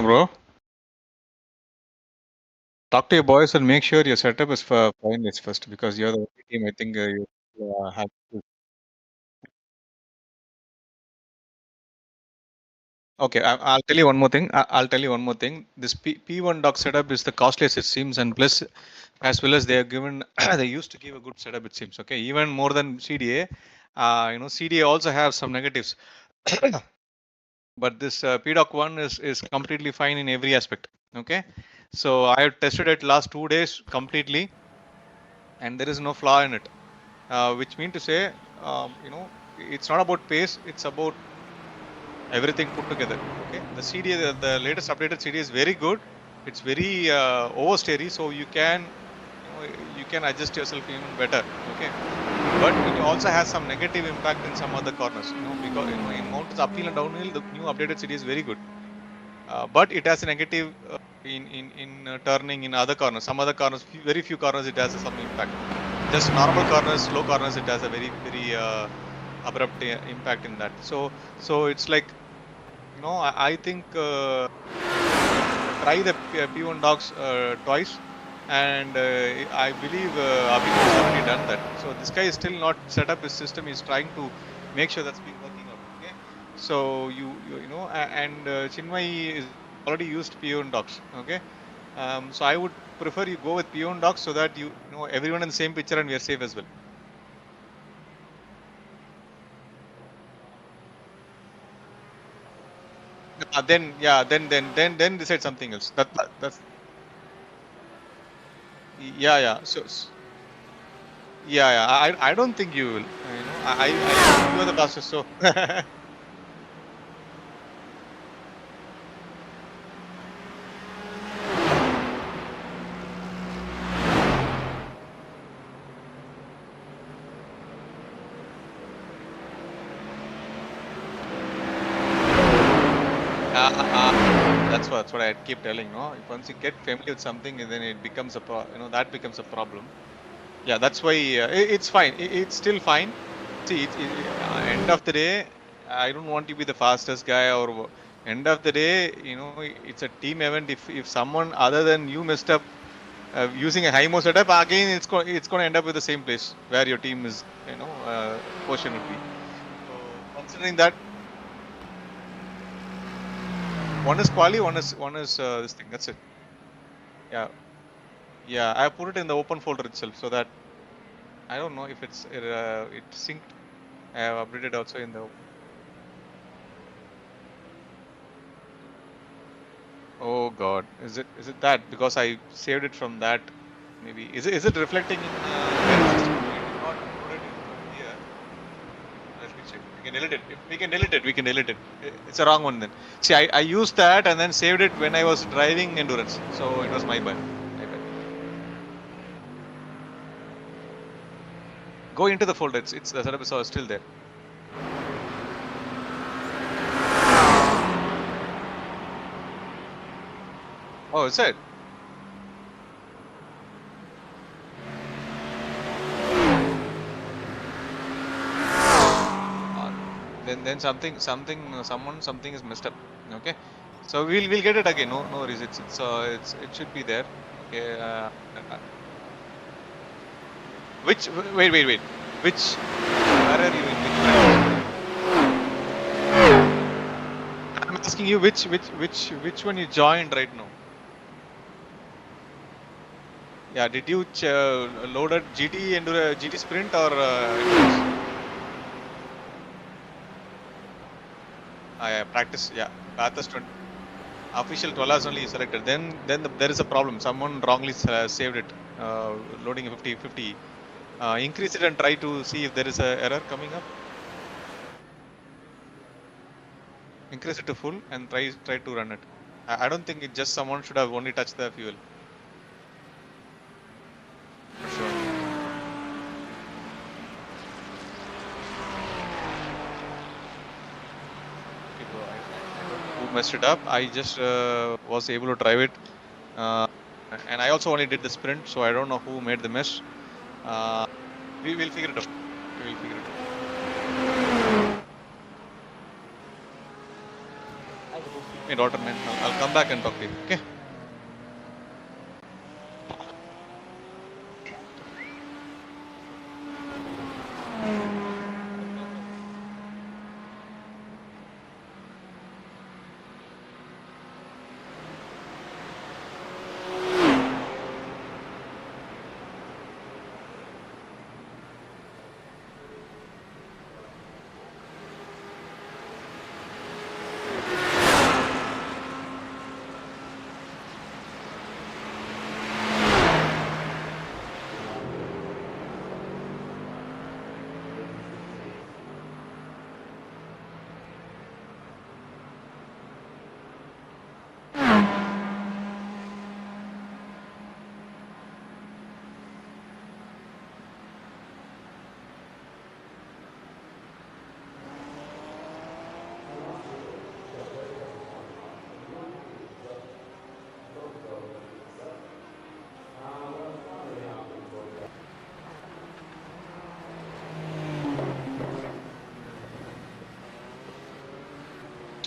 Bro, talk to your boys and make sure your setup is for fine is first because you're the only team. I think you have to. Okay, I'll tell you one more thing. I'll tell you one more thing. This P1 dock setup is the costliest it seems, and plus, as well as they are given, they used to give a good setup it seems. Okay, even more than CDA. CDA also have some negatives, but this PDoc one is completely fine in every aspect. Okay, so I have tested it last 2 days completely, and there is no flaw in it. Which mean to say, it's not about pace, it's about everything put together. Okay, the CD, the latest updated CD is very good. It's very oversteery, so you can adjust yourself even better. Okay, but it also has some negative impact in some other corners. Because in mountains uphill and downhill, the new updated CD is very good. But it has a negative in turning in other corners. Some other corners, very few corners, it has some impact. Just normal corners, slow corners, it has a very abrupt impact in that. So it's like I think try the P1 dogs twice, and I believe Abhi has already done that. So this guy is still not set up his system. He's trying to make sure that's been working out. Okay, so and Chinmay is already used P1 dogs. Okay, so I would prefer you go with P1 dogs so that you know everyone in the same picture and we are safe as well. Then decide something else. That's yeah. Yeah. I don't think you will. I think you are the fastest. So that's what I keep telling. No, if once you get familiar with something, then it becomes that becomes a problem. Yeah, that's why it's fine. It's still fine. See, end of the day, I don't want to be the fastest guy or end of the day, it's a team event. If someone other than you messed up using a high-mo setup, again it's going to end up with the same place where your team is, portion would be. So considering that, one is quali, one is this thing. That's it. Yeah, yeah. I put it in the open folder itself so that I don't know if it synced. I have updated also in the. Oh God, is it that because I saved it from that? Maybe is it reflecting in parent system? We did not put it in here. Let me check. We can delete it. If we can delete it, we can delete it. It's a wrong one then. See, I used that and then saved it when I was driving endurance. So it was my bad. My bad. Go into the folder. It's the setup is still there. Oh, is it? Then something is messed up. Okay, so we'll get it again. No worries. It should be there. Okay. Which wait. Which where are you in which I'm asking you which one you joined right now. Yeah, did you load a GT into a GT Sprint or practice? Yeah, Bathrust 20. Official 12 hours only selected. Then there is a problem. Someone wrongly saved it. Loading 50. Increase it and try to see if there is a error coming up. Increase it to full and try to run it. I don't think it just someone should have only touched the fuel. For sure. Who messed it up? I just was able to drive it, and I also only did the sprint, so I don't know who made the mess. We will figure it out. We will figure it out. My daughter, man. I'll come back and talk to you. Okay.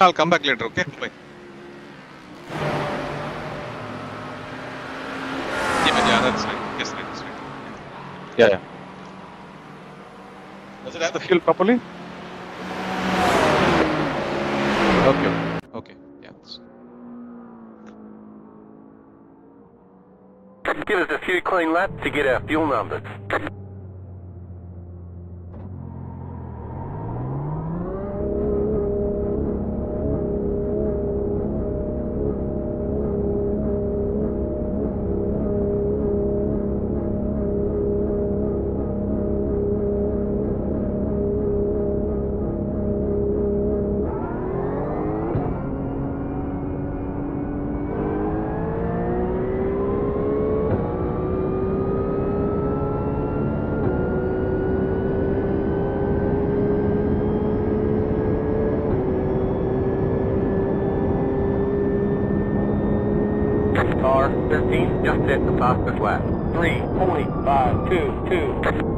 I'll come back later. Okay. Bye. Yeah, that's right. Yes, right. That's right. Yeah. Does it have the fuel properly? Okay. Okay. Yeah. Give us a few clean laps to get our fuel numbers. Car 13 just hit the fastest lap. 3:45.22.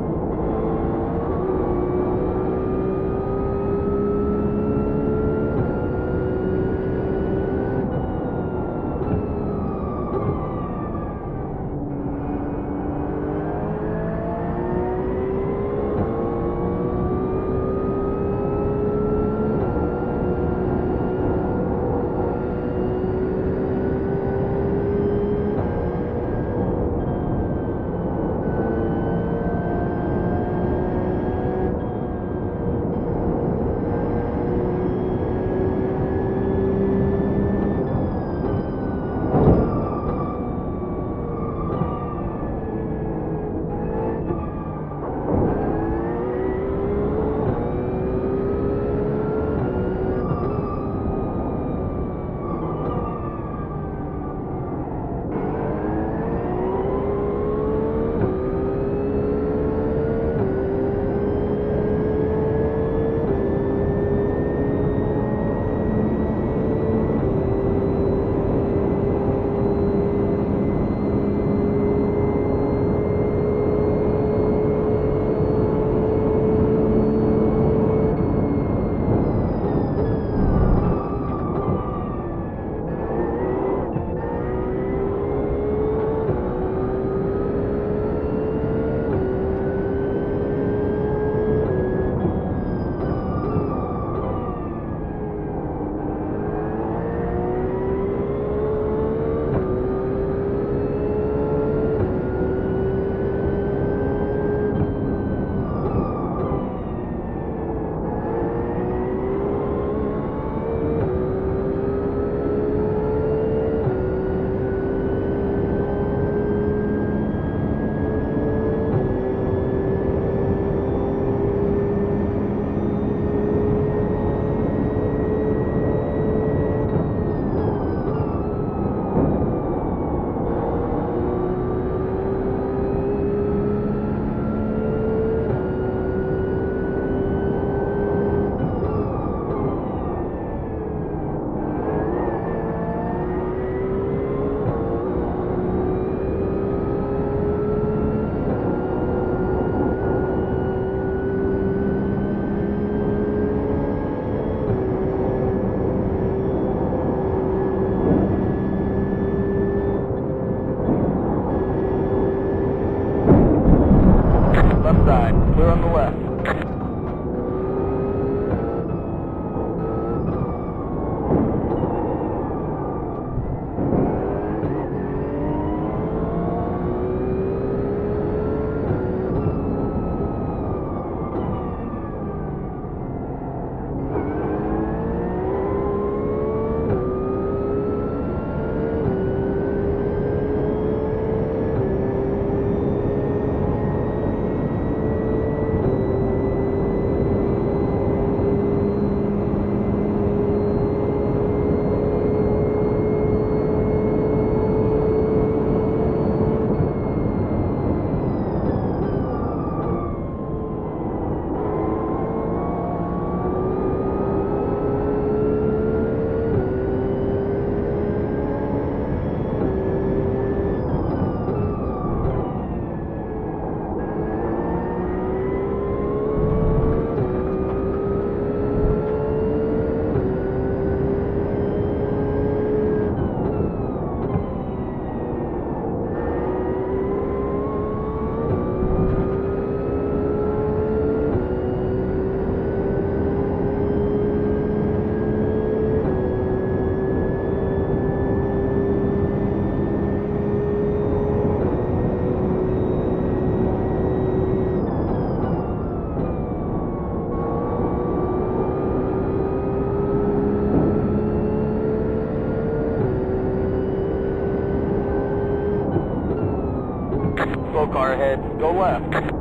ahead. Go left.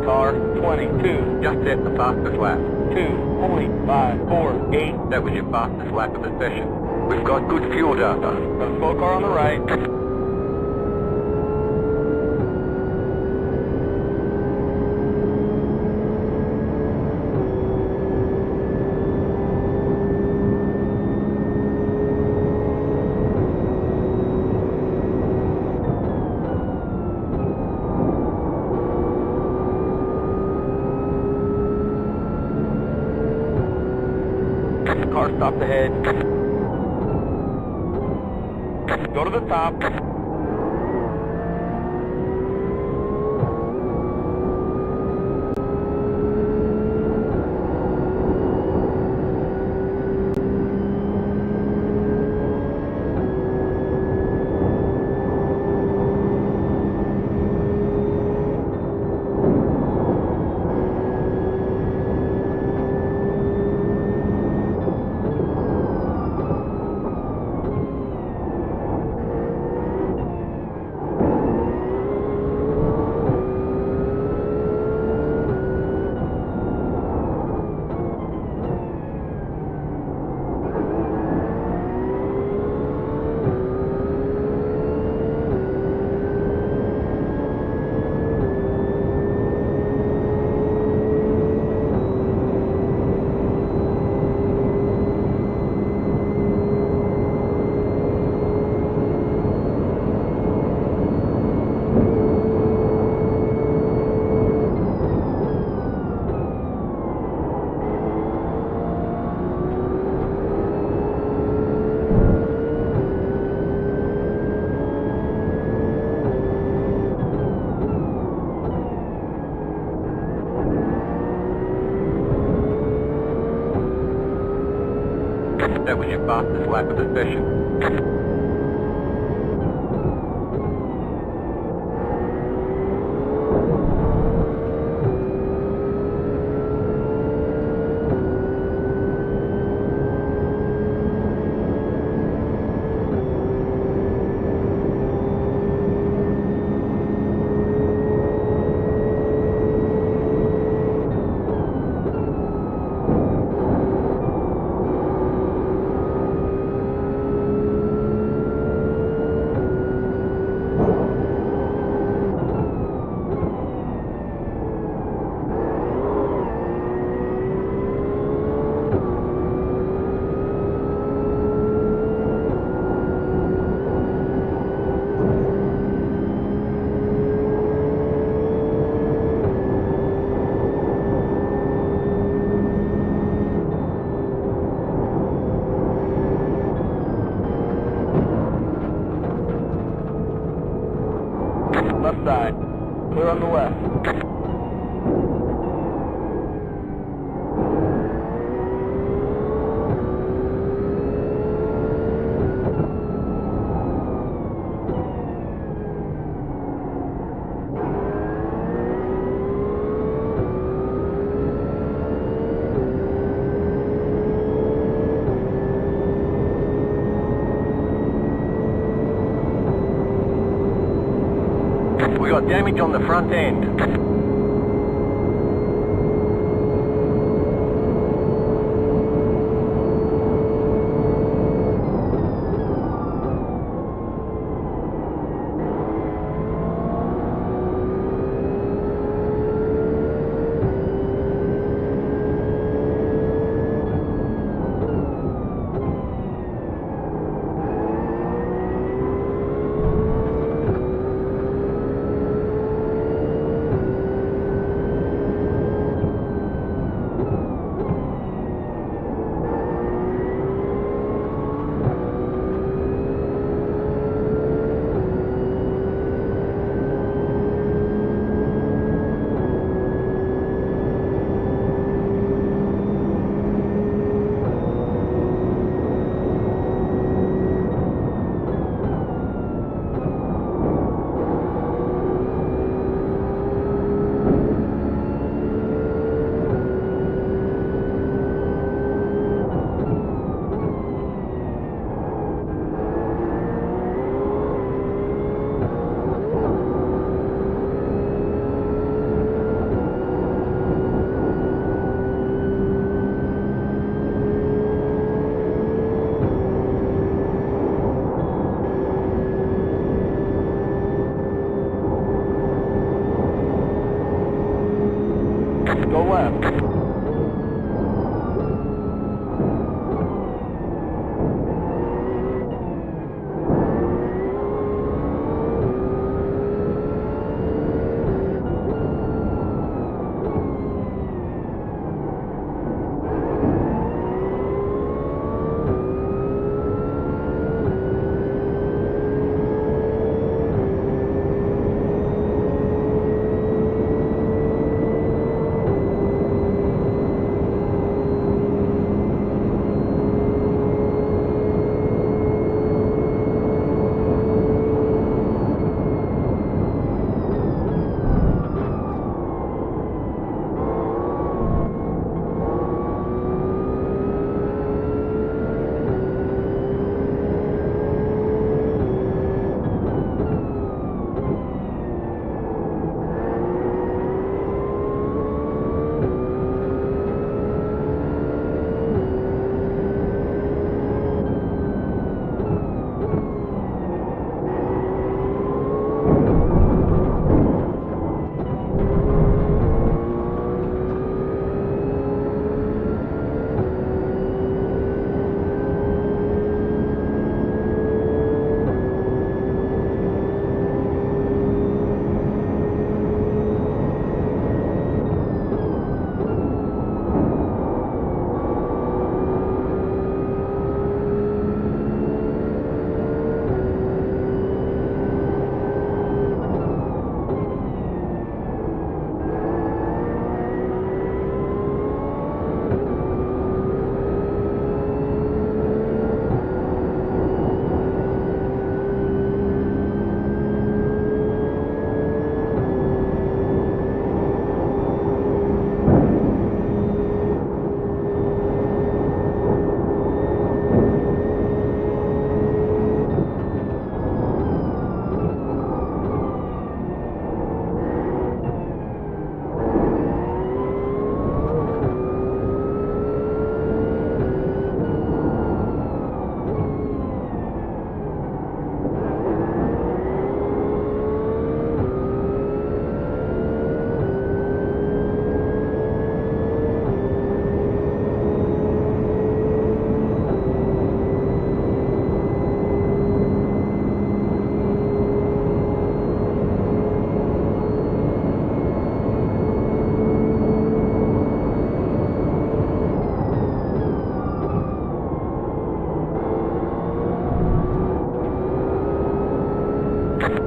Car 22 just hit the fastest lap. 2.548. That was your fastest lap of the session. We've got good fuel data. Got a slow car on the right. Car stopped ahead. Go to the top. That was your fastest lap of the session. Left side. Clear on the left. We got damage on the front end. Go left.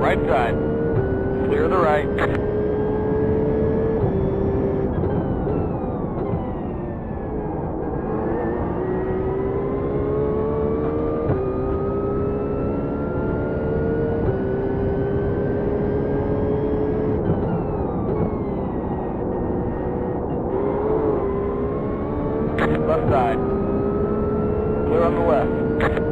Right side. Clear the right. Left side. Clear on the left.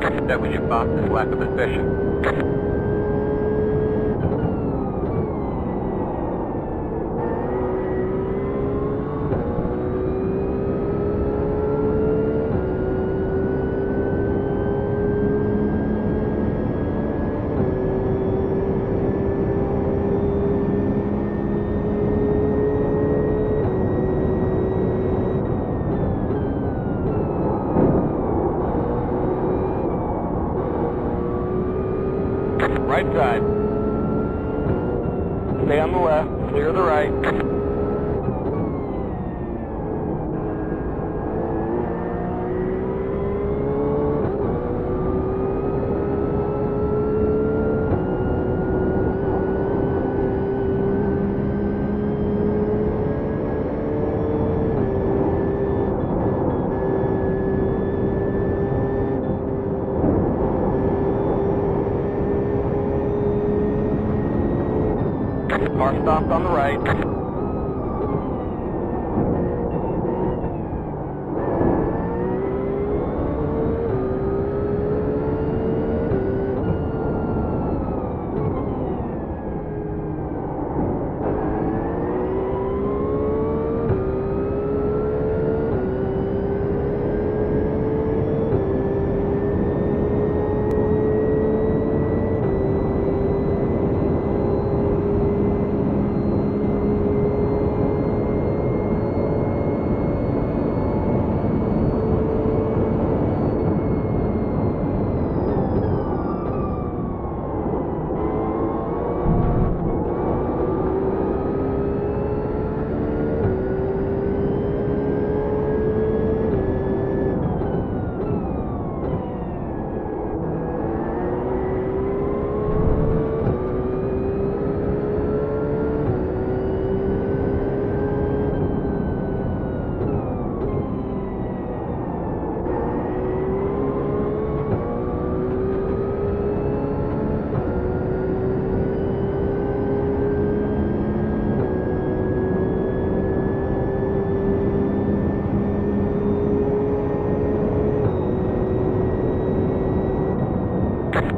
That was your fastest lap of the session. Right side. Stay on the left, clear the right. Car stopped on the right.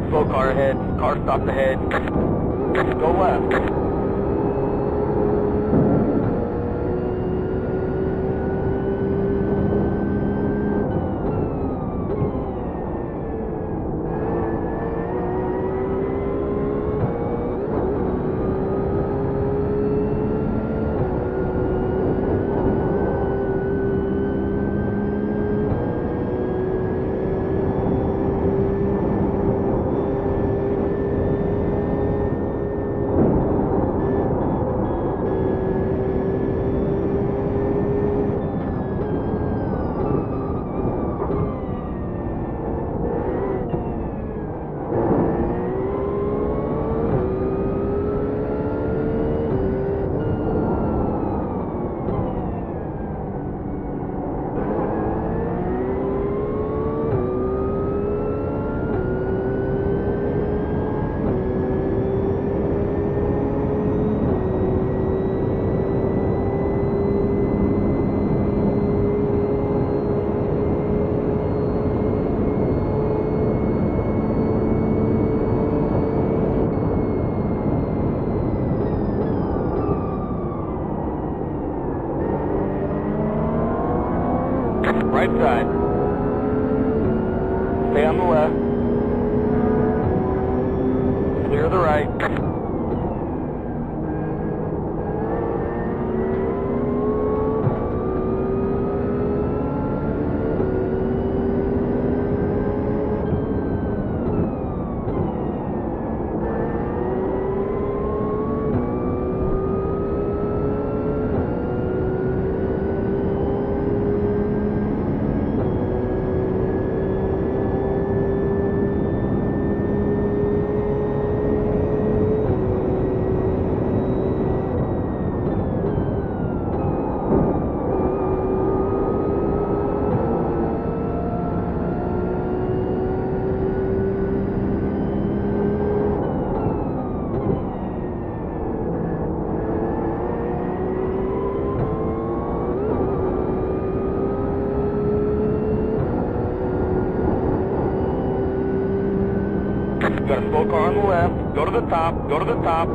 Slow car ahead. Car stopped ahead. Go left. Right side. Stay on the left. Clear the right. Got a slow car on the left. Go to the top. Go to the top.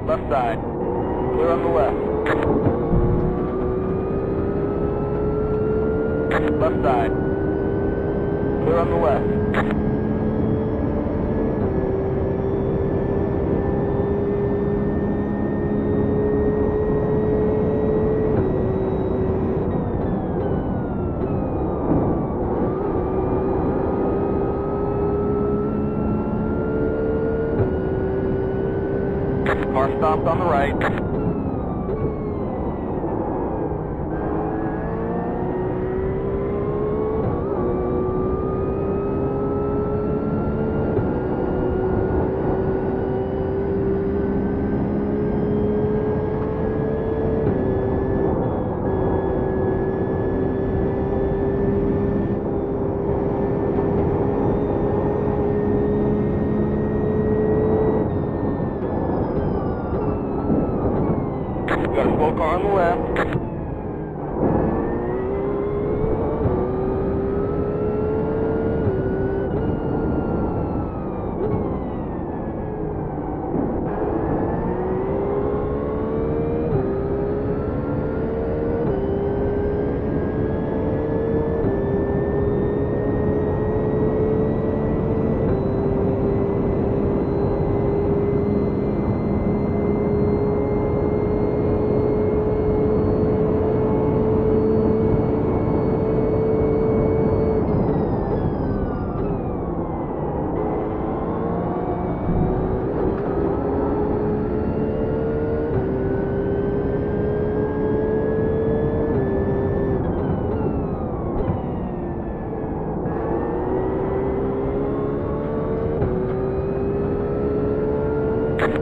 Left side. Clear on the left. Left side. Clear on the left. Car stopped on the right. Got a slow car on the left.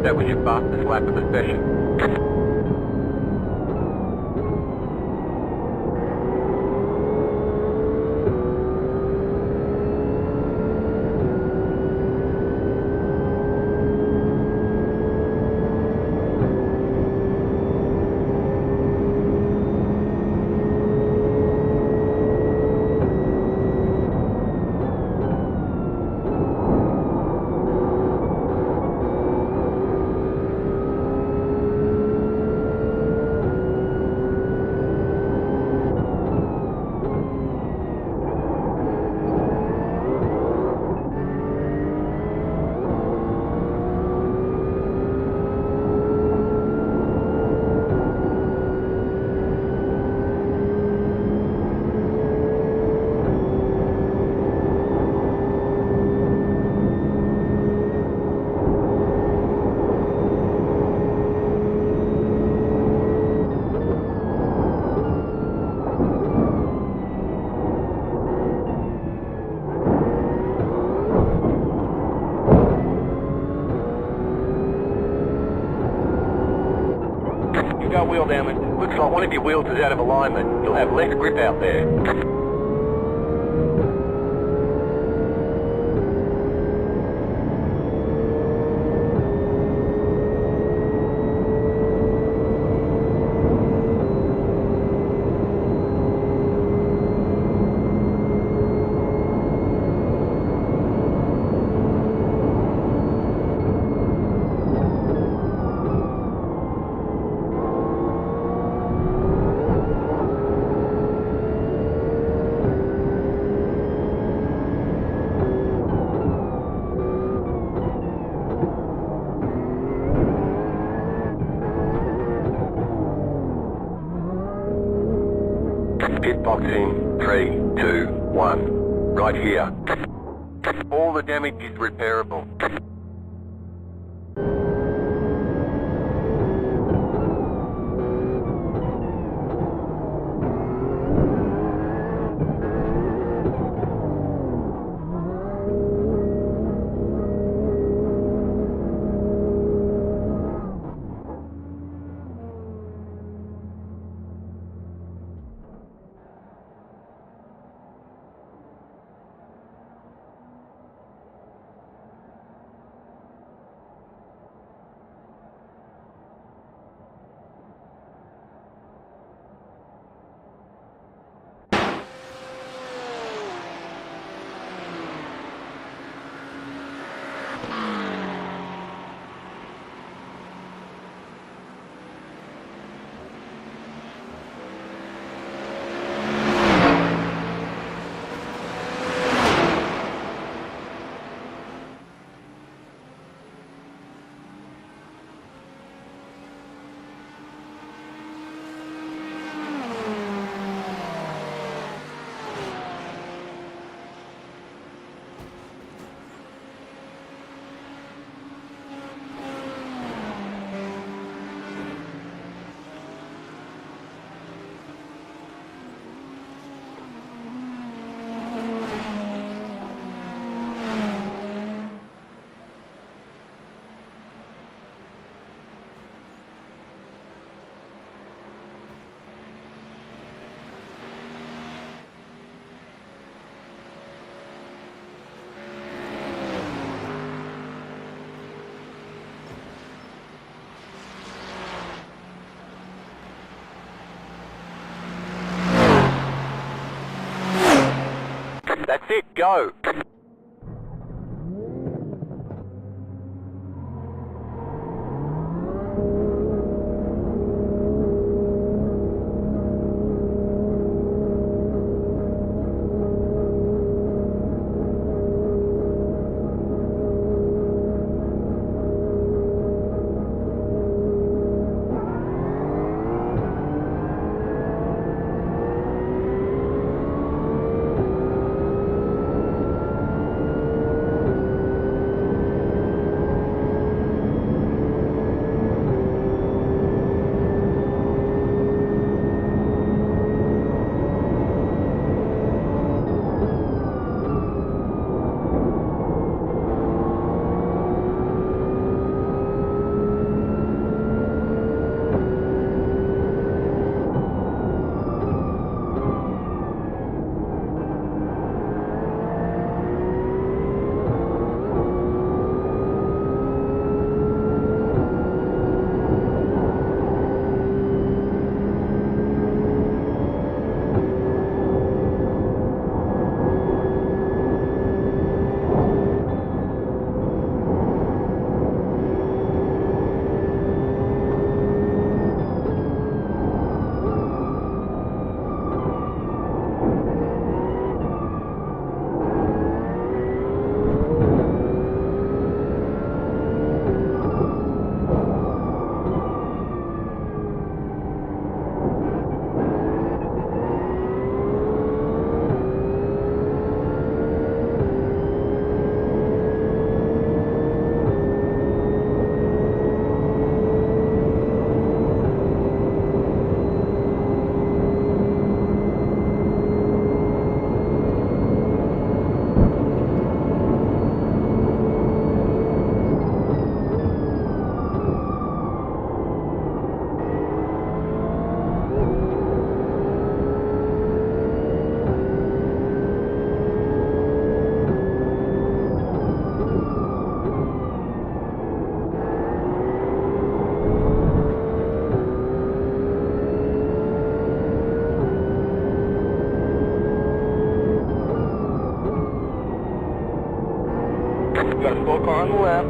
That was your fastest lap of the session. You got wheel damage. Looks like one of your wheels is out of alignment. You'll have less grip out there. Pit box in 3, 2, 1. Right here. All the damage is repairable. That's it, go! Got a full car on the left.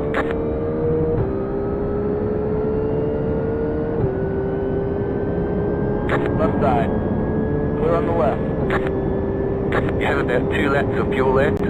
Left side. Clear on the left. You have about 2 laps of fuel left.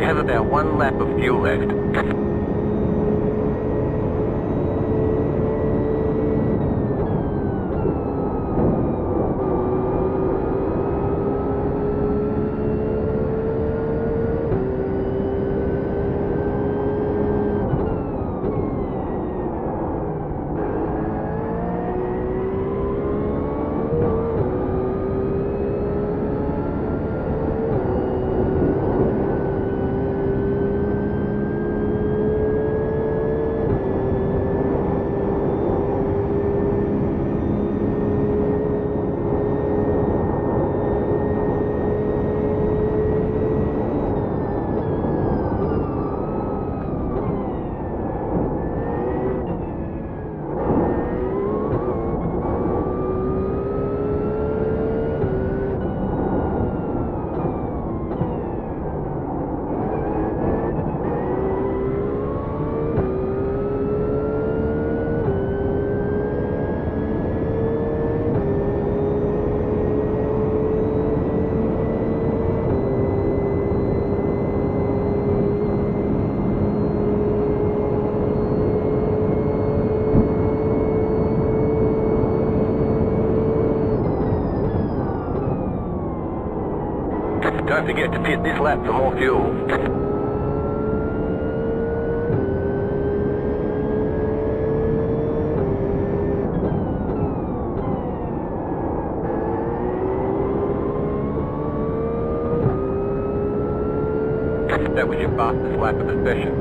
have about 1 lap of fuel left. Don't forget to pit this lap for more fuel. That was your fastest lap of the session.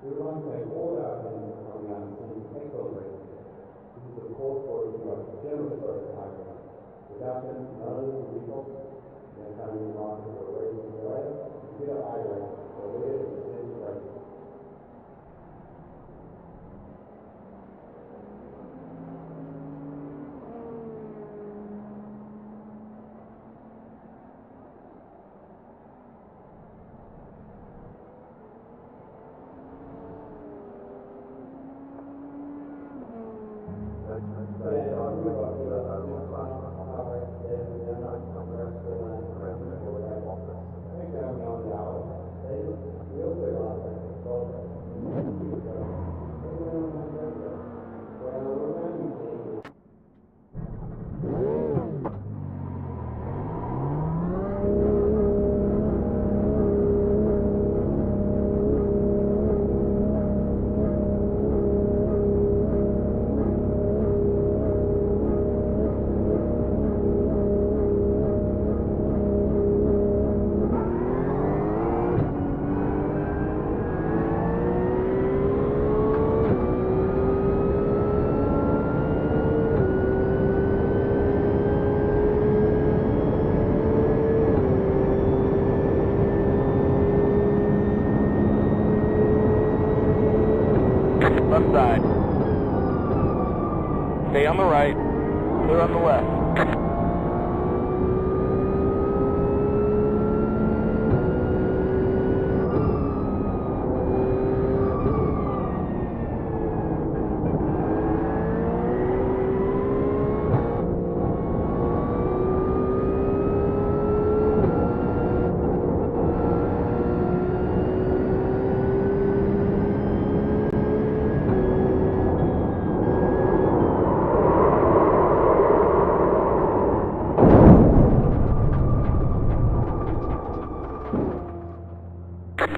We want to take all our things coming out and seeing excellent race. This is of course for a generous for a time. Without them, none of this would be possible. And how we move on to the race in the way, consider Iracing, the leader of the city race. Left side. Stay on the right. Clear on the left.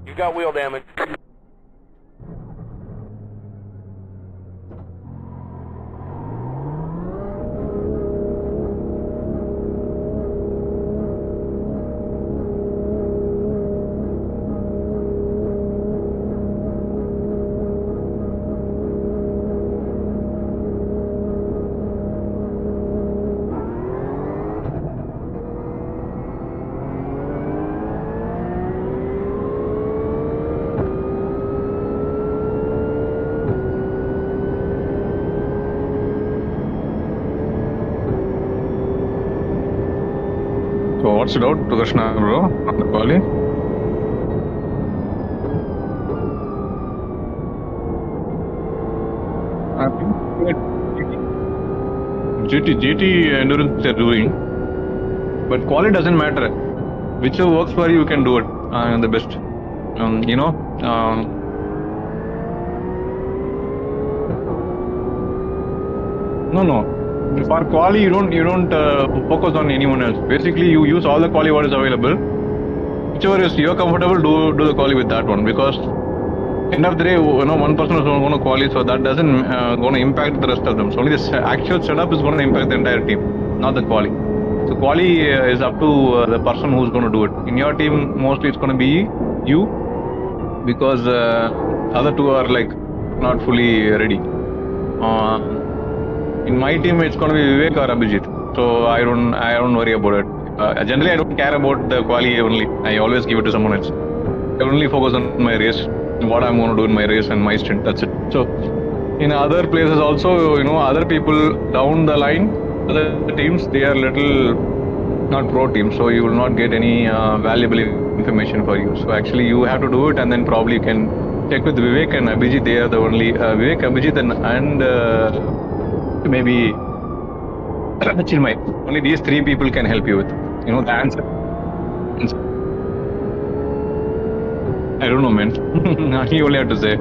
You got wheel damage. So what's it out to Krishna, bro, on the quali? I think GT endurance they're doing, but quality doesn't matter. Whichever works for you, you can do it the best. You know. No. For quali, you don't focus on anyone else. Basically, you use all the quali what is available. Whichever is you're comfortable, do the quali with that one, because end of the day, one person is going to quali, so that doesn't going to impact the rest of them. So only the actual setup is going to impact the entire team, not the quali. So quali is up to the person who's going to do it. In your team, mostly it's going to be you, because other two are like not fully ready. In my team, it's going to be Vivek or Abhijit. So I don't worry about it. Generally, I don't care about the quali only. I always give it to someone else. I only focus on my race, what I'm going to do in my race and my stint. That's it. So in other places also, other people down the line, other teams, they are little not pro teams, so you will not get any valuable information for you. So actually, you have to do it, and then probably you can check with Vivek and Abhijit. They are the only Vivek, Abhijit, and maybe Chinmay. Only these three people can help you with, the answer. I don't know, man. You only have to say.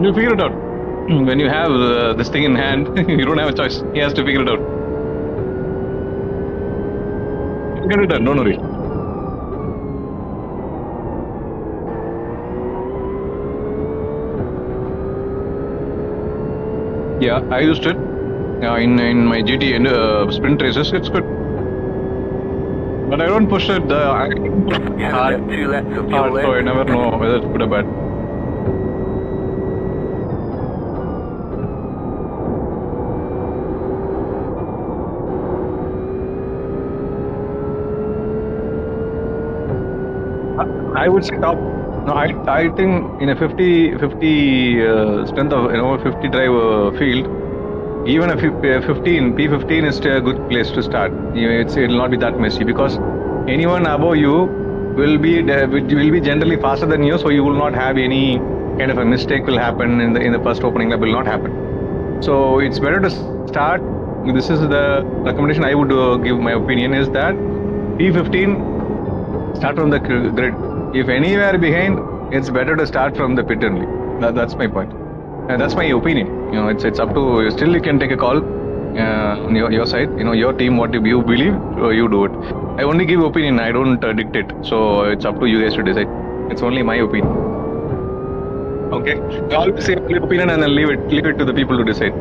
You figure it out. When you have this thing in hand, you don't have a choice. He has to figure it out. You get it done, don't worry. Yeah, I used it in my GT sprint races. It's good. But I don't push it. I don't push You have hard, about 2 laps of fuel hard, so I left. never know whether it's good or bad. I would say top. No, I think in a 50 strength of 50 drive field, even a 15 P15 is still a good place to start. It'll not be that messy because anyone above you will be generally faster than you, so you will not have any kind of a mistake will happen in the first opening lap will not happen. So it's better to start. This is the recommendation I would give. My opinion is that P15 start from the grid. If anywhere behind, it's better to start from the pit only. That's my point. That's my opinion. It's up to still you can take a call on your side. Your team, what you believe, you do it. I only give opinion. I don't dictate. So it's up to you guys to decide. It's only my opinion. Okay. I always say only opinion and then leave it to the people to decide.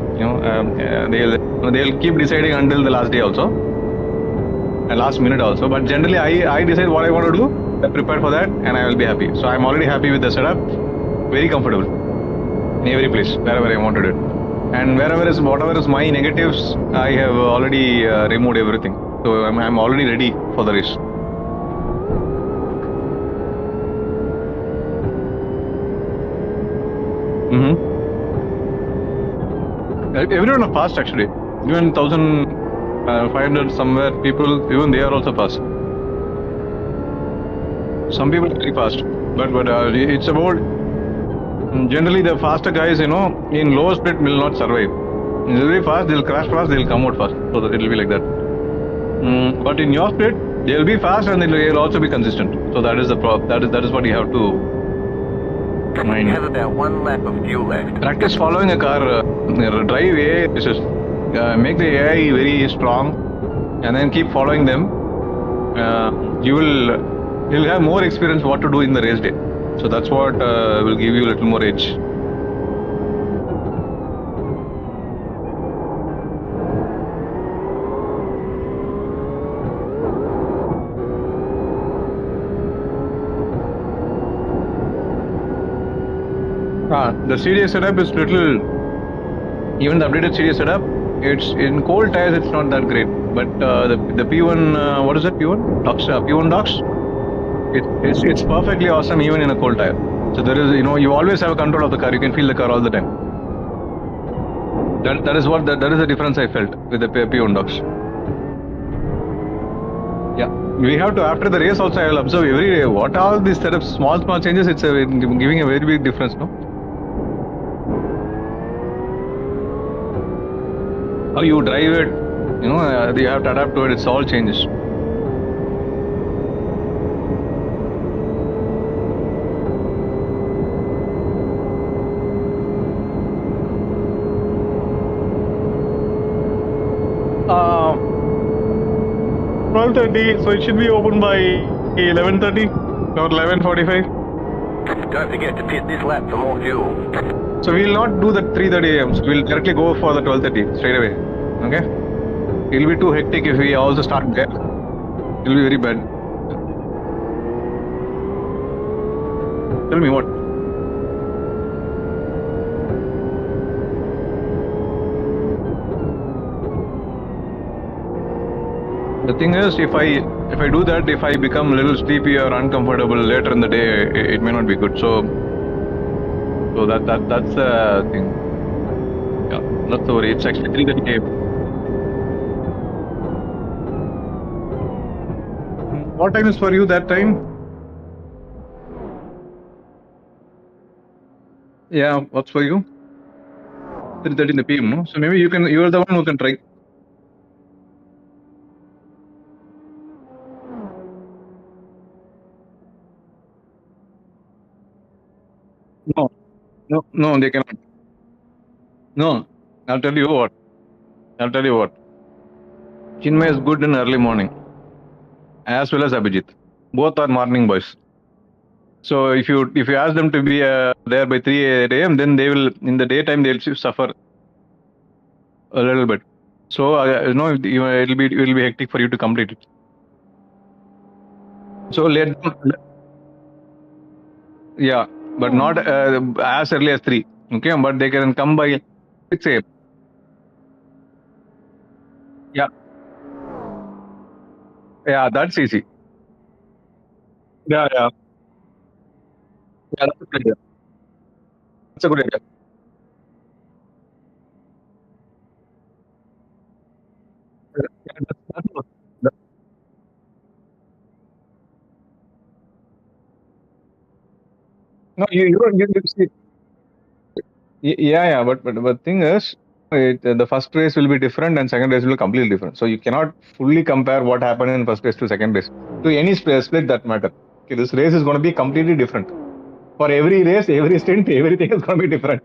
They'll keep deciding until the last day also, and last minute also. But generally, I decide what I want to do. I prepare for that, and I will be happy. So I'm already happy with the setup. Very comfortable in every place wherever I wanted it, and whatever is my negatives, I have already removed everything. So I'm already ready for the race. Everyone are fast actually. Even 1,500 somewhere people, even they are also fast. Some people are very fast, but it's about generally the faster guys, in lower split will not survive. They're very fast, they'll crash fast, they'll come out fast. So that it'll be like that. But in your split, they'll be fast and they'll also be consistent. So that is that is what you have to mind. You have about 1 lap of fuel left. Practice following a car, drive AI races. Make the AI very strong, and then keep following them. You'll have more experience what to do in the race day. So that's what will give you a little more edge. The CDA setup is little. Even the updated CDA setup, it's in cold tires. It's not that great. But the P1, what is it? P1 docks. P1 docks. It's perfectly awesome even in a cold tire. So there is, you always have control of the car. You can feel the car all the time. That is the difference I felt with the P1 docks. Yeah, we have to, after the race also, I will observe every day what all these setups, small changes. It's giving a very big difference, no? How you drive it, you have to adapt to it. It's all changes. Uh, 12:30, so it should be open by 11:30 or 11:45. Don't forget to pit this lap for more fuel. So we'll not do the 3:30 a.m. So we'll directly go for the 12:30 straight away. Okay? It'll be too hectic if we also start there. It'll be very bad. Tell me what. The thing is, if I do that, if I become a little sleepy or uncomfortable later in the day, it may not be good. So that's the thing. Yeah, not to worry. It's actually 3:30 a.m. What time is for you that time? Yeah, what's for you? 3:30 in the PM, no? So maybe you are the one who can try. No, they cannot. No, I'll tell you what. Chinmay is good in early morning, as well as Abhijit. Both are morning boys. So if you ask them to be there by 3 a.m., then they will, in the daytime, they'll suffer a little bit. So it'll be hectic for you to complete it. So yeah, but not as early as 3. Okay, but they can come by 6 a.m. Yeah, yeah, that's easy. Yeah, yeah, yeah, that's a good idea. That's a good idea. Yeah, that- no, you don't you see. Yeah, yeah, but thing is, the first race will be different and second race will be completely different. So you cannot fully compare what happened in first race to second race to any split that matter. Okay, this race is going to be completely different for every race, every stint, everything is going to be different.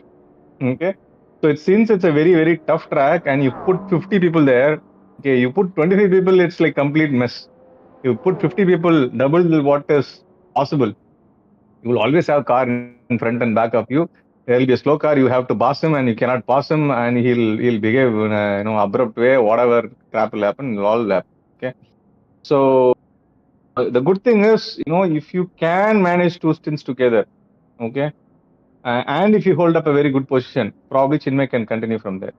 Okay, so since it's a very tough track and you put 50 people there, okay, you put 25 people, it's like complete mess. You put 50 people, double what is possible. You will always have car in front and back of you. There will be a slow car. You have to pass him, and you cannot pass him, and he'll behave in a abrupt way. Whatever crap will happen, will all happen. Okay. So the good thing is, if you can manage two stints together, okay, and if you hold up a very good position, probably Chinmay can continue from there.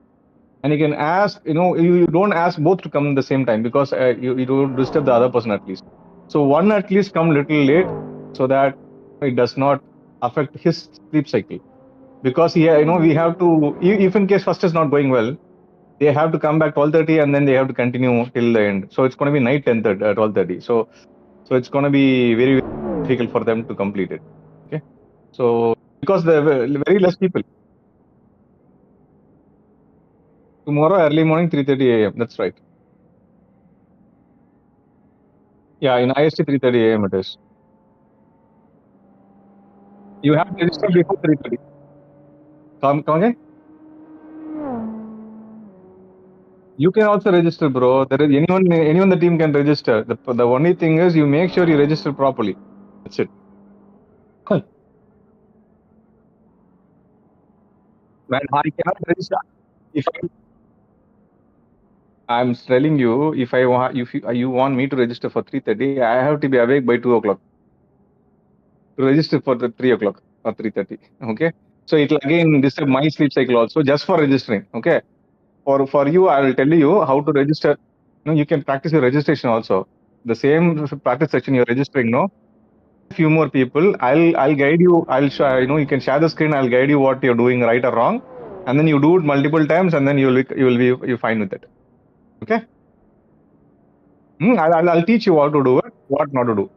And you can ask, you don't ask both to come at the same time because you don't disturb the other person at least. So one at least come little late so that it does not affect his sleep cycle. Because we have to, if in case first is not going well, they have to come back 12:30 and then they have to continue till the end. So it's going to be night 10:30, 12:30. So it's going to be very difficult for them to complete it. Okay. So because there were very less people. Tomorrow early morning 3:30 a.m. That's right. Yeah, in IST 3:30 a.m. it is. You have to register before 3:30. Come again? You can also register, bro. There is anyone the team can register. The only thing is you make sure you register properly. That's it. Man, I cannot register. If I'm telling you, if I want, if you want me to register for 3:30, I have to be awake by 2 o'clock to register for the 3 o'clock or 3:30. Okay, so it'll again disturb my sleep cycle also just for registering. Okay, for you, I will tell you how to register. You can practice your registration also. The same practice section you're registering. No, few more people. I'll guide you. I'll show. You can share the screen. I'll guide you what you're doing right or wrong, and then you do it multiple times, and then you fine with it. Okay. I'll teach you how to do it, what not to do.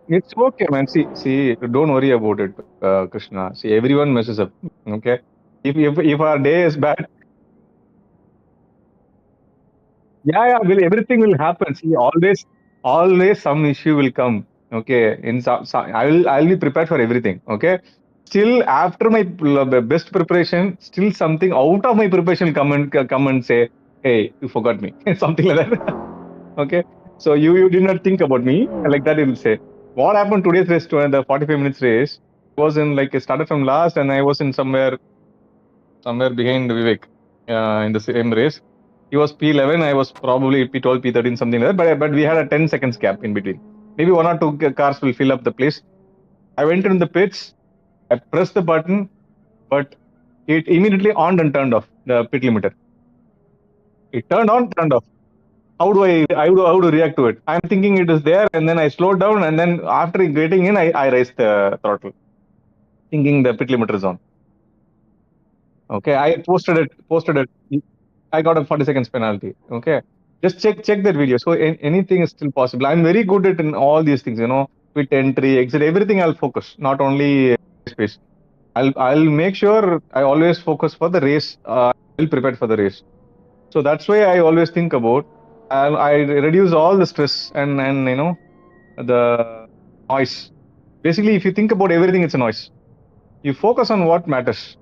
It's okay, man. See, don't worry about it, Krishna. See, everyone messes up. Okay, if our day is bad, yeah, everything will happen. See, always some issue will come. Okay, I'll be prepared for everything. Okay, still after my best preparation, still something out of my preparation come and say, hey, you forgot me, something like that. Okay, so you did not think about me like that. It'll say what happened today's race to the 45 minutes race was in like it started from last and I was in somewhere behind Vivek in the same race. He was P11, I was probably P12, P13, something like that. But we had a 10 seconds gap in between. Maybe one or two cars will fill up the place. I went in the pits. I pressed the button, but it immediately on and turned off the pit limiter. It turned on, turned off. How do I react to it? I'm thinking it is there, and then I slowed down, and then after getting in, I raised the throttle, thinking the pit limiter is on. Okay, I posted it. I got a 40 seconds penalty. Okay, just check that video. So anything is still possible. I'm very good at in all these things. Pit entry, exit, everything. I'll focus, not only space. I'll make sure I always focus for the race. I'll prepare for the race. So that's why I always think about. I reduce all the stress and the noise. Basically, if you think about everything, it's a noise. You focus on what matters.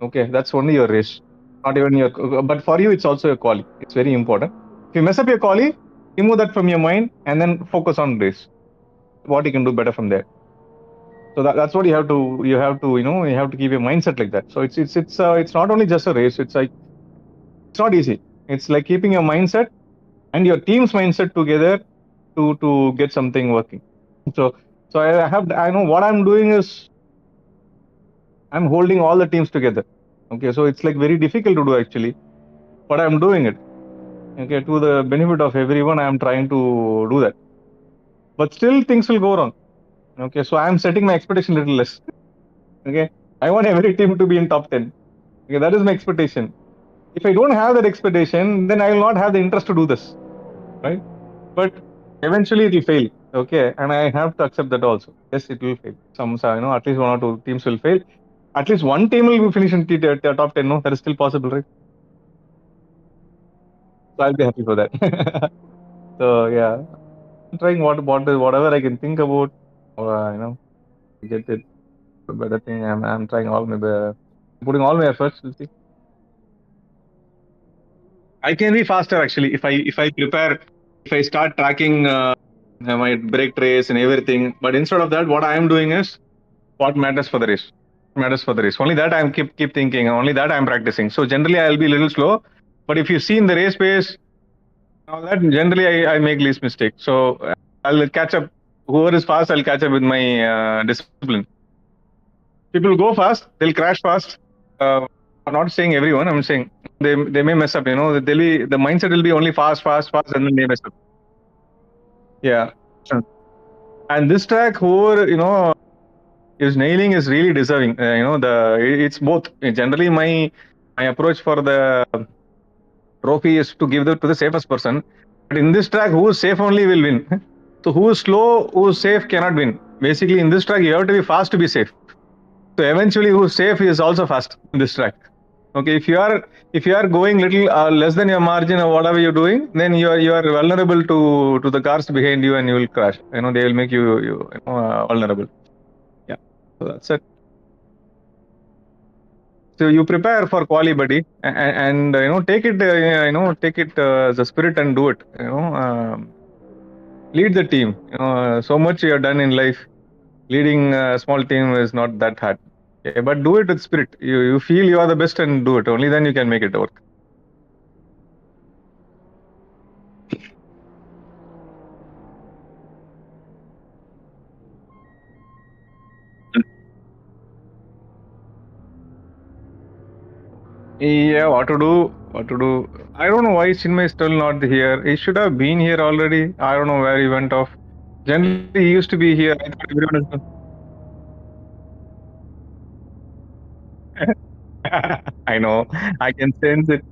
Okay, that's only your race, not even your. But for you, it's also a quali. It's very important. If you mess up your quali, remove that from your mind and then focus on race. What you can do better from there. So that's what you have to. You have to keep your mindset like that. So it's not only just a race. It's like It's not easy. It's like keeping your mindset and your team's mindset together to get something working. So I know what I'm doing is I'm holding all the teams together. Okay, so it's like very difficult to do actually, but I'm doing it. Okay, to the benefit of everyone, I'm trying to do that. But still, things will go wrong. Okay, so I'm setting my expectation a little less. Okay, I want every team to be in top 10. Okay, that is my expectation. If I don't have that expectation, then I will not have the interest to do this, right? But eventually it will fail. Okay, and I have to accept that also. Yes, it will fail. At least one or two teams will fail. At least one team will finish in top 10. No, that is still possible, right? So I'll be happy for that. So yeah, I'm trying whatever I can think about, get it a better thing. I'm trying putting all my efforts. We'll see. I can be faster actually if I prepare, if I start tracking my brake trace and everything. But instead of that, what I am doing is what matters for the race. Matters for the race. Only that I'm keep thinking. Only that I'm practicing. So generally I'll be a little slow. But if you see in the race pace, all that generally I make least mistake. So I'll catch up. Whoever is fast, I'll catch up with my discipline. People go fast, they'll crash fast. I'm not saying everyone. I'm saying they may mess up. The mindset will be only fast, and then they mess up. Yeah. And this track, whoever is nailing is really deserving. It's both. Generally, my approach for the trophy is to give it to the safest person. But in this track, who is safe only will win. So who is slow, who is safe cannot win. Basically, in this track, you have to be fast to be safe. So eventually, who is safe is also fast in this track. Okay, if you are going little less than your margin or whatever you're doing, then you are vulnerable to the cars behind you and you will crash. They will make you vulnerable. Yeah, so that's it. So you prepare for quali, buddy, and take it take it as a spirit and do it. Lead the team. So much you have done in life. Leading a small team is not that hard. Okay, but do it with spirit. You feel you are the best and do it. Only then you can make it work. Yeah, what to do? What to do? I don't know why Chinmay is still not here. He should have been here already. I don't know where he went off. Generally, he used to be here. I thought everyone is. I know. I can sense it.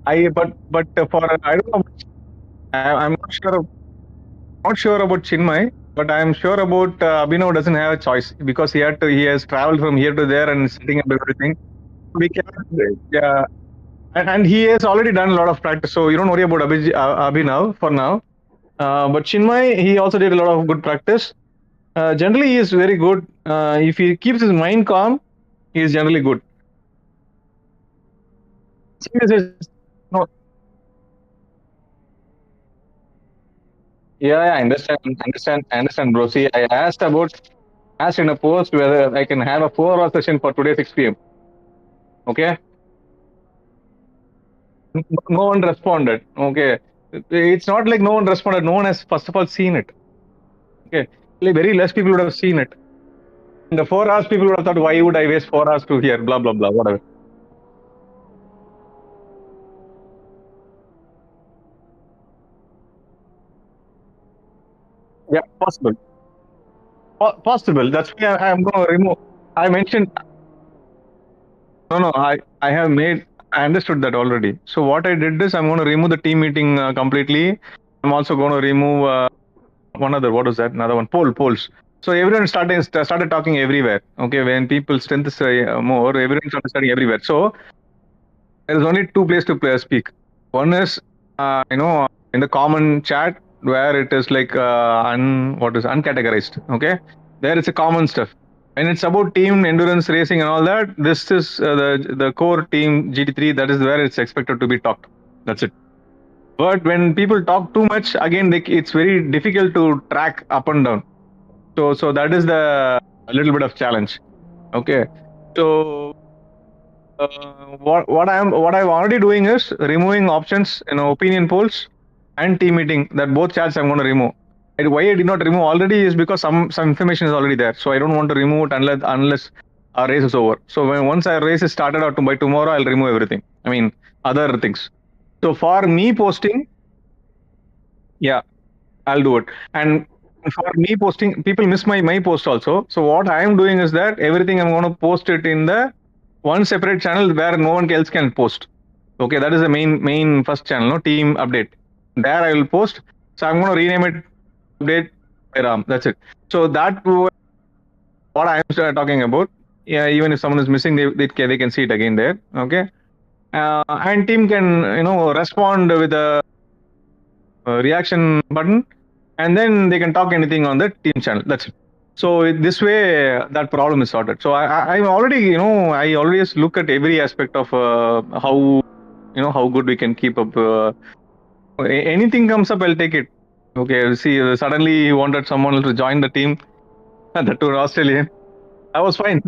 But for I don't know. I'm not sure about Chinmay, but I'm sure about Abhinav doesn't have a choice because he has traveled from here to there and setting up everything. We can, yeah, and he has already done a lot of practice, so you don't worry about Abhinav for now. But Chinmay, he also did a lot of good practice. Generally, he is very good. If he keeps his mind calm, he is generally good. No, yeah, I understand, bro. See, I asked in a post whether I can have a 4-hour session for today 6 p.m. Okay, no one responded. Okay, it's not like no one responded. No one has first of all seen it. Okay, like very less people would have seen it. In the 4 hours, people would have thought, why would I waste 4 hours to hear blah blah blah whatever. Yeah, possible. Possible. That's why I'm going to remove. I mentioned no. I have made. I understood that already. So what I did is I'm going to remove the team meeting completely. I'm also going to remove one other. What was that? Another one. Polls. So everyone started talking everywhere. Okay, when people strength is more, everyone started studying everywhere. So there is only two places to speak. One is in the common chat where it is like uncategorized. Okay, there it's a common stuff. And it's about team endurance racing and all that. This is the core team GT3. That is where it's expected to be talked. That's it. But when people talk too much, again, it's very difficult to track up and down. So that is the a little bit of challenge. Okay, so what I'm already doing is removing options, opinion polls and team meeting. That both chats I'm going to remove. And why I did not remove already is because some information is already there. So I don't want to remove it unless our race is over. So once our race is started out by tomorrow, I'll remove everything. I mean other things. So for me posting, yeah, I'll do it. And for me posting, people miss my post also. So what I am doing is that everything I'm going to post it in the one separate channel where no one else can post. Okay, that is the main first channel, no team update. There I will post. So I'm going to rename it update by Ram. That's it. So that what I'm talking about. Yeah, even if someone is missing, they can see it again there. Okay, and team can respond with a reaction button, and then they can talk anything on the team channel. That's it. So this way, that problem is sorted. So I'm already, I always look at every aspect of how good we can keep up. Anything comes up, I'll take it. Okay, see, suddenly he wanted someone to join the team, that to an Australian. I was fine.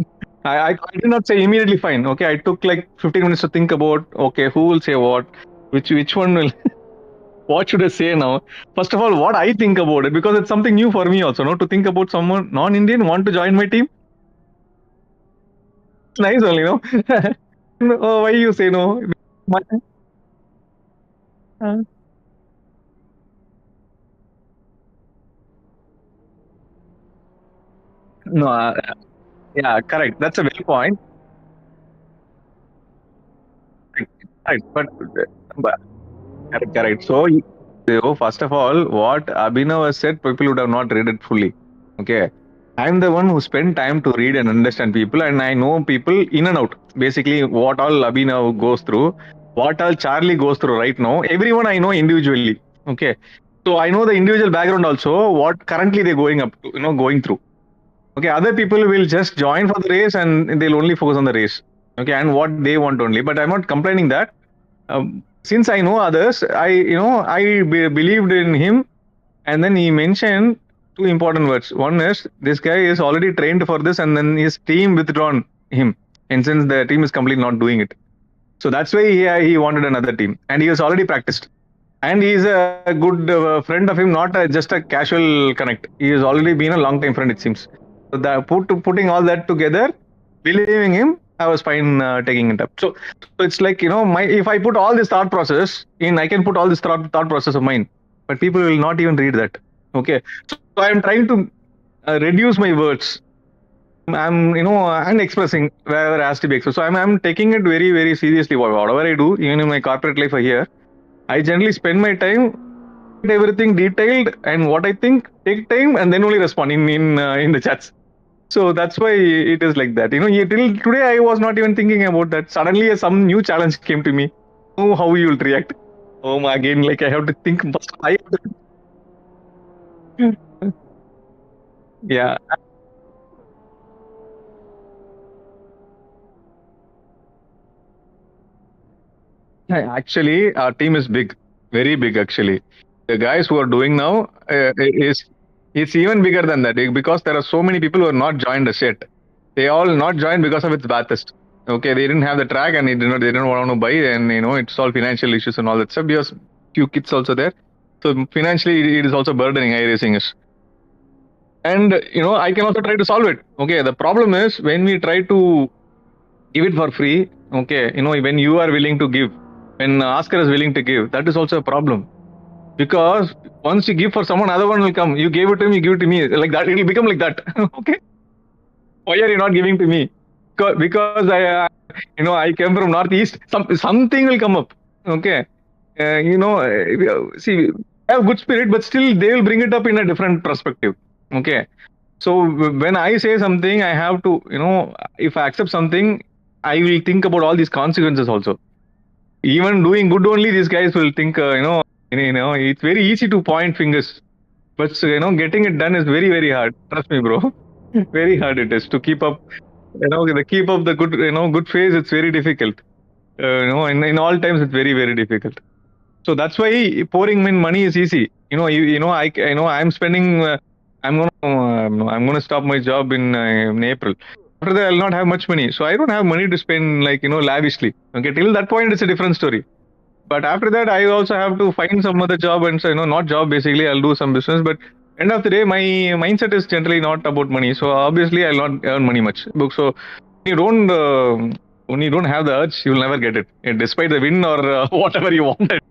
I did not say immediately fine. Okay, I took like 15 minutes to think about, okay, who will say what, which one will, what should I say now? First of all, what I think about it, because it's something new for me also, no, to think about someone non-Indian want to join my team. It's nice only, oh, why you say no? Uh, no, yeah, correct. That's a very point. Right, but correct, correct. So, first of all, what Abhinav has said, people would have not read it fully. Okay. I'm the one who spent time to read and understand people, and I know people in and out. Basically, what all Abhinav goes through, what all Charlie goes through right now, everyone I know individually. Okay. So I know the individual background also, what currently they're going up to, going through. Okay. Other people will just join for the race and they'll only focus on the race. Okay. And what they want only. But I'm not complaining that. Since I know others, believed in him, and then he mentioned two important words. One is this guy is already trained for this, and then his team withdrawn him, and since the team is completely not doing it, so that's why he wanted another team, and he was already practiced, and he is a good friend of him, not just a casual connect. He has already been a long time friend, it seems. So putting all that together, believing him, I was fine taking it up. So it's like if I put all this thought process in, I can put all this thought process of mine, but people will not even read that. Okay, so I'm trying to reduce my words. I'm expressing wherever it has to be expressed. So I'm taking it very very seriously. Whatever I do, even in my corporate life here, I generally spend my time everything detailed, and what I think take time and then only respond in the chats. So that's why it is like that. Till today I was not even thinking about that. Suddenly some new challenge came to me. Oh, how you will react? Oh my, again, like I have to think. Yeah, actually, our team is big, very big. Actually, the guys who are doing now is it's even bigger than that because there are so many people who are not joined us yet. They all not joined because of its Bathurst. Okay, they didn't have the track and they didn't want to buy, and it's all financial issues and all that stuff. Because few kids also there, so financially it is also burdening Iracing us. And I can also try to solve it. Okay, the problem is when we try to give it for free. Okay, when you are willing to give, when Oscar is willing to give, that is also a problem. Because once you give for someone, other one will come. You gave it to him, you give it to me. Like that, it will become like that. Okay, why are you not giving to me? Because I came from northeast. Something will come up. Okay, see, I have good spirit, but still they will bring it up in a different perspective. Okay, so when I say something, I have to, if I accept something, I will think about all these consequences also. Even doing good only, these guys will think, it's very easy to point fingers, but getting it done is very very hard. Trust me, bro. Very hard it is to keep up. Keep up the good phase. It's very difficult. In all times, it's very very difficult. So that's why pouring in money is easy. I'm spending. I'm gonna stop my job in April. After that, I'll not have much money. So I don't have money to spend like, lavishly. Okay, till that point, it's a different story. But after that, I also have to find some other job and so, not job basically. I'll do some business. But end of the day, my mindset is generally not about money. So obviously, I'll not earn money much. So you don't when you don't have the urge, you'll never get it, despite the win or whatever you wanted.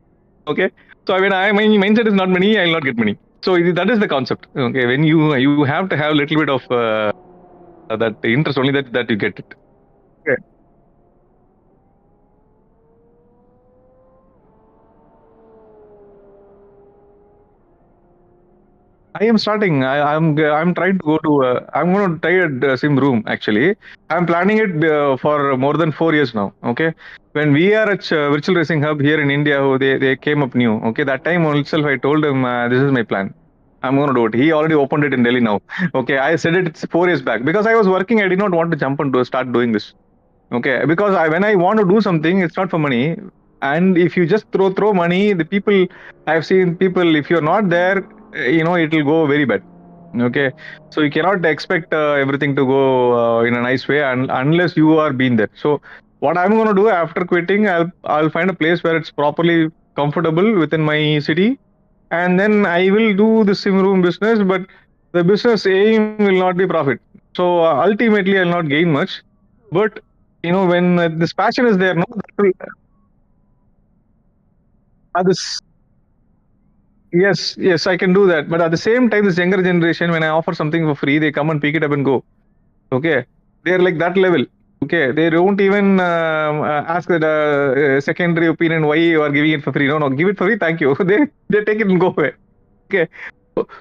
Okay, so I mean, my mindset is not money. I'll not get money. So that is the concept. Okay, when you have to have a little bit of that interest, only that you get it. Okay. I am starting. I'm trying to go to. I'm going to try a sim room. Actually, I'm planning it for more than 4 years now. Okay, when we are at Virtual Racing Hub here in India, they came up new. Okay, that time itself, I told him this is my plan. I'm going to do it. He already opened it in Delhi now. Okay, I said it 4 years back because I was working. I did not want to jump and start doing this. Okay, because when I want to do something, it's not for money. And if you just throw money, the people I've seen people, if you're not there, it will go very bad. Okay, so you cannot expect everything to go in a nice way unless you are being there. So what I'm going to do after quitting, I'll find a place where it's properly comfortable within my city, and then I will do the sim room business. But the business aim will not be profit. So ultimately, I'll not gain much. But when this passion is there, no, that will, this yes, I can do that. But at the same time, this younger generation, when I offer something for free, they come and pick it up and go. Okay, they're like that level. Okay, they don't even ask the secondary opinion why you are giving it for free. No, give it for free. Thank you. They take it and go away. Okay.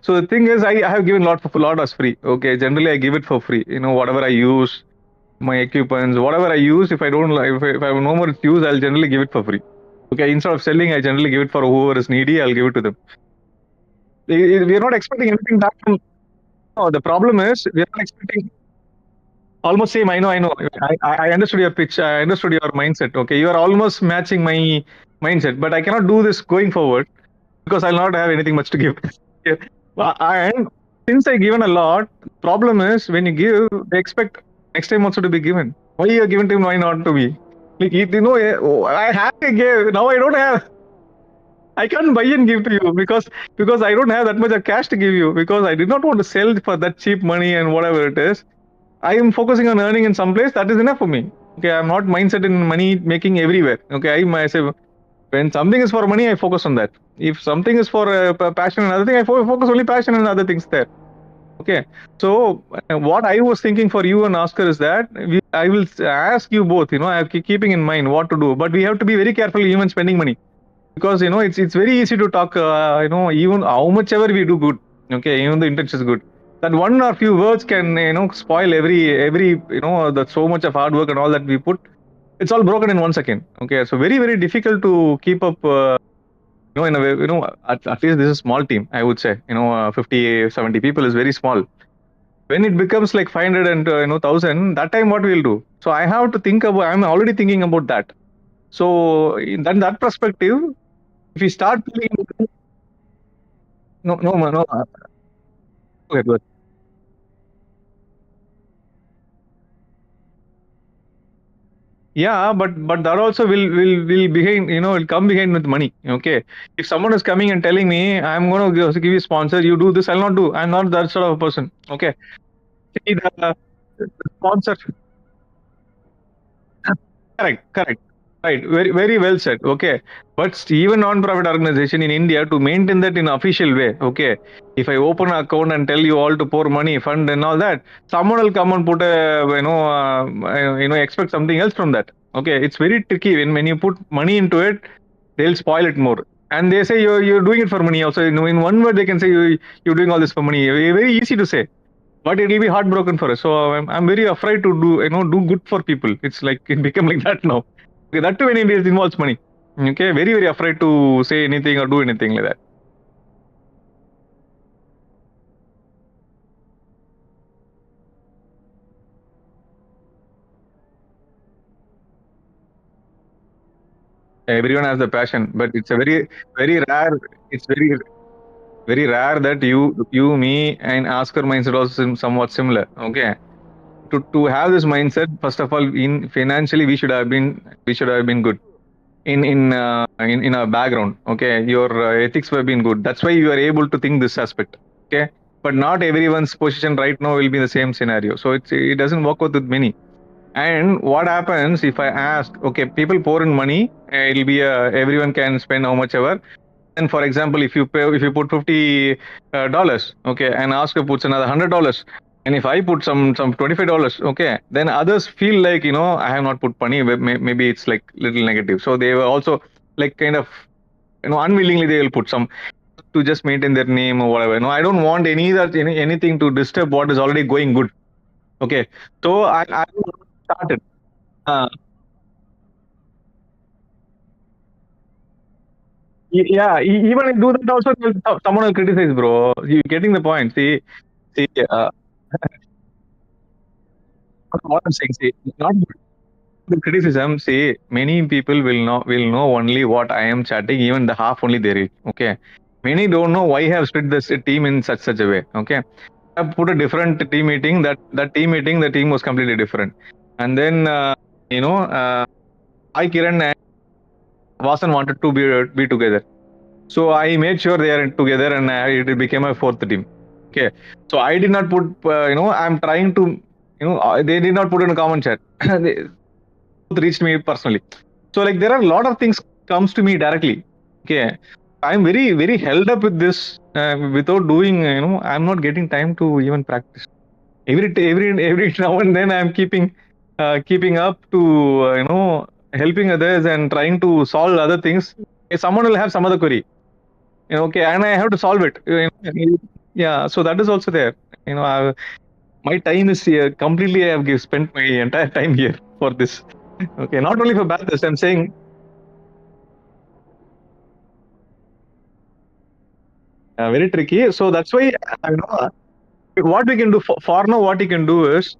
So the thing is, I have given lot as free. Okay, generally I give it for free. Whatever I use, my equipments, whatever I use, if I don't like, if I have no more use, I'll generally give it for free. Okay, instead of selling, I generally give it for whoever is needy. I'll give it to them. We are not expecting anything back from. No, the problem is we are not expecting. Almost same. I know. I understood your pitch. I understood your mindset. Okay, you are almost matching my mindset, but I cannot do this going forward because I'll not have anything much to give. Yeah. And since I given a lot, problem is when you give, they expect next time also to be given. Why you are given to him? Why not to me? Like I have to give. Now I don't have. I can't buy and give to you because I don't have that much of cash to give you because I did not want to sell for that cheap money and whatever it is. I am focusing on earning in some place. That is enough for me. Okay, I'm not mindset in money making everywhere. Okay, I myself when something is for money, I focus on that. If something is for passion and other thing, I focus only passion and other things there. Okay, so what I was thinking for you and Oscar is that I will ask you both. I'm keeping in mind what to do, but we have to be very careful even spending money because it's very easy to talk. Even how much ever we do good. Okay, even the intention is good. That one or few words can spoil every that so much of hard work and all that we put. It's all broken in 1 second. Okay, so very very difficult to keep up. In a way, at least this is a small team. I would say 50, 70 people is very small. When it becomes like 500 and 1,000, that time what we'll do? So I have to think about. I'm already thinking about that. So in that perspective, if we start feeling no. Okay, good. Yeah, but that also will behind will come behind with money. Okay, if someone is coming and telling me I'm going to give you sponsor, you do this, I'll not do. I'm not that sort of a person. Okay, see the sponsor. Correct. Right. Very, very well said. Okay. But even non-profit organization in India to maintain that in official way. Okay. If I open an account and tell you all to pour money, fund and all that, someone will come and put expect something else from that. Okay. It's very tricky when you put money into it, they'll spoil it more. And they say you're doing it for money. Also, in one word they can say you're doing all this for money. Very easy to say but it will be heartbroken for us. So I'm very afraid to do good for people. It's like it become like that now. Okay, that too when it involves money. Okay, very very afraid to say anything or do anything like that. Everyone has the passion, but it's a very very rare. It's very rare that you me and Oscar mindset also somewhat similar. Okay, to have this mindset, first of all, in financially we should have been good in our background. Okay, your ethics have been good. That's why you are able to think this aspect. Okay, but not everyone's position right now will be the same scenario. So it doesn't work out with many. And what happens if I ask? Okay, people pour in money. It'll be everyone can spend how much ever. And for example, if you put $50, okay, and Oscar puts another $100, and if I put some $25, okay, then others feel like I have not put money. Maybe it's like little negative. So they were also like kind of unwillingly they will put some to just maintain their name or whatever. No, I don't want anything to disturb what is already going good. Okay, so I started. Uh, yeah, even I do that also, someone will criticize, bro. You getting the point? See, what I'm saying, see, not the criticism. See, many people will know only what I am chatting, even the half only they read. Okay, many don't know why I have split this team in such a way. Okay, I put a different team meeting. That team meeting, the team was completely different. And then I Kiran and Vasan wanted to be together. So I made sure they are together, and it became a fourth team. Okay, so I did not put. I'm trying to. They did not put in a common chat. They both reached me personally. So like there are a lot of things comes to me directly. Okay, I'm very very held up with this without doing. I'm not getting time to even practice. Every now and then I'm keeping up to helping others and trying to solve other things. Someone will have some other query. Okay, and I have to solve it. Yeah, so that is also there. My time is here completely. I have spent my entire time here for this. Okay, not only for Bathrust, I'm saying very tricky. So that's why what we can do for now. What you can do is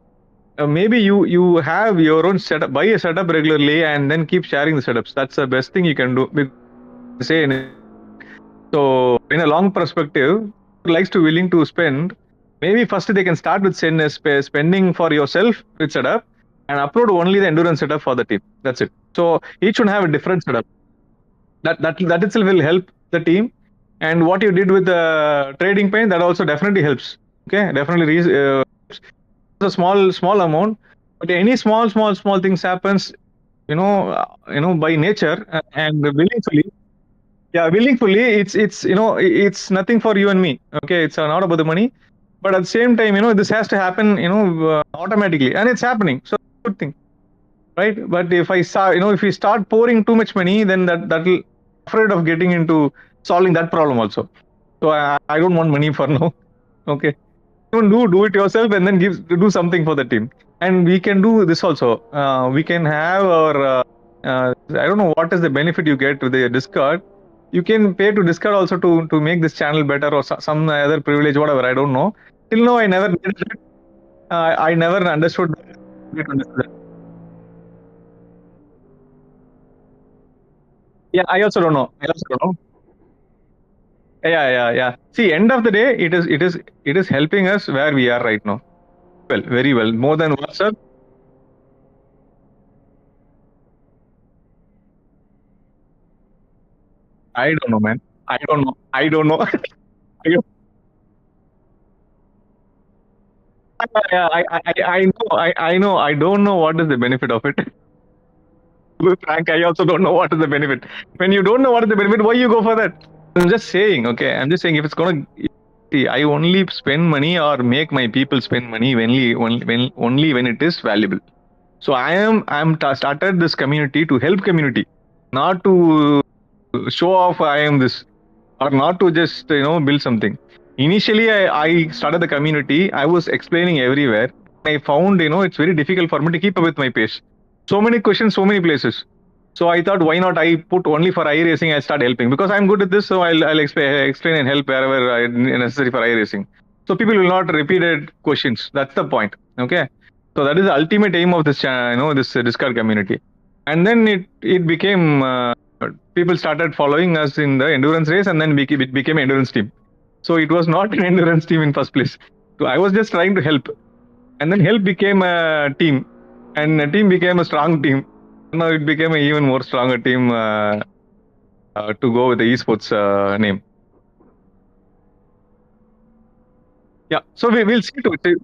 maybe you have your own setup, buy a setup regularly, and then keep sharing the setups. That's the best thing you can do. Say so in a long perspective, who likes to willing to spend. Maybe first they can start with spending for yourself with setup and upload only the endurance setup for the team. That's it. So each one have a different setup. That itself will help the team. And what you did with the trading pain, that also definitely helps. Okay, definitely it's a small amount, but any small things happens. By nature and willingly. Yeah, willingly, it's nothing for you and me. Okay, it's not about the money, but at the same time, this has to happen, automatically, and it's happening. So good thing, right? But if I start, if we start pouring too much money, then that'll afraid of getting into solving that problem also. So I don't want money for now. Okay, don't do it yourself and then do something for the team. And we can do this also. We can have our I don't know what is the benefit you get with the Discord. You can pay to Discord also to make this channel better or some other privilege, whatever. I don't know. Till now, I never did it. I never understood. Yeah, I also don't know. Yeah. See, end of the day, it is helping us where we are right now. Well, very well, more than WhatsApp. I don't know, man. I don't know. Yeah, I know. I know. I don't know what is the benefit of it. To be frank, I also don't know what is the benefit. When you don't know what is the benefit, why you go for that? I'm just saying, okay. I'm just saying if it's gonna see, I only spend money or make my people spend money only when it is valuable. So I'm started this community to help community, not to show off I am this, or not to just build something. Initially, I started the community. I was explaining everywhere. I found it's very difficult for me to keep up with my pace. So many questions, so many places. So I thought, why not I put only for Iracing? I start helping because I'm good at this. So I'll explain and help wherever necessary for Iracing. So people will not repeated questions. That's the point. Okay. So that is the ultimate aim of this this Discord community. And then it became people started following us in the endurance race, and then it became endurance team. So it was not an endurance team in first place. So I was just trying to help. And then help became a team, and a team became a strong team. Now it became an even more stronger team to go with the esports name. Yeah, so we'll see to it.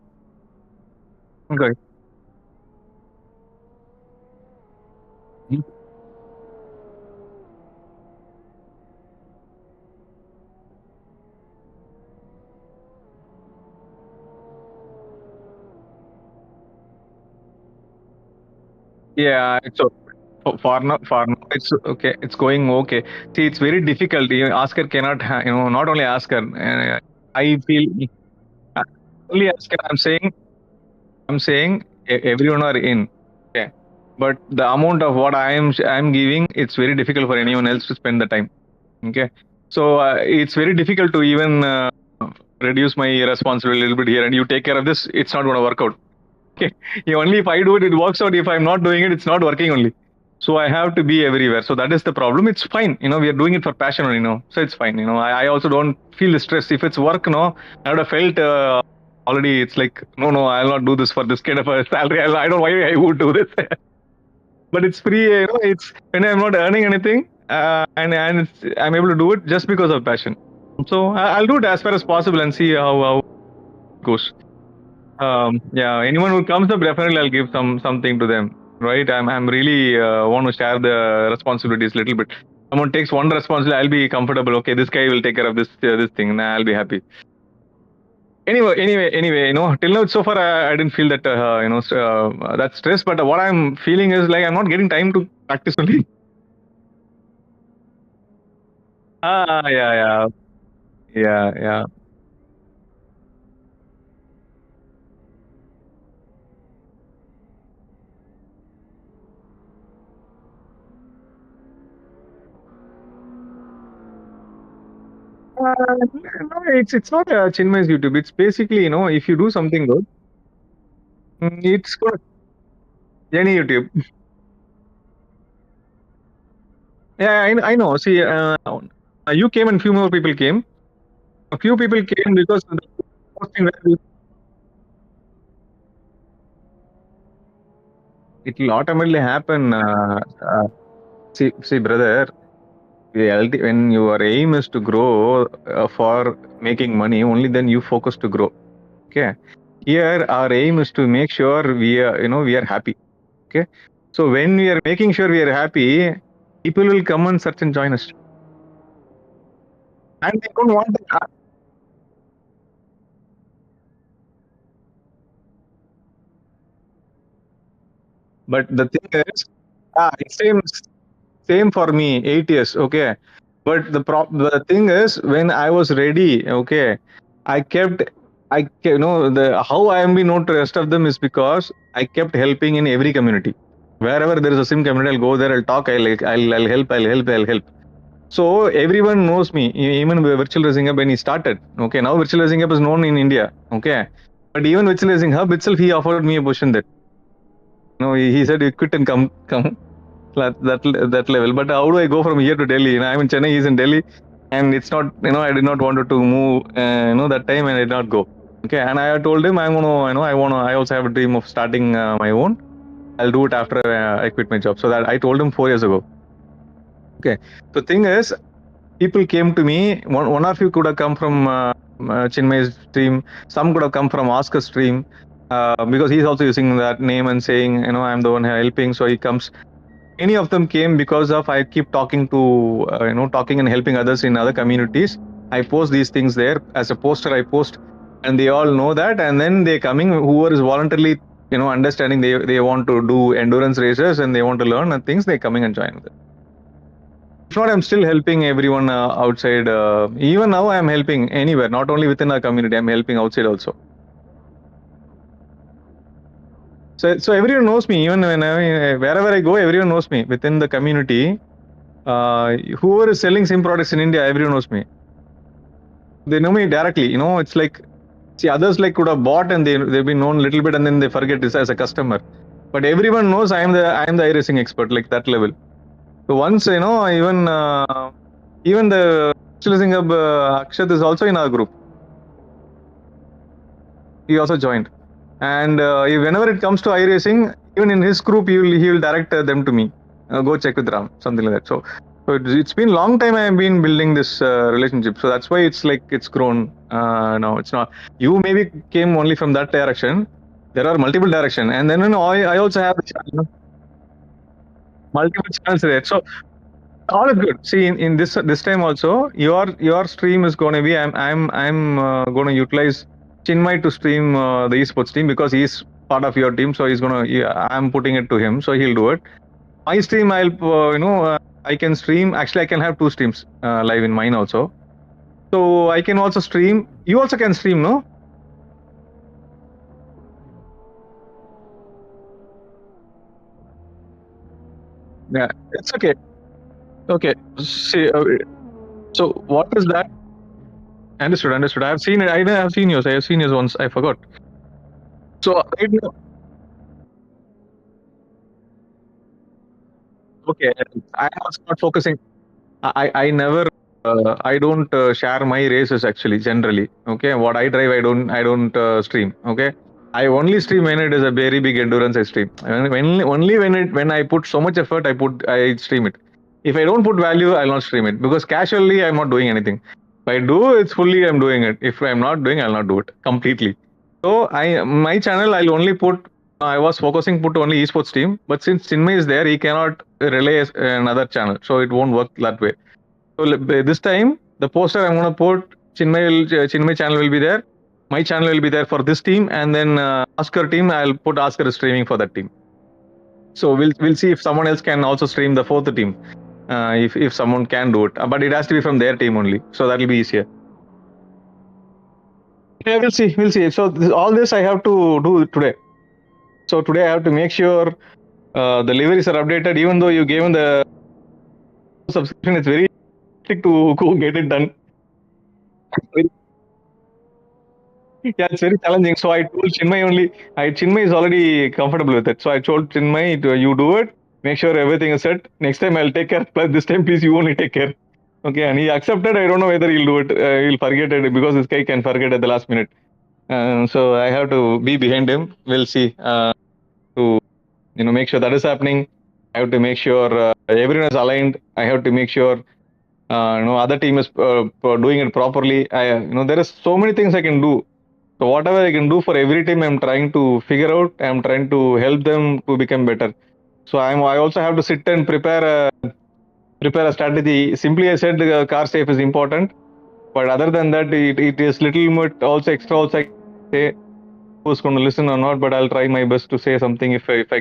Okay. Yeah, it's for now, it's okay. It's going okay. See, it's very difficult. Oscar cannot, not only Oscar. I feel uh, only Oscar. I'm saying everyone are in. Okay, but the amount of what I'm giving, it's very difficult for anyone else to spend the time. Okay, so it's very difficult to even reduce my responsibility a little bit here, and you take care of this. It's not going to work out. Okay, only if I do it, it works out. If I'm not doing it, it's not working only. So I have to be everywhere. So that is the problem. It's fine. We are doing it for passion, so it's fine. I also don't feel the stress. If it's work, I would have felt already. It's like, no, I'll not do this for this kind of a salary. I don't know why I would do this. But it's free. It's when I'm not earning anything, and I'm able to do it just because of passion. So I'll do it as far as possible and see how it goes. Yeah, anyone who comes up, definitely I'll give something to them. Right? I'm really want to share the responsibilities a little bit. Someone takes one responsibility, I'll be comfortable. Okay, this guy will take care of this thing. Nah, I'll be happy. Anyway, till now so far I didn't feel that that stress. But what I'm feeling is like I'm not getting time to practice only. Yeah. No, it's not a Chinmay's YouTube. It's basically, if you do something good, it's good. Any YouTube. Yeah, I know. See, you came and few more people came. A few people came because of the posting that it will automatically happen. See, brother, when your aim is to grow for making money, only then you focus to grow. Okay. Here, our aim is to make sure we are happy. Okay. So when we are making sure we are happy, people will come and search and join us. And they don't want that. But the thing is, it's same for me, 8 years. Okay. But the thing is, when I was ready, okay, the how I am being known to the rest of them is because I kept helping in every community. Wherever there is a sim community, I'll go there, I'll talk, I'll help. So everyone knows me, even Virtual Racing Hub when he started. Okay, now Virtual Racing Hub is known in India. Okay, but even Virtual Racing Hub itself, he offered me a position there. He said you quit and come that level. But how do I go from here to Delhi? I'm in Chennai, he's in Delhi, and it's not. I did not want to move. That time, and I did not go. Okay, and I told him I'm gonna. I also have a dream of starting my own. I'll do it after I quit my job. So that I told him 4 years ago. Okay, the thing is, people came to me. One of you could have come from Chinmay's stream. Some could have come from Oscar's stream. Because he's also using that name and saying, I'm the one helping. So he comes. Any of them came because of I keep talking to, talking and helping others in other communities. I post these things there as a poster. I post, and they all know that. And then they coming. Whoever is voluntarily, understanding they want to do endurance races and they want to learn and things. They coming and join with it. If not, I'm still helping everyone outside. Even now, I'm helping anywhere, not only within our community. I'm helping outside also. So everyone knows me. Even wherever I go, everyone knows me within the community. Whoever is selling sim products in India, everyone knows me. They know me directly. It's like, see, others like could have bought and they've been known a little bit and then they forget this as a customer. But everyone knows I am the Iracing expert, like that level. So once even the Racing Hub Akshat is also in our group. He also joined. And whenever it comes to Iracing, even in his group, he will direct them to me. Go check with Ram, something like that. So it's been long time I have been building this relationship. So that's why it's grown. No, it's not. You maybe came only from that direction. There are multiple direction, and then I also have multiple channels there. So all is good. See, in this time also, your stream is going to be I'm going to utilize Chinmay to stream the esports team because he's part of your team. So I'm putting it to him, so he'll do it. My stream, I can stream. Actually, I can have two streams live in mine also. So I can also stream. You also can stream, no? Yeah, it's okay. Okay. See, so what is that? Understood. I have seen it. I have seen yours. I have seen yours once. I forgot. So right now, okay, I was not focusing. I never I don't share my races actually generally. Okay, what I drive I don't stream. Okay, I only stream when it is a very big endurance I stream. Only when I put so much effort I stream it. If I don't put value, I'll not stream it because casually I'm not doing anything. If I do, it's fully I'm doing it. If I'm not doing, I'll not do it completely. So my channel I'll only put. I was focusing put only esports team, but since Chinmay is there, he cannot relay another channel, so it won't work that way. So this time, the poster I'm gonna put Chinmay channel will be there. My channel will be there for this team, and then Oscar team I'll put Oscar streaming for that team. So we'll see if someone else can also stream the fourth team. If someone can do it, but it has to be from their team only. So that'll be easier. Yeah, we'll see. We'll see. So all this I have to do today. So today I have to make sure the liveries are updated. Even though you gave the subscription, it's very hectic to go get it done. Yeah, it's very challenging. So I told Chinmay only. Chinmay is already comfortable with it. So I told Chinmay, you do it. Make sure everything is set. Next time I'll take care. Plus this time, please, you only take care. Okay, and he accepted. I don't know whether he'll do it. He'll forget it because this guy can forget at the last minute. So I have to be behind him. We'll see. To make sure that is happening. I have to make sure everyone is aligned. I have to make sure other team is doing it properly. There is so many things I can do. So whatever I can do for every team, I'm trying to figure out. I'm trying to help them to become better. So I also have to sit and prepare a strategy. Simply, I said car safe is important, but other than that, it is little bit also extra. Also, I say who's going to listen or not, but I'll try my best to say something. If it's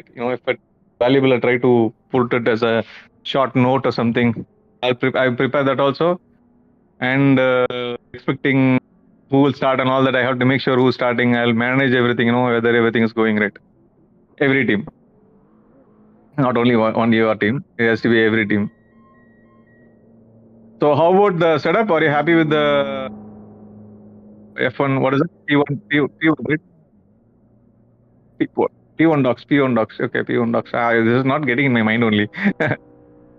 valuable, I try to put it as a short note or something. I prepare that also, and expecting who will start and all that. I have to make sure who's starting. I'll manage everything, whether everything is going right. Every team, not only on your team. It has to be every team. So how about the setup? Are you happy with the F1? What is it? P1, right? P1, P1 docs. Okay, P1 docs. This is not getting in my mind only. This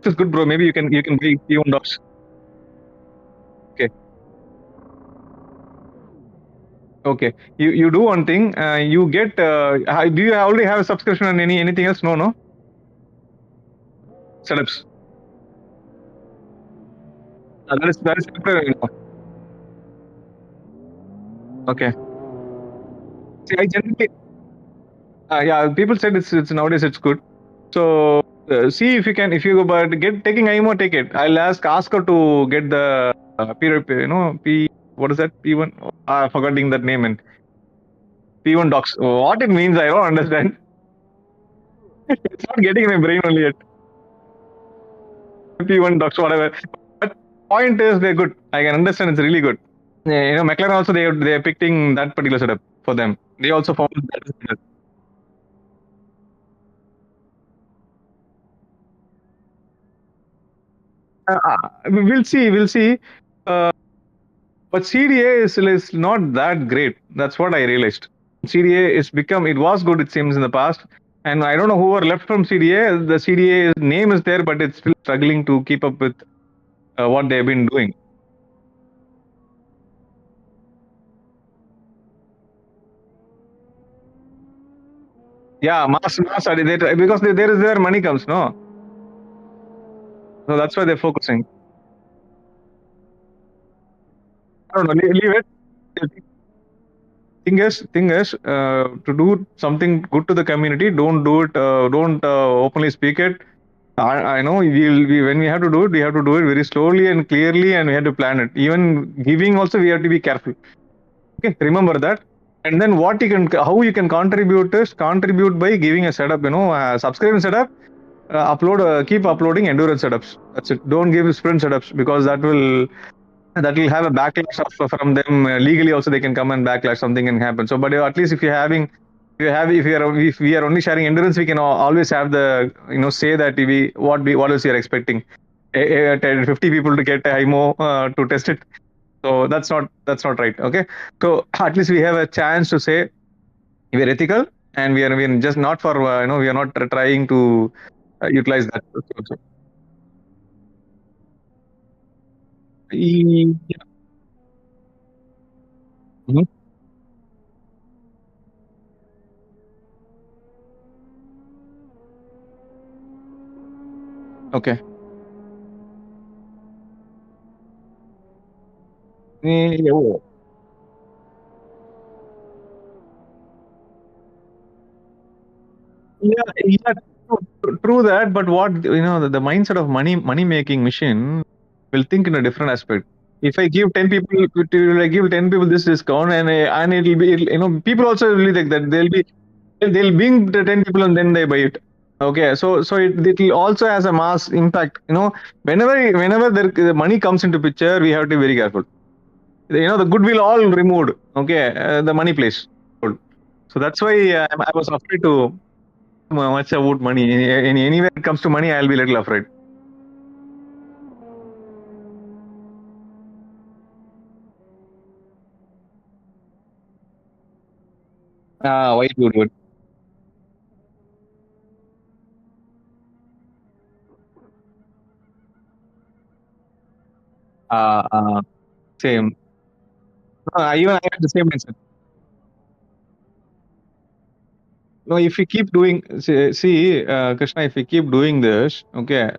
is good, bro. Maybe you can buy P1 docs. Okay. Okay. You do one thing. You get. Do you already have a subscription on anything else? No. Setups. That is okay. See, I generally. Yeah, people said it's nowadays it's good. So see if you go but get taking IMO, take it. I'll ask her to get the P what is that P1? Forgetting that name and P1 docs. What it means I don't understand. It's not getting in my brain only yet. P1 docs whatever. But point is they're good. I can understand it's really good. Yeah, McLaren also they're picking that particular setup for them. They also found that. We'll see. We'll see. Uh, But CDA is not that great. That's what I realized. CDA is become it was good it seems in the past, and I don't know who are left from CDA. The CDA name is there, but it's still struggling to keep up with what they've been doing. Yeah, mass because there is where money comes, no? So that's why they're focusing. I don't know. Leave it. To do something good to the community, don't do it. Don't openly speak it. I know when we have to do it, we have to do it very slowly and clearly, and we have to plan it. Even giving also, we have to be careful. Okay, remember that. And then how you can contribute is contribute by giving a setup. Subscribe setup. Keep uploading endurance setups. That's it. Don't give sprint setups because that will have a backlash from them legally. Also, they can come and backlash. Something can happen. So, but at least if we are only sharing endurance, we can always have the say that what else you're expecting. 50 people to get a IMO to test it. So that's not right. Okay. So at least we have a chance to say we are ethical and we are just not for we are not trying to utilize that. Also. Yeah. Mhm. Okay. Yeah. Yeah, true that. But the mindset of money making machine will think in a different aspect. If I give 10 people, I give 10 people this discount, and people also will think that they'll bring the 10 people and then they buy it. Okay, so it will also has a mass impact. Whenever the money comes into picture, we have to be very careful. The goodwill all removed. Okay, the money plays. So that's why I was afraid to much about money. Anywhere it comes to money, I'll be a little afraid. Why you do it? Uh, uh, Same. Even I have the same mindset. No, if we keep doing, Krishna, if we keep doing this, okay,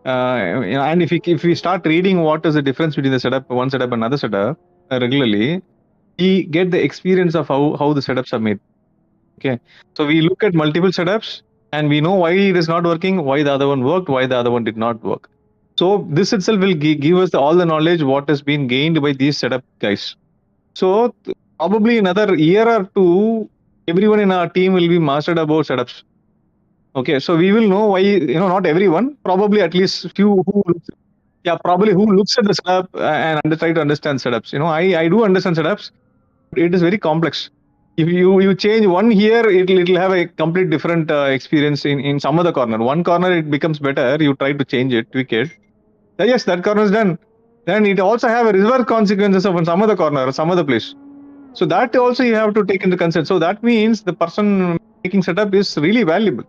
and if we start reading what is the difference between one setup, and another setup regularly, we get the experience of how the setups are made. Okay, so we look at multiple setups and we know why it is not working, why the other one worked, why the other one did not work. So this itself will give us all the knowledge what has been gained by these setup guys. So probably another year or two, everyone in our team will be mastered about setups. Okay, so we will know why not everyone, probably at least few yeah, probably who looks at the setup and try to understand setups. I do understand setups. It is very complex. If you change one here, it'll have a complete different experience in some other corner. One corner it becomes better. You try to change it, tweak it. Yes, that corner is done. Then it also have a reverse consequences of some other corner or some other place. So that also you have to take into consideration. So that means the person making setup is really valuable.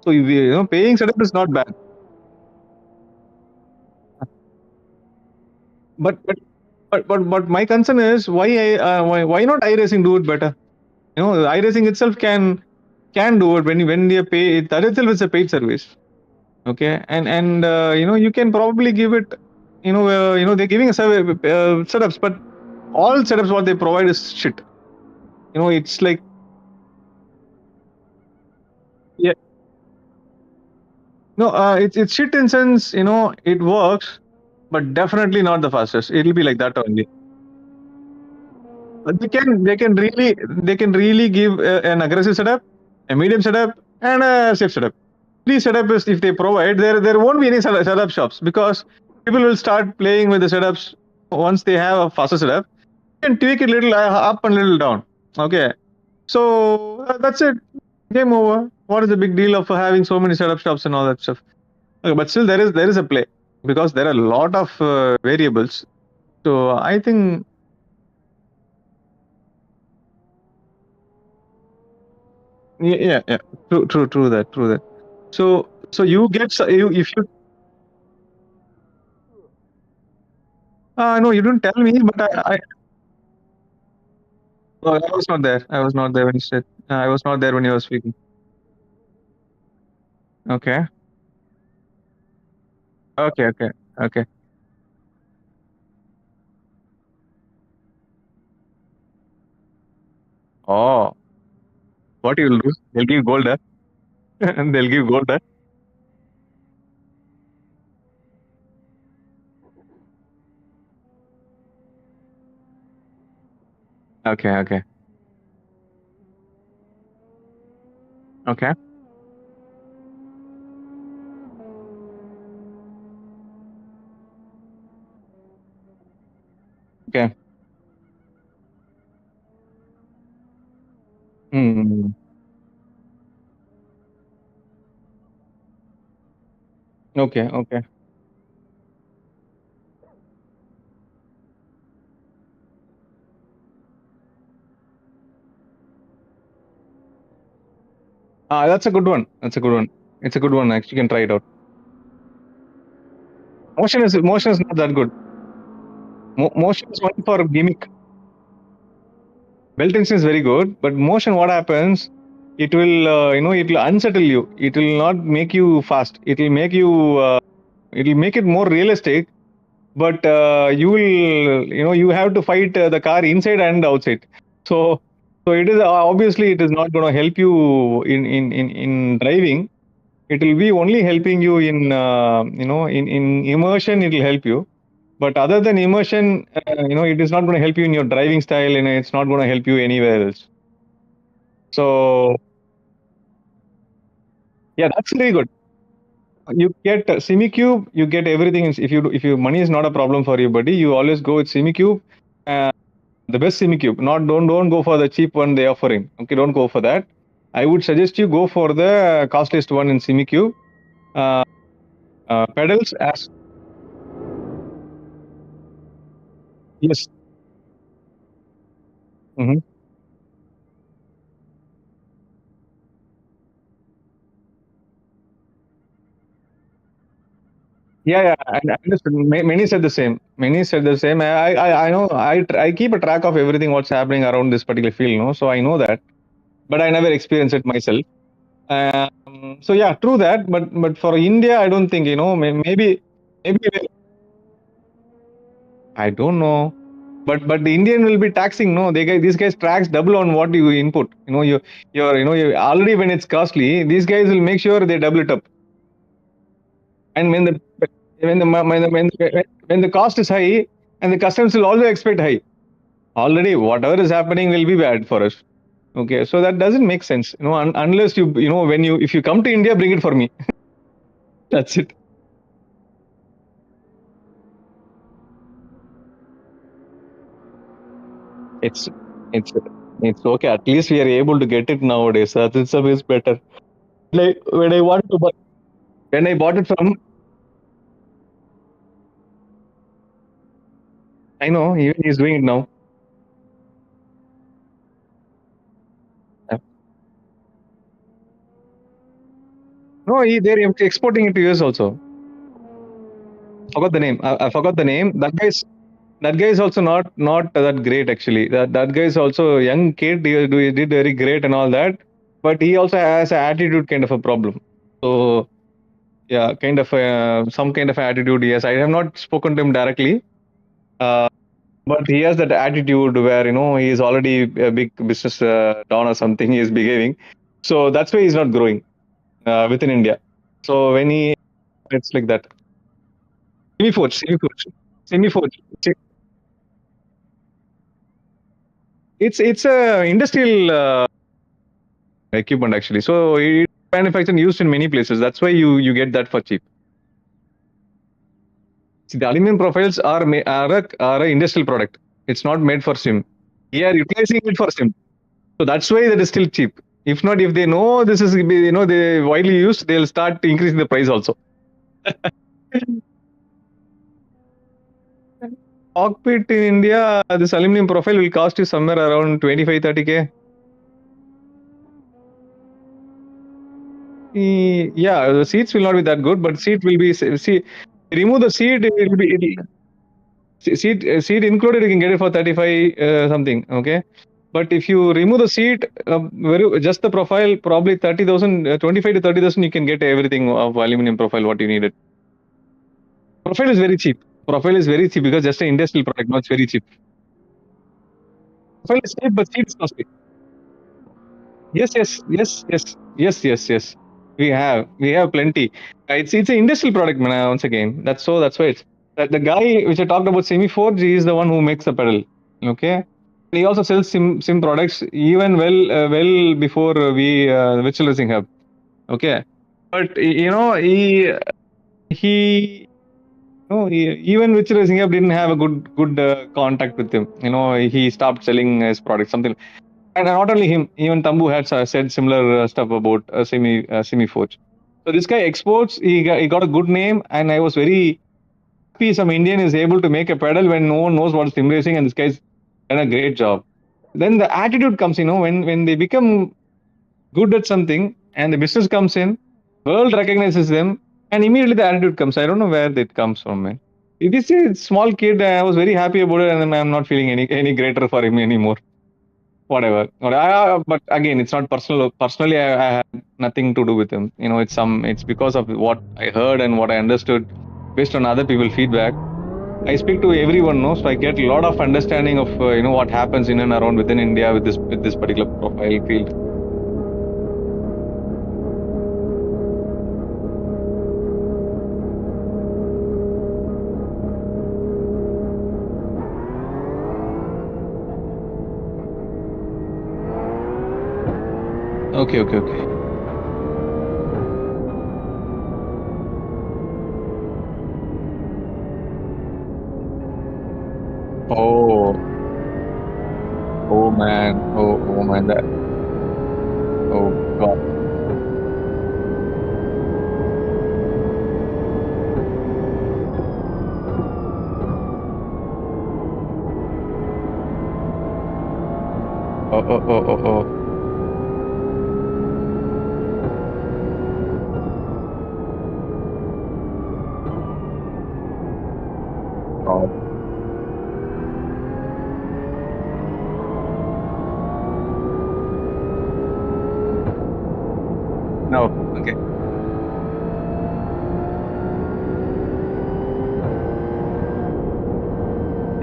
So paying setup is not bad. But my concern is why not iRacing do it better? iRacing itself can do it when they pay. That itself is a paid service. Okay, and you can probably give it. They're giving a setups, but all setups what they provide is shit. It's like yeah, no, it's shit in sense. It works, but definitely not the fastest. It'll be like that only. They can really give an aggressive setup, a medium setup, and a safe setup. Three setup is if they provide, there won't be any setup shops because people will start playing with the setups once they have a faster setup. You can tweak it little up and little down. Okay, so that's it. Game over. What is the big deal of having so many setup shops and all that stuff? Okay, but still there is a play because there are a lot of variables. So I think yeah. True that. So you get you if you no, you didn't tell me, but I was not there. I was not there when you said. I was not there when you were speaking. Okay. Okay. Okay. Okay. Oh, what you will do? They'll give gold, huh? And they'll give gold, huh? Okay. Okay. Okay. Okay. Hmm. Okay. Okay. Ah, that's a good one. That's a good one. It's a good one. Actually, you can try it out. Motion is not that good. Motion is only for gimmick. Belt tension is very good, but motion, what happens? It will, it will unsettle you. It will not make you fast. It will make you. It will make it more realistic. But you will, you have to fight the car inside and outside. So, so it is obviously it is not going to help you in driving. It will be only helping you in in immersion. It will help you. But other than immersion, it is not going to help you in your driving style, and it's not going to help you anywhere else. So yeah, that's very good. You get SimiCube, you get everything. If you money is not a problem for you, buddy, you always go with SimiCube, uh, the best SimiCube. Not don't go for the cheap one they offering. Okay, don't go for that. I would suggest you go for the costliest one in SimiCube. Uh, pedals as yes. Hmm. Yeah, yeah. I understood. Many said the same. Many said the same. I know. I keep a track of everything what's happening around this particular field. No, so I know that, but I never experienced it myself. So yeah, true that. But for India, I don't think maybe I don't know. But the Indian will be taxing. No, these guys tax double on what you input. You already when it's costly, these guys will make sure they double it up. And when the cost is high, and the customers will also expect high. Already, whatever is happening will be bad for us. Okay, so that doesn't make sense. Unless when if you come to India, bring it for me. That's it. It's it's it's okay. At least we are able to get it nowadays. It's always better. Like when I want to buy, when I bought it from, I know even he's doing it now. No, they're exporting it to US also. Forgot the name. I forgot the name. That guy is also not that great actually. That guy is also a young kid. He did very great and all that, but he also has an attitude kind of a problem. So yeah, kind of some kind of attitude. Yes, I have not spoken to him directly, uh, but he has that attitude where he is already a big business don or something. He is behaving, so that's why he's not growing within India. So when it's like that. Semi-forge. It's a industrial equipment actually. So it's manufactured and used in many places. That's why you get that for cheap. See, the aluminum profiles are a industrial product. It's not made for sim. We are utilizing it for sim. So that's why that is still cheap. If not, if they know this is they widely used, they'll start increasing the price also. Cockpit in India, this aluminum profile will cost you somewhere around 25-30K. Yeah, the seats will not be that good, but seat will be see. Remove the seat, it will be seat included. You can get it for 35 something. Okay, But if you remove the seat, just the profile, probably 30,000, 25 to 30,000, you can get everything of aluminum profile what you needed. Profile is very cheap. Profile is very cheap because just an industrial product, not very cheap. Profile is cheap, but seat is costly. Yes, yes, yes, yes, yes, yes, yes. We have plenty. It's an industrial product, man. Once again, that's why it's that the guy which I talked about, Semi Forge, he is the one who makes the pedal. Okay, he also sells sim products even well before we virtual racing hub. Okay, but he no, even virtual racing hub didn't have a good contact with him. He stopped selling his product. Something. And not only him, even Tambu had said similar stuff about Semi Forge. So this guy exports. He got a good name, and I was very happy some Indian is able to make a pedal when no one knows what sim racing, and this guy's done a great job. Then the attitude comes, when they become good at something, and the business comes in, world recognizes them, and immediately the attitude comes. I don't know where it comes from, man. If you see a small kid, I was very happy about it, and then I'm not feeling any greater for him anymore. Whatever. But again, it's not personal. Personally, I have nothing to do with him. It's because of what I heard and what I understood based on other people's feedback. I speak to everyone, so I get a lot of understanding of what happens in and around within India with this particular profile field. Okay. Oh, oh man, oh man, that. Oh God. Oh. God. No. Okay.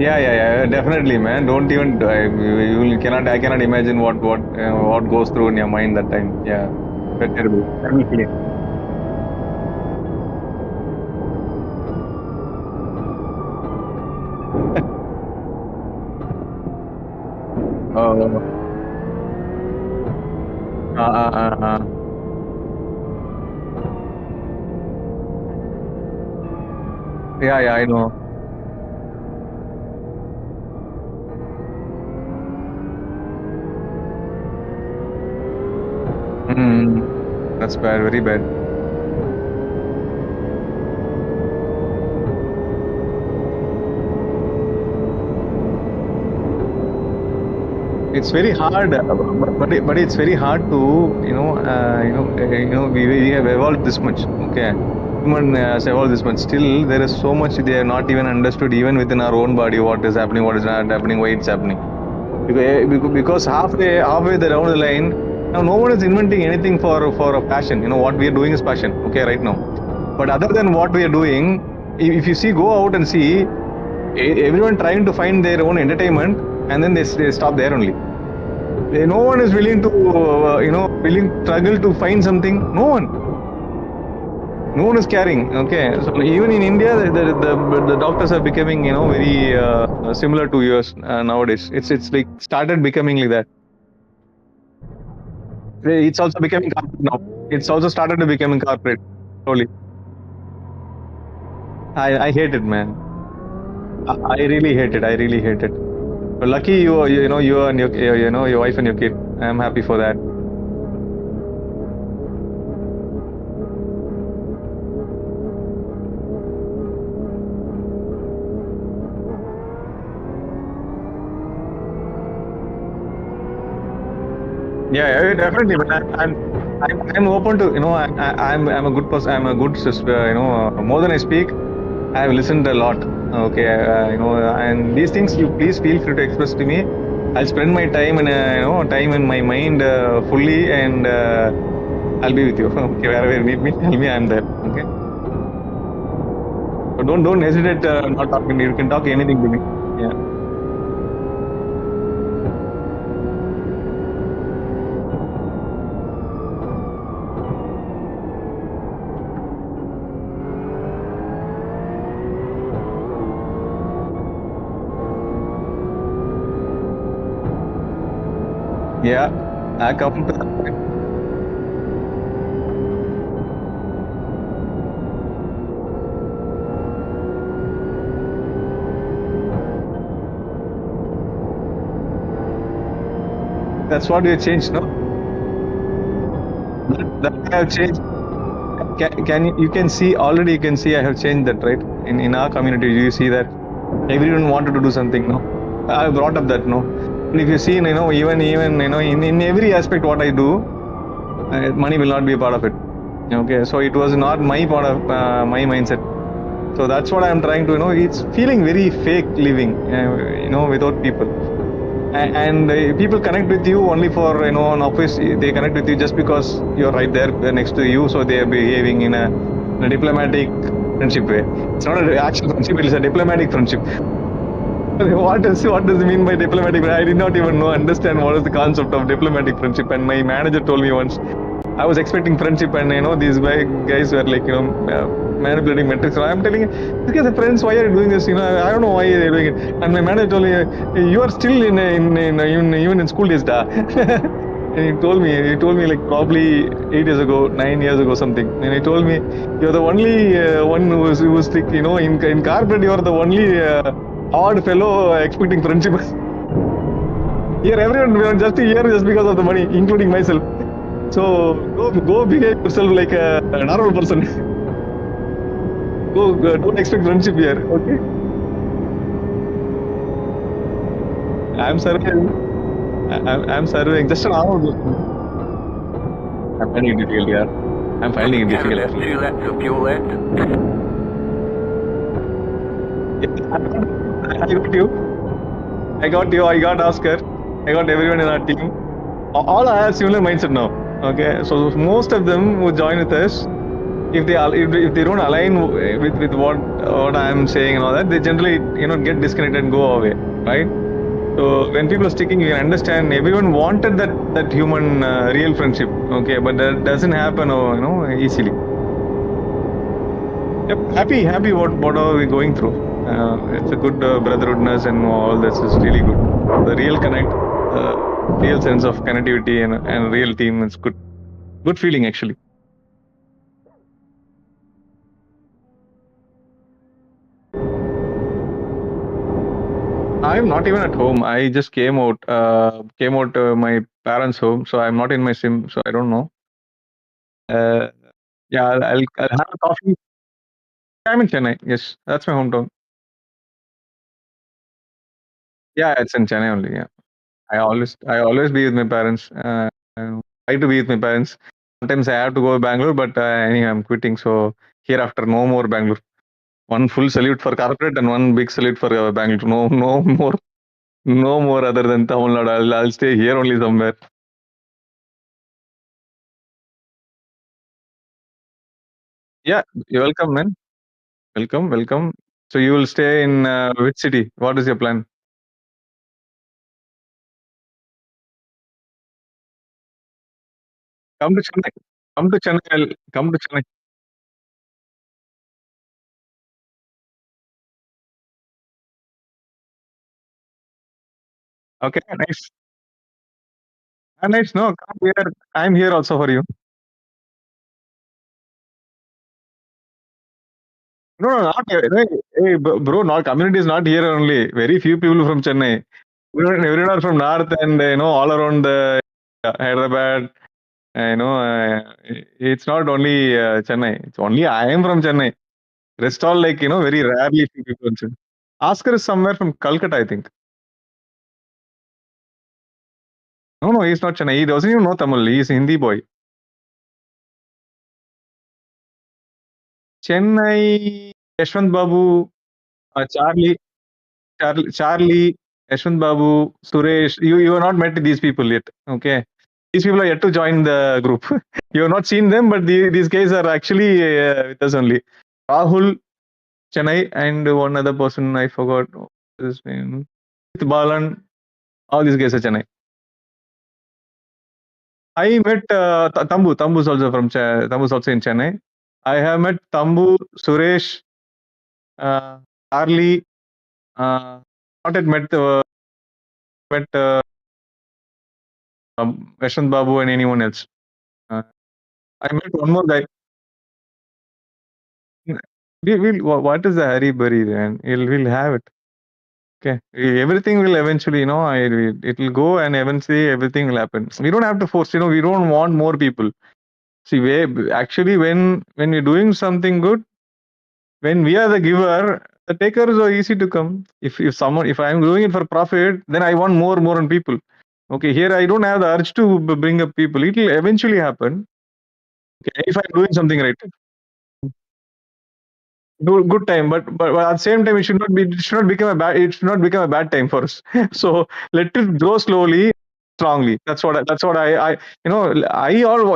Yeah. Definitely, man. Don't even. I cannot imagine what goes through in your mind that time. Yeah. That's terrible. Terrible feeling. Oh. Uh. Yeah. I know. Mm, that's bad. Very bad. It's very hard, but it's very hard to we have evolved this much. Okay, human has evolved this much. Still, there is so much they have not even understood, even within our own body, what is happening, what is not happening, why it's happening. Because halfway down the line, now no one is inventing anything for a passion. What we are doing is passion. Okay, right now. But other than what we are doing, if you see, go out and see, everyone trying to find their own entertainment, and then they stop there only. No one is willing to struggle to find something. No one is caring. Okay, so even in India, the doctors are becoming very similar to US nowadays. It's like started becoming like that. It's also becoming corporate now. It's also started to becoming corporate slowly. I hate it, man. I really hate it. I really hate it. But lucky you and your wife and your kid. I'm happy for that. Yeah, definitely. But I'm open to I'm a good person. I'm a good sister. More than I speak, I've listened a lot. Okay, and these things you please feel free to express to me. I'll spend my time in time in my mind fully, and I'll be with you. Okay, wherever you need me, tell me, I'm there. Okay, so don't hesitate. Not talking. You can talk anything to me. Yeah. Yeah, I come to that point. That's what you changed, no? That I have changed. Can you can see already? You can see I have changed that, right? In our community, do you see that everyone wanted to do something? No, I brought up that, no. And if you see, even in every aspect what I do, money will not be a part of it. Okay, so it was not my part of my mindset. So that's what I'm trying to, it's feeling very fake living, without people. And people connect with you only for, an office. They connect with you just because you're right there next to you. So they are behaving in a diplomatic friendship way. It's not an actual friendship, it's a diplomatic friendship. What does it mean by diplomatic? I did not even understand what is the concept of diplomatic friendship. And my manager told me once, I was expecting friendship, and these guys were like, manipulating metrics. So I'm telling you, these guys are friends. Why are you doing this? I don't know why they're doing it. And my manager told me, you are still even in school days, da. And he told me like probably 8 years ago, 9 years ago, something. And he told me, you're the only one who's like, in corporate, you're the only odd fellow expecting friendship. Here, everyone just here just because of the money, including myself. So go behave yourself like a normal person. Don't expect friendship here. Okay, I'm surveying. I'm surveying. Just an hour ago. I'm finding it difficult, yeah. I'm finding it Have difficult, about actually. 2 laps of fuel left. Yeah, I got you. I got you. I got Oscar. I got everyone in our team. All have similar mindset now. Okay, so most of them who join with us, if they don't align with what I'm saying and all that, they generally get disconnected and go away, right? So when people are sticking, you can understand everyone wanted that human real friendship, okay, but that doesn't happen, easily. Yep, happy what are we going through? It's a good brotherhoodness, and all this is really good. The real connect, real sense of connectivity, and real team is good feeling, actually. I'm not even at home. I just came out my parents' home, so I'm not in my sim, so I don't know. Uh, yeah, I'll have a coffee. I'm in Chennai. Yes, that's my hometown. Yeah, it's in Chennai only. Yeah, I always be with my parents. Try to be with my parents. Sometimes I have to go to Bangalore, but anyway, I'm quitting. So hereafter, no more Bangalore. One full salute for corporate and one big salute for Bangalore. No, no more, no more other than Tamil Nadu. I'll stay here only somewhere. Yeah, you're welcome, man. Welcome, welcome. So you will stay in which city? What is your plan? Come to Chennai. Come to Chennai. Come to Chennai. Okay, nice. Nice. No, come here. I'm here also for you. No, no, not here. Hey, bro, not community is not here only. Very few people from Chennai. Everyone are from north, and all around the Hyderabad. It's not only Chennai. It's only I am from Chennai. Rest all like very rarely few people from Chennai. Oscar is somewhere from Calcutta, I think. No, no, he's not Chennai. He doesn't even know Tamil. He's a Hindi boy. Chennai, Yashwant Babu, Charlie, Charlie. Yashwant Babu, Suresh, you have not met these people yet. Okay. These people are yet to join the group. You have not seen them, but these guys are actually with us only. Rahul, Chennai, and one other person, I forgot his name. Balan, all these guys are Chennai. I met Tambu. Tambu's also from Tambu's also in Chennai. I have met Tambu, Suresh, Charlie. Not yet met Yashwant Babu and anyone else. I met one more guy. What is the hurry burry then? We'll have it. Okay. Everything will eventually, it will go and eventually everything will happen. We don't have to force, we don't want more people. See, actually, when we're doing something good, when we are the giver, the takers are easy to come. If I'm doing it for profit, then I want more on people. Okay, here I don't have the urge to bring up people. It will eventually happen. Okay, if I'm doing something right. Good time, but at the same time, it should not become a bad time for us. So let it grow slowly, strongly. That's what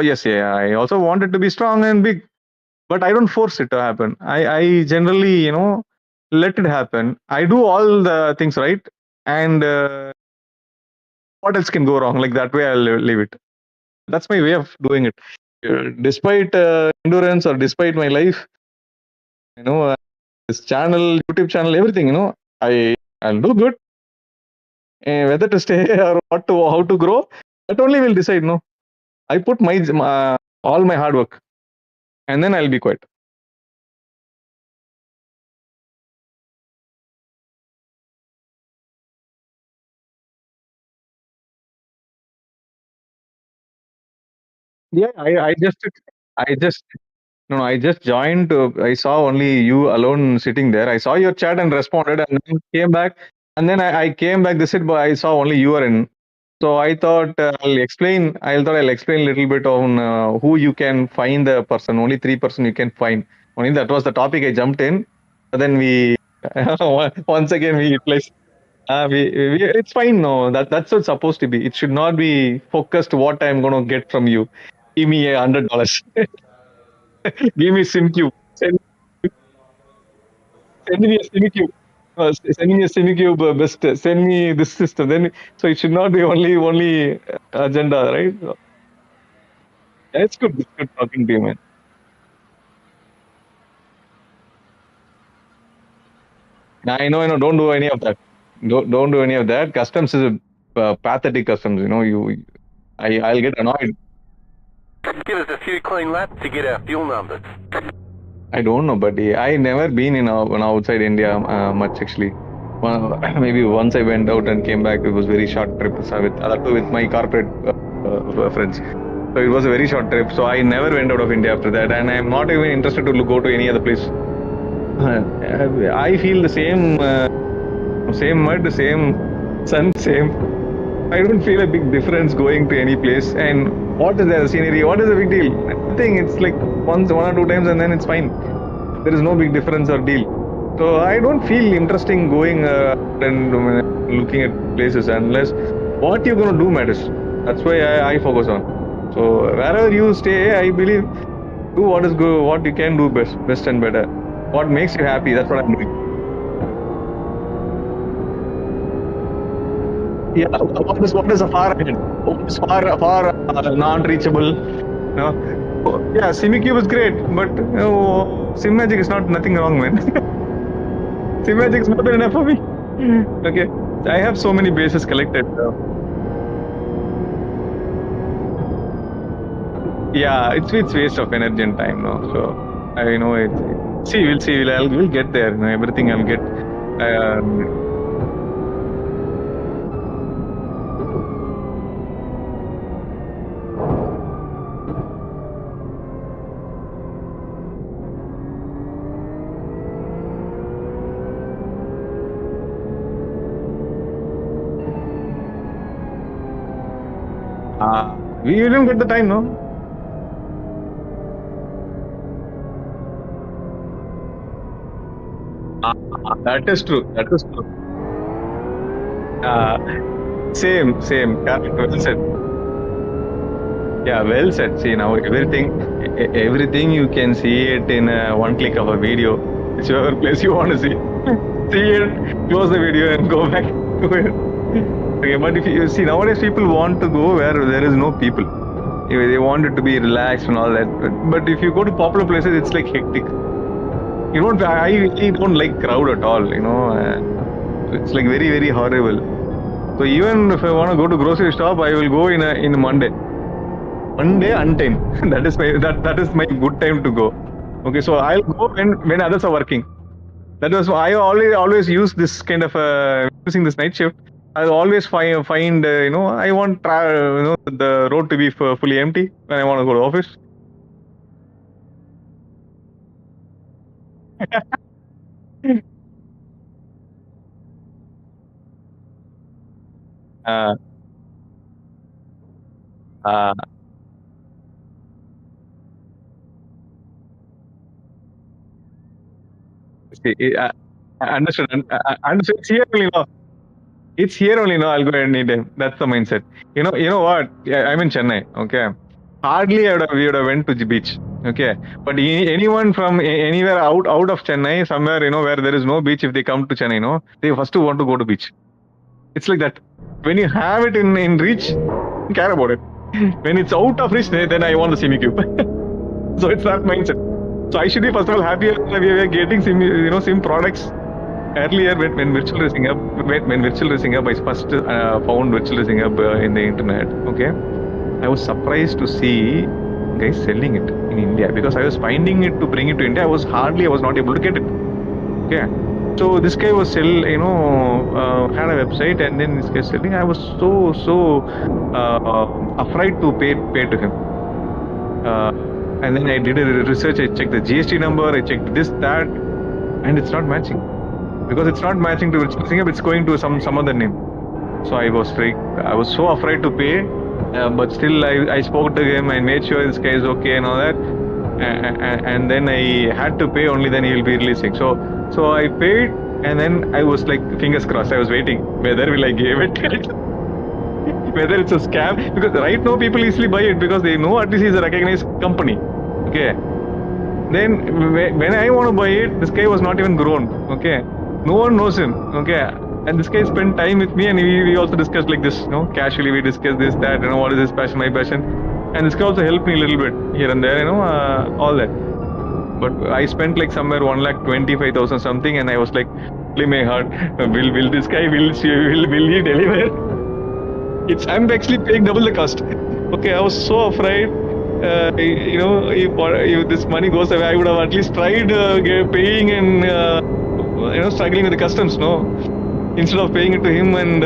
yes, yeah, I also want it to be strong and big, but I don't force it to happen. I generally, let it happen. I do all the things right, and what else can go wrong? Like that way, I'll leave it. That's my way of doing it. Despite endurance or despite my life, this channel, YouTube channel, everything, I'll do good. Whether to stay or how to grow, that only will decide. No, I put my all my hard work, and then I'll be quiet. Yeah, I just no, I just joined. I saw only you alone sitting there. I saw your chat and responded, and then came back. And then I came back. They said, but I saw only you are in. So I thought I'll explain. I thought I'll explain a little bit on who you can find the person. Only 3% you can find. Only that was the topic I jumped in. But then we once again we placed. It's fine. No, that's what it's supposed to be. It should not be focused. What I'm gonna get from you. Give me $100. Give me SimCube. Send me a SimiCube. Send me a SimiCube best. Send me this system. Then so it should not be only agenda, right? So, yeah, it's good. It's good talking to you, man. I know. Don't do any of that. Don't do any of that. Customs is a pathetic customs. I'll get annoyed. Give us a few clean laps to get our fuel numbers. I don't know, buddy. I never been in outside India much actually. Maybe once I went out and came back. It was very short trip with my corporate friends. So it was a very short trip. So I never went out of India after that, and I'm not even interested to go to any other place. I feel the same mud, same sun, same. I don't feel a big difference going to any place. And what is the scenery? What is the big deal? Nothing. It's like one or two times, and then it's fine. There is no big difference or deal. So I don't feel interesting going and looking at places unless what you're gonna do matters. That's why I focus on. So wherever you stay, I believe do what is good, what you can do best and better. What makes you happy? That's what I'm doing. Yeah, what is a far ahead? What is far non-reachable? Yeah, SimiCube is great, but SimMagic is nothing wrong, man. SimMagic is more than enough for me. Okay, I have so many bases collected. Yeah, it's waste of energy and time, no. So I know it. We'll see. We'll get there. Everything I'll get. We didn't get the time, no? That is true. Same. Correct. Well said. Yeah, well said. See, now everything you can see it in one click of a video. Whichever place you want to see, see it, close the video, and go back to it. Okay, but if you see nowadays, people want to go where there is no people. They want it to be relaxed and all that. But if you go to popular places, it's like hectic. You don't. I don't like crowd at all. It's like very very horrible. So even if I want to go to grocery shop, I will go in Monday. Monday untimed. that is my good time to go. Okay, so I'll go when others are working. That was I always use this kind of using this night shift. I'll always find I want the road to be fully empty when I want to go to office. uh, uh, see, I understood. Understood. It's here only now. It's here only now. I'll go anytime. That's the mindset. You know what? Yeah, I'm in Chennai. Okay. Hardly we would have went to the beach. Okay. But anyone from anywhere out of Chennai, somewhere where there is no beach, if they come to Chennai, they first want to go to beach. It's like that. When you have it in reach, you care about it. When it's out of reach, then I want the CineCube. So it's that mindset. So I should be first of all happy that we are getting sim products. Earlier, when virtual racing hub, I first found virtual racing hub in the internet. Okay, I was surprised to see guys selling it in India because I was finding it to bring it to India. I was not able to get it. Okay, so this guy was had a website, and then this guy selling. I was so afraid to pay to him. And then I did a research. I checked the GST number. I checked this, that, and it's not matching. Because it's not matching to virtual racing hub, it's going to some other name. So I was so afraid to pay, but still I spoke to him. I made sure this guy is okay and all that, and then I had to pay. Only then he will be releasing. So I paid, and then I was like fingers crossed. I was waiting whether will I give it, whether it's a scam. Because right now people easily buy it because they know at least he's a recognized company. Okay. Then when I want to buy it, this guy was not even grown. Okay. No one knows him, okay, and this guy spent time with me, and we also discussed like this, casually we discussed this, that, what is his passion, my passion, and this guy also helped me a little bit here and there, all that. But I spent like somewhere 1,25,000 something, and I was like, play my heart, will this guy will he deliver? I'm actually paying double the cost. Okay, I was so afraid. If this money goes away, I would have at least tried paying and. Struggling with the customs, instead of paying it to him and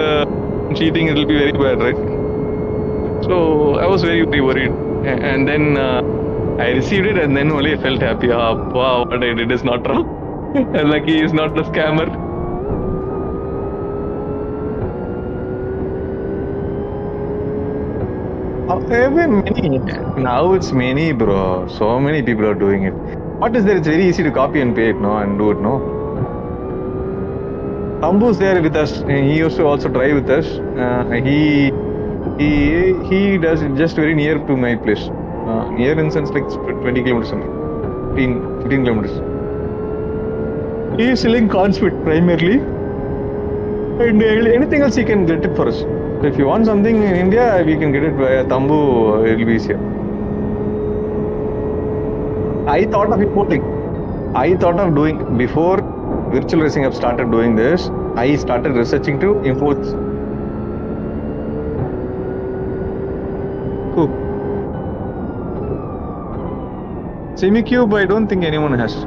cheating, it will be very bad, right? So I was very, very worried, and then I received it, and then only I felt happy. Wow, what I did is not wrong. And lucky he's not the scammer. Now it's many, bro. So many people are doing it. What is there? It's very easy to copy and paste, and do it, Tambu's there with us. He used to also drive with us. He does it just very near to my place. Near in sense like 20 kilometers something, 15 kilometers. He is selling consfit primarily, and anything else he can get it for us. So if you want something in India, we can get it via Tambu. It will be easier. I thought of importing. I thought of doing before virtual racing hub started doing this. I started researching to import. Cool. CineCube, I don't think anyone has.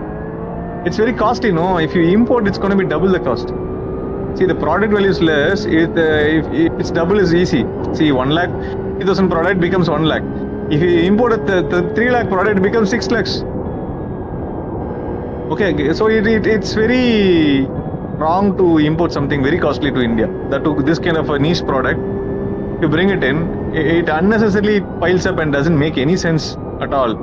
It's very costly, If you import, it's going to be double the cost. See, the product value is less. If it's double is easy. See, 1,50,000 product becomes 1 lakh. If you import the 3 lakh product, it becomes 6 lakhs. Okay, so it's very wrong to import something very costly to India. That took this kind of a niche product. You bring it in, it unnecessarily piles up and doesn't make any sense at all.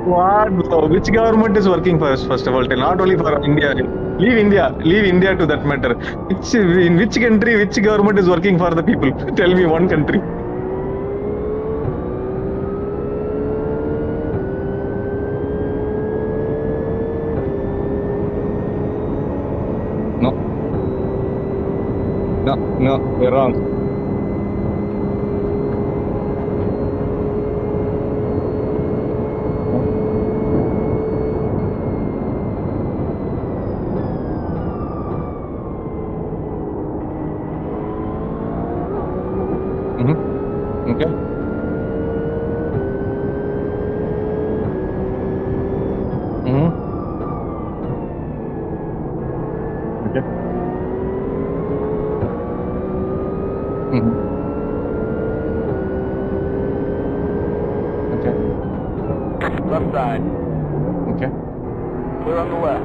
What? Bro? Which government is working for us? First of all, not only for India. Leave India to that matter. In which country, which government is working for the people? Tell me one country. No, no, you're wrong. Mm-hmm. Okay. Mm-hmm. Okay. Mm-hmm. Okay. Left side. Okay. Clear on the left.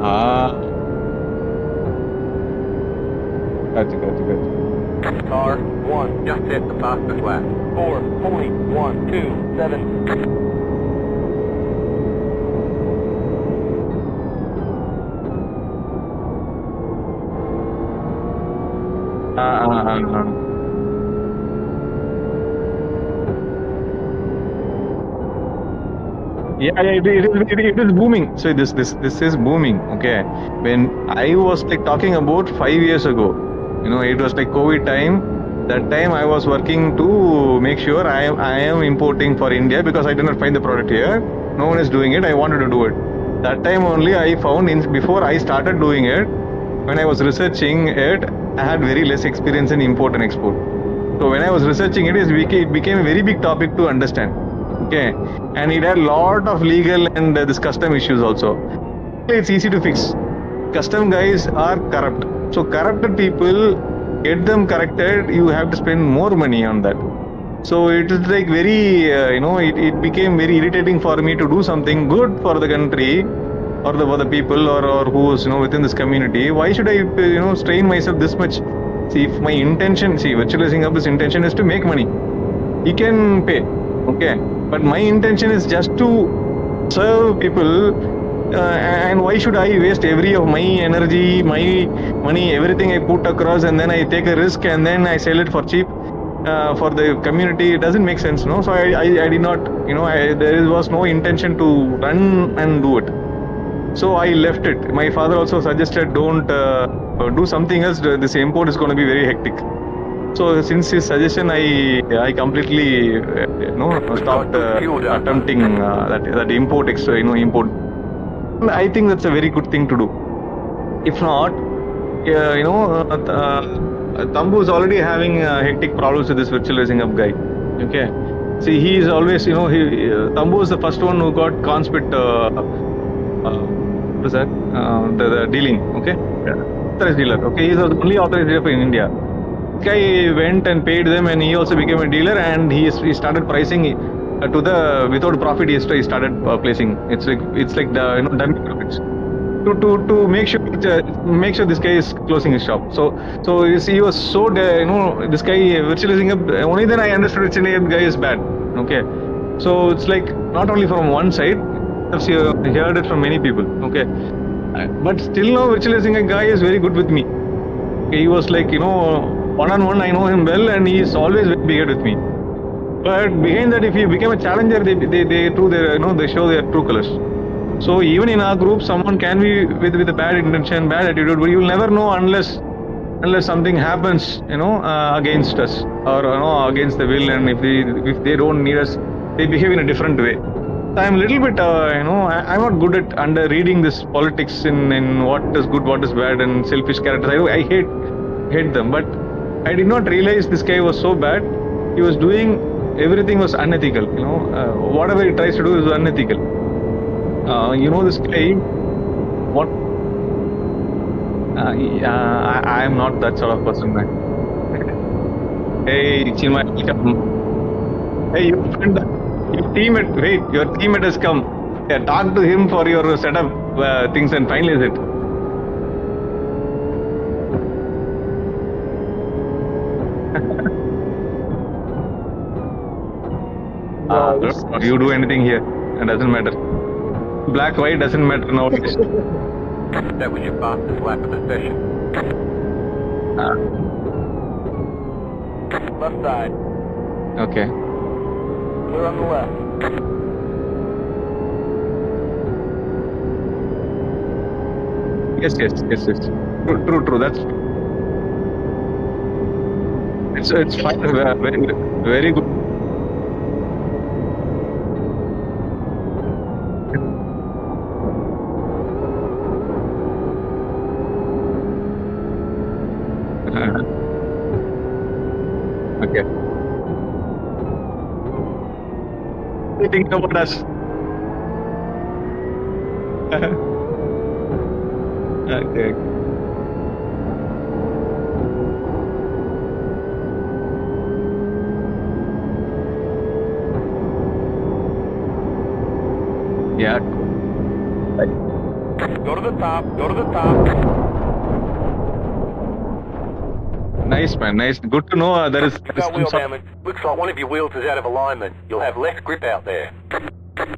Ah. Gotcha. Car 1, just hit the fastest left. 4.127. Yeah, it is booming. So this is booming. Okay, when I was like talking about 5 years ago, it was like COVID time. That time I was working to make sure I am importing for India because I did not find the product here. No one is doing it. I wanted to do it. That time only I found before I started doing it. When I was researching it, I had very less experience in import and export. So when I was researching it, it became a very big topic to understand. Okay, and it had a lot of legal and this custom issues also. It's easy to fix. Custom guys are corrupt. So corrupted people, get them corrected, you have to spend more money on that. So it is like very, it became very irritating for me to do something good for the country or for the people or who's within this community. Why should I strain myself this much? See, if my intention, virtualizing hub's intention is to make money. He can pay, okay, but my intention is just to serve people. And why should I waste every of my energy, my money, everything I put across, and then I take a risk and then I sell it for cheap for the community? It doesn't make sense, no? So I did not, there was no intention to run and do it. So I left it. My father also suggested don't do something else. This import is going to be very hectic. So since his suggestion, I completely stopped attempting that import import. I think that's a very good thing to do. If not, Tambu is already having hectic problems with this virtualizing hub guy. Okay, see, he is always Tambu is the first one who got conspit. What is that? The dealing. Okay, authorized dealer. Okay, he's the only authorized dealer in India. Guy went and paid them, and he also became a dealer, and he started pricing to the without profit. He started placing. It's like the dummy profits to make sure this guy is closing his shop. So he was so this guy virtualizing up. Only then I understood virtualizing guy is bad. Okay, so it's like not only from one side. I've heard it from many people. Okay, but still now virtualizing a guy is very good with me. Okay, he was like one-on-one, I know him well, and he is always very big with me. But behind that, if he became a challenger, they do their they show their true colors. So even in our group, someone can be with a bad intention, bad attitude, but you will never know unless something happens, against us or against the will, and if they don't need us, they behave in a different way. So I'm a little bit, I'm not good at under reading this politics in what is good, what is bad, and selfish characters. I hate them, but I did not realize this guy was so bad. He was doing everything was unethical. Whatever he tries to do is unethical. This guy. What? I am not that sort of person, man. Hey, Chinmay, welcome. Hey, your friend, your teammate. Wait, your teammate has come. Yeah, talk to him for your setup things and finalize it. You do anything here. It doesn't matter. Black, white doesn't matter nowadays. That was your fastest lap of the session. Left side. Okay. Clear on the left. Yes. True. That's it's fine. Very good. Okay. Think about us. Okay. Yeah. Go to the top. Go to the top. Nice, man. Nice. Good to know. There is You've got some wheel sort. damage. Looks like one of your wheels is out of alignment. You'll have less grip out there.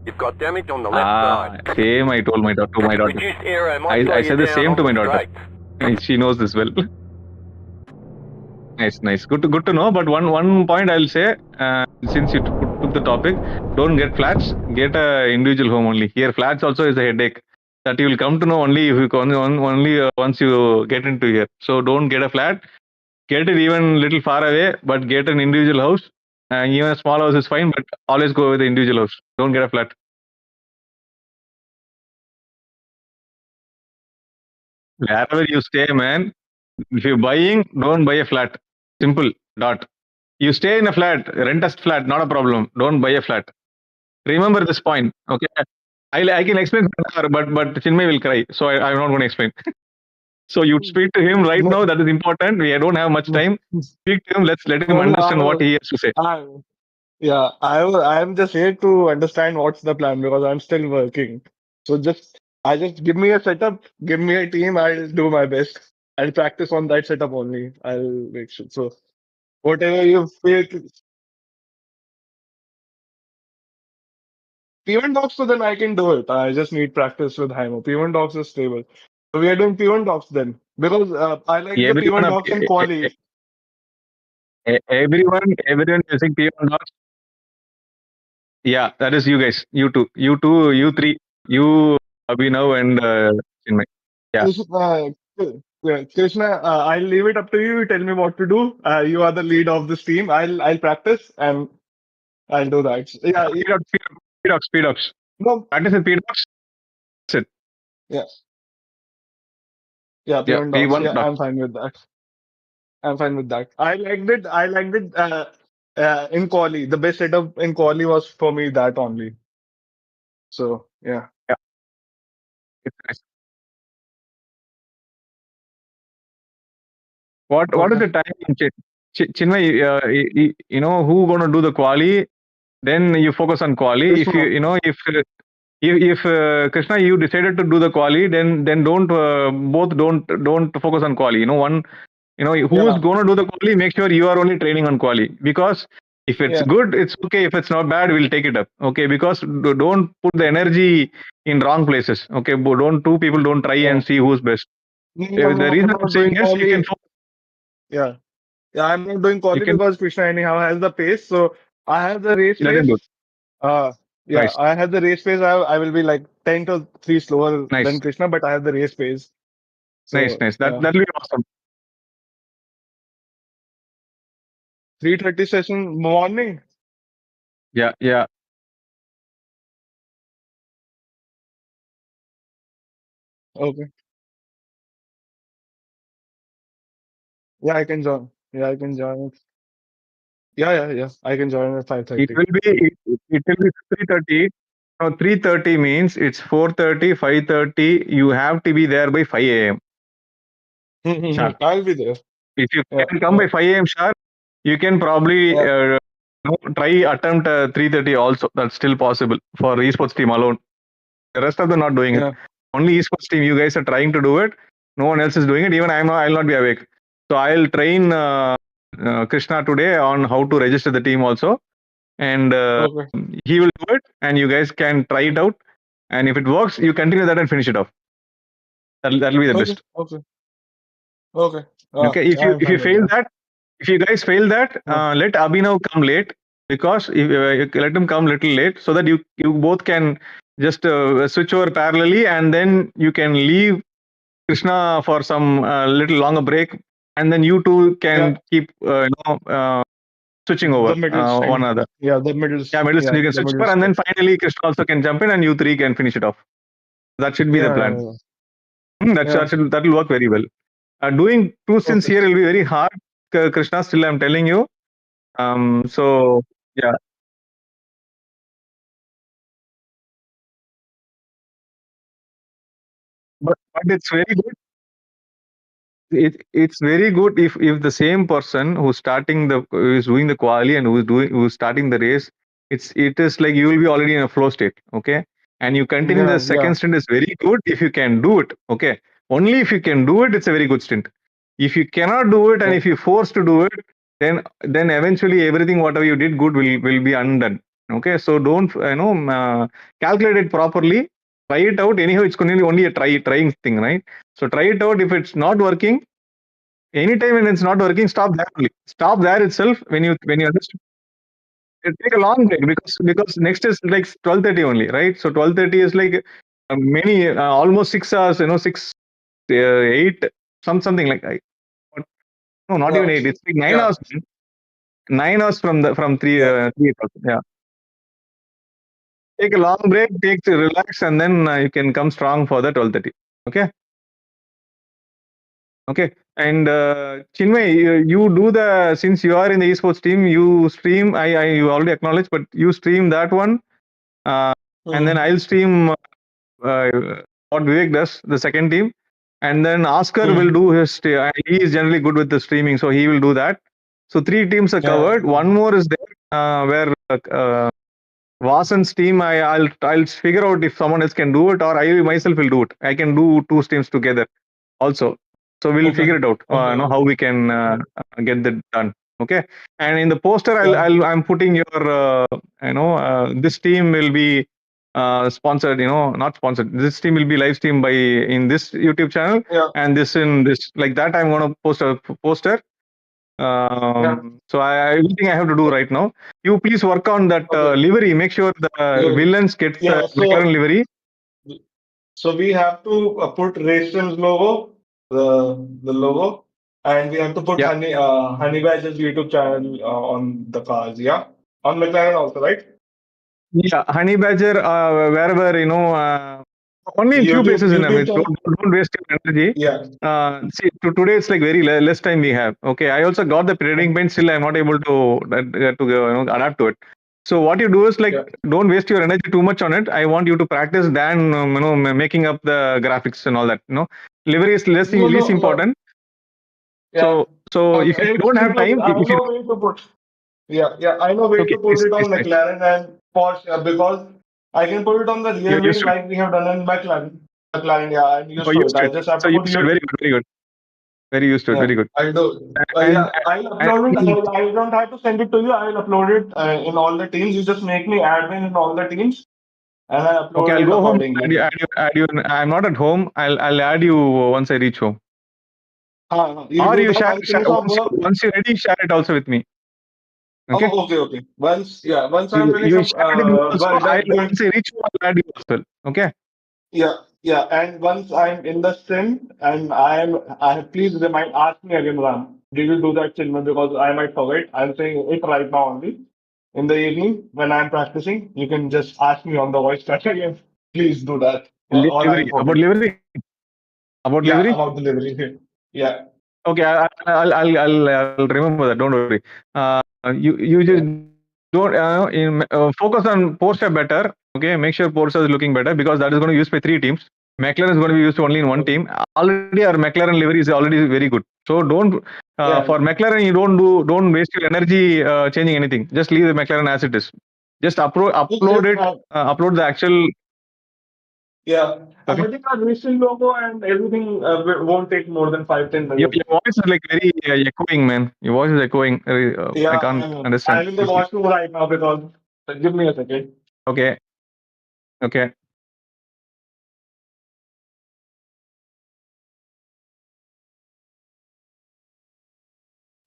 You've got damage on the left side. Same. I told my daughter. Reduced aero might slow I you said the down same on to my the daughter. straight. She knows this well. Nice. Good to know. But one point I'll say, since you took the topic, don't get flats. Get a individual home only. Here, flats also is a headache that you will come to know only if you only once you get into here. So don't get a flat. Get it even little far away, but get an individual house. Even a small house is fine, but always go with the individual house. Don't get a flat. Wherever you stay, man. If you're buying, don't buy a flat. Simple. Dot. You stay in a flat, rent a flat, not a problem. Don't buy a flat. Remember this point. Okay. I can explain, but Chinmay will cry. So I'm not going to explain. So you speak to him right now. That is important. We don't have much time. Speak to him. Let's let him understand what he has to say. I am just here to understand what's the plan because I'm still working. So just give me a setup, give me a team, I'll do my best. I'll practice on that setup only. I'll make sure. So whatever you feel, P1 docs, so then I can do it. I just need practice with Hymo. P1 docs is stable. So we are doing P1 docs then because I like the P1 docs in quali. Everyone using P1 docs. Yeah, that is you guys. You two, you three, you Abhinav and Chinmay. Yeah. Krishna, I'll leave it up to you. Tell me what to do. You are the lead of this team. I'll practice and I'll do that. Yeah. P docs. No. Practice with P docs. That's it. Yeah. Yeah. P1 docs. P1 Yeah, docs. I'm fine with that. I'm fine with that. I liked it. In quali. The best setup in quali was for me that only. So yeah. Yeah. It's nice. What is the time? Chinmay, you know who gonna do the quali? Then you focus on quali. If if Krishna, you decided to do the quali, then don't don't focus on quali. You know, who is going to do the quali, make sure you are only training on quali, because if it's good, it's okay. If it's not bad, we'll take it up. Okay, because don't put the energy in wrong places. Okay, two people don't try and see who's best. The reason I'm saying is you can focus. Yeah, I'm not doing quali because Krishna anyhow has the pace. So I have the race pace. Nice. I have the race pace. I will be like 10 to 3 slower than Krishna, but I have the race pace. So, nice. That'll be awesome. 3:30 session morning. Yeah. Okay. Yeah, I can join. Yeah, I can join. Yeah. I can join at 5:30. It will be 3:30. No, 3:30 means it's 4:30, 5:30. You have to be there by 5 a.m. Sharp. I'll be there. If you can come by 5 a.m. sharp, you can probably try attempt 3:30 also. That's still possible for esports team alone. The rest of them not doing it. Only esports team, you guys are trying to do it. No one else is doing it. Even I'll not be awake. So I'll train Krishna today on how to register the team also. and Okay. he will do it, and you guys can try it out. And if it works, you continue that and finish it off. That'll be the Okay. best. Okay. Okay. Okay, if I'm you fine with fail that. that, if you guys fail that, Uh, let Abhinav come late, because if you let him come little late, so that you both can just switch over parallelly, and then you can leave Krishna for some little longer break, and then you two yeah, can keep switching over the middle one stint. another. Yeah, the middle. Yeah, middle Yeah, you can the switch middle over, and then stint. finally Krishna also can jump in, and you three can finish it off. That should be the Yeah, plan. yeah, That yeah. should that will work very well. Doing two stints Okay. here will be very hard, Krishna. Still, I'm telling you. So yeah, but it's very good. It's very good if the same person who's doing the quali and who's starting the race, it is like you will be already in a flow state, okay, and you continue the Yeah, yeah. second stint is very good if you can do it, okay. Only if you can do it, it's a very good stint. If you cannot do it, and Yeah. if you're forced to do it, then eventually everything whatever you did good will be undone, okay. So don't calculate it properly. Try it out. Anyhow, it's going to be only a trying thing, right? So try it out. If it's not working, anytime when it's not working, stop there only. Stop there itself. When you understand, take a long break, because next is like 12:30 only, right? So 12:30 is like many almost 6 hours. 8, something like no, not even Yeah. 8. It's like 9 hours. Yeah. 9 hours from three Yeah. 3 o'clock. Yeah. Take a long break. Relax, and then you can come strong for the 12:30. Okay. Okay. And Chinmay, you do since you are in the esports team, you stream. You already acknowledged, but you stream that one, and then Mm. I'll stream what Vivek does, the second team, and then Oscar will Mm. do he is generally good with the streaming, so he will do that. So 3 teams are Yeah. covered. One more is there where Vasan's team. I'll figure out if someone else can do it, or I myself will do it. I can do 2 streams together also. So we'll Okay. figure it out. Okay. How we can get that done. Okay. And in the poster, Yeah. I'm putting your this team will be sponsored. Not sponsored. This team will be live streamed by in this YouTube channel, Yeah. and this in this like that. I'm gonna post a poster. Yeah. So everything I have to do right now. You please work on that Okay. livery. Make sure the Livery. villains get Yeah. McLaren livery. So we have to put Race's logo, the logo, and we have to put Yeah. Honey Badger's YouTube channel on the cars. Yeah, on McLaren also, right? Yeah, Honey Badger, wherever, only in few places in YouTube Amit. channel. Don't waste your energy. Yeah. See, today it's like very less time we have. Okay, I also got the trading paint, still I'm not able to adapt to it. So what you do is like, Yeah. don't waste your energy too much on it. I want you to practice than making up the graphics and all that. Livery is No, least no, no. important. Yeah. So if you don't It's have because time, I if you know where to put. Yeah, yeah, I know where okay, to put it please on say. McLaren and Porsche because I can put it on the You're rear used wing to it. like we have done in McLaren. McLaren, yeah, I'm used You're to used it. to I it. just have So to put used to it. you. Very good. Very good. Very used to it. Yeah, Very good. I'll do. And, Yeah, I'll and upload it. I don't have to send it to you. I'll upload it in all the teams. You just make me admin in all the teams, and I okay, upload I'll it go home. accordingly. Add you. I'm not at home. I'll add you once I reach home. You Or do you that. share, I'll finish off work. once you're ready, share it also with me. Okay. Oh, okay, okay. Once I finish You up share it with me also. work, that's going. Once I reach home, I'll add you as well. Okay. Yeah, yeah. And once I'm in the sim and please ask me again, Ram. Did you do that cinema? Because I might forget. I'm saying it right now only. In the evening when I'm practicing, you can just ask me on the voice chat again. Please do that. Or Livery. I'll About forget. livery. About Yeah, livery. about delivery. Yeah. Okay. I'll remember that. Don't worry. You just Yeah. don't focus on Porsche better. Okay. Make sure Porsche is looking better, because that is going to be used by 3 teams. McLaren is going to be used only in one Okay. team. Already our McLaren livery is already very good. So don't Yeah. for McLaren you don't waste your energy changing anything. Just leave the McLaren as it is. Just upload Just it. Upload the actual. Yeah. I'm Sorry. putting our Iracing logo and everything won't take more than 5-10 minutes. Your voice is like very echoing, man. Your voice is echoing. I Yeah, can't understand. I'm in the washroom right now because. Give me a second. Okay. Okay.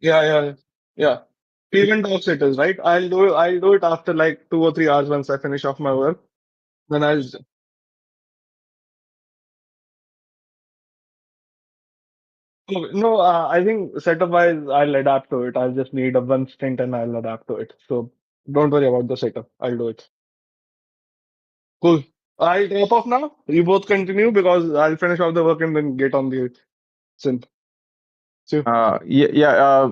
Yeah, yeah, yeah. Payment of sitters, right? I'll do it after like 2 or 3 hours once I finish off my work. Then I'll. Oh, no, I think setup wise, I'll adapt to it. I'll just need a one stint and I'll adapt to it. So don't worry about the setup. I'll do it. Cool. I'll drop off now. You both continue because I'll finish off the work and then get on the synth. See you. Yeah. Yeah.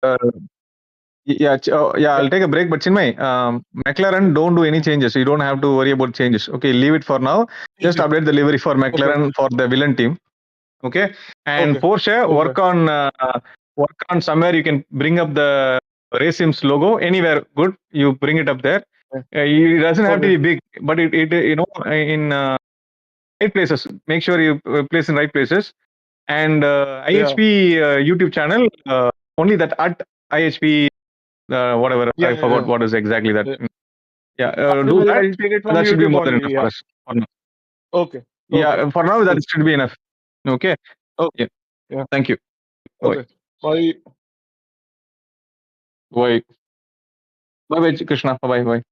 Uh, yeah, Yeah. I'll take a break. But Chinmay, McLaren don't do any changes. You don't have to worry about changes. Okay, leave it for now. Just Okay. update the livery for Okay. McLaren for the villain team. Okay, and Okay. Porsche Okay. work on somewhere you can bring up the Racing's logo anywhere. Good, you bring it up there. It doesn't have to Okay. be big, but it in right places. Make sure you place in right places. And Yeah. IHP YouTube channel only that at IHP whatever Yeah. I Yeah. forgot Yeah. what is exactly that. Yeah. Yeah, do that. I'll take it from That should be YouTube more than only. enough for Yeah. us. For now. Okay. Okay. Yeah, for now that Cool. should be enough. Okay. Okay. Yeah. Yeah. Thank you. Bye. Okay. Bye. Bye. Bye. Bye. Krishna. Bye. Bye.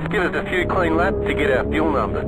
Give us a few clean laps to get our fuel numbers.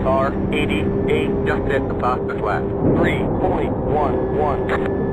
Car 88 just at the fastest lap. 3.11.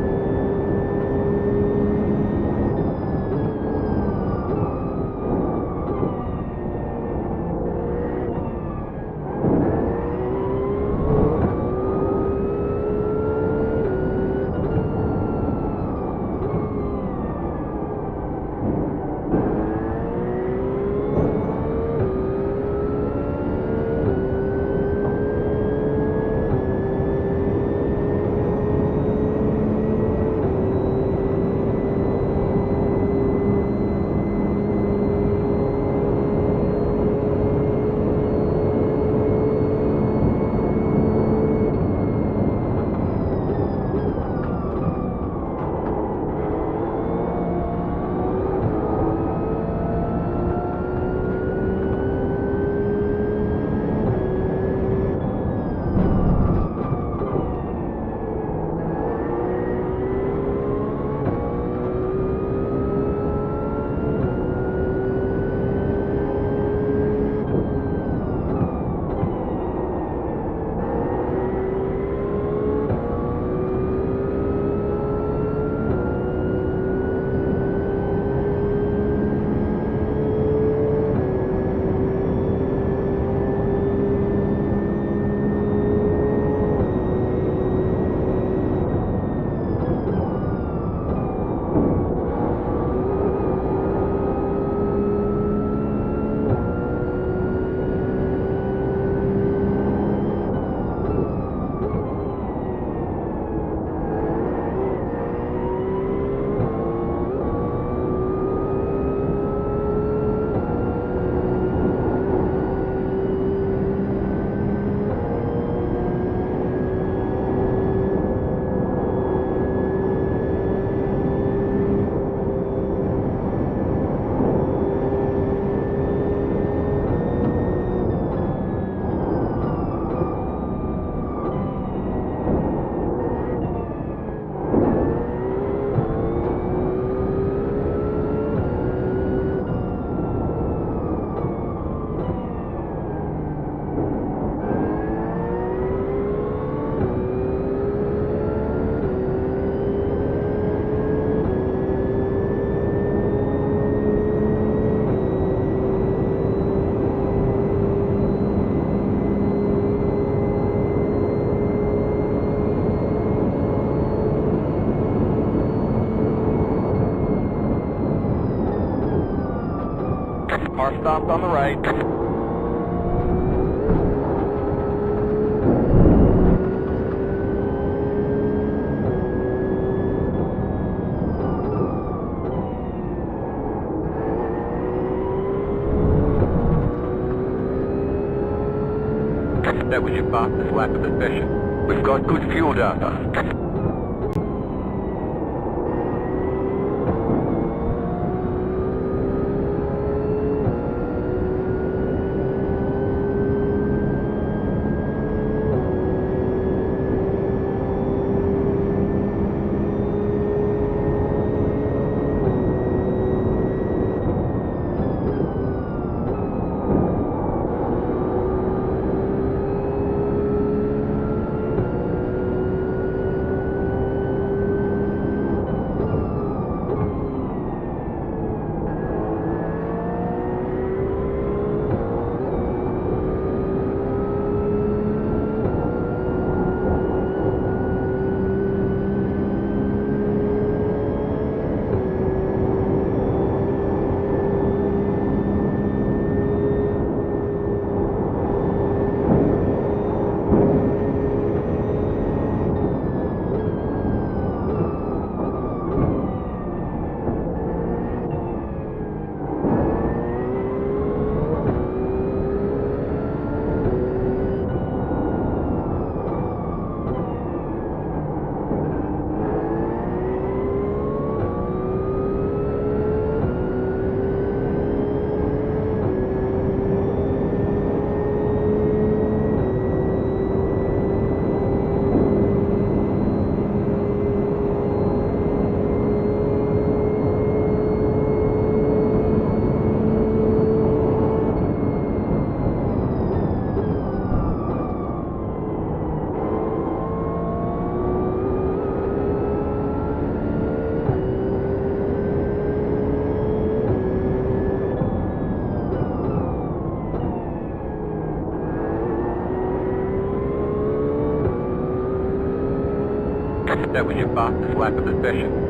Car stopped on the right. That was your fastest lap of the session. We've got good fuel data. That was your fastest lap of the session.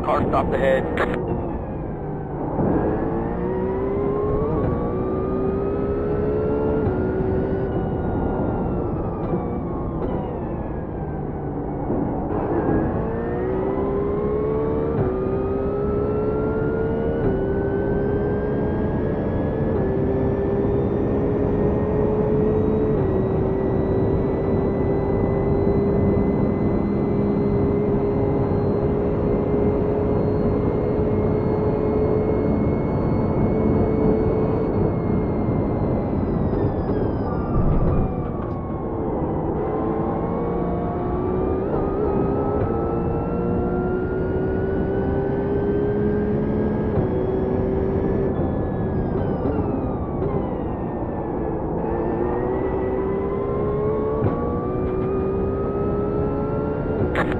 Car stopped ahead.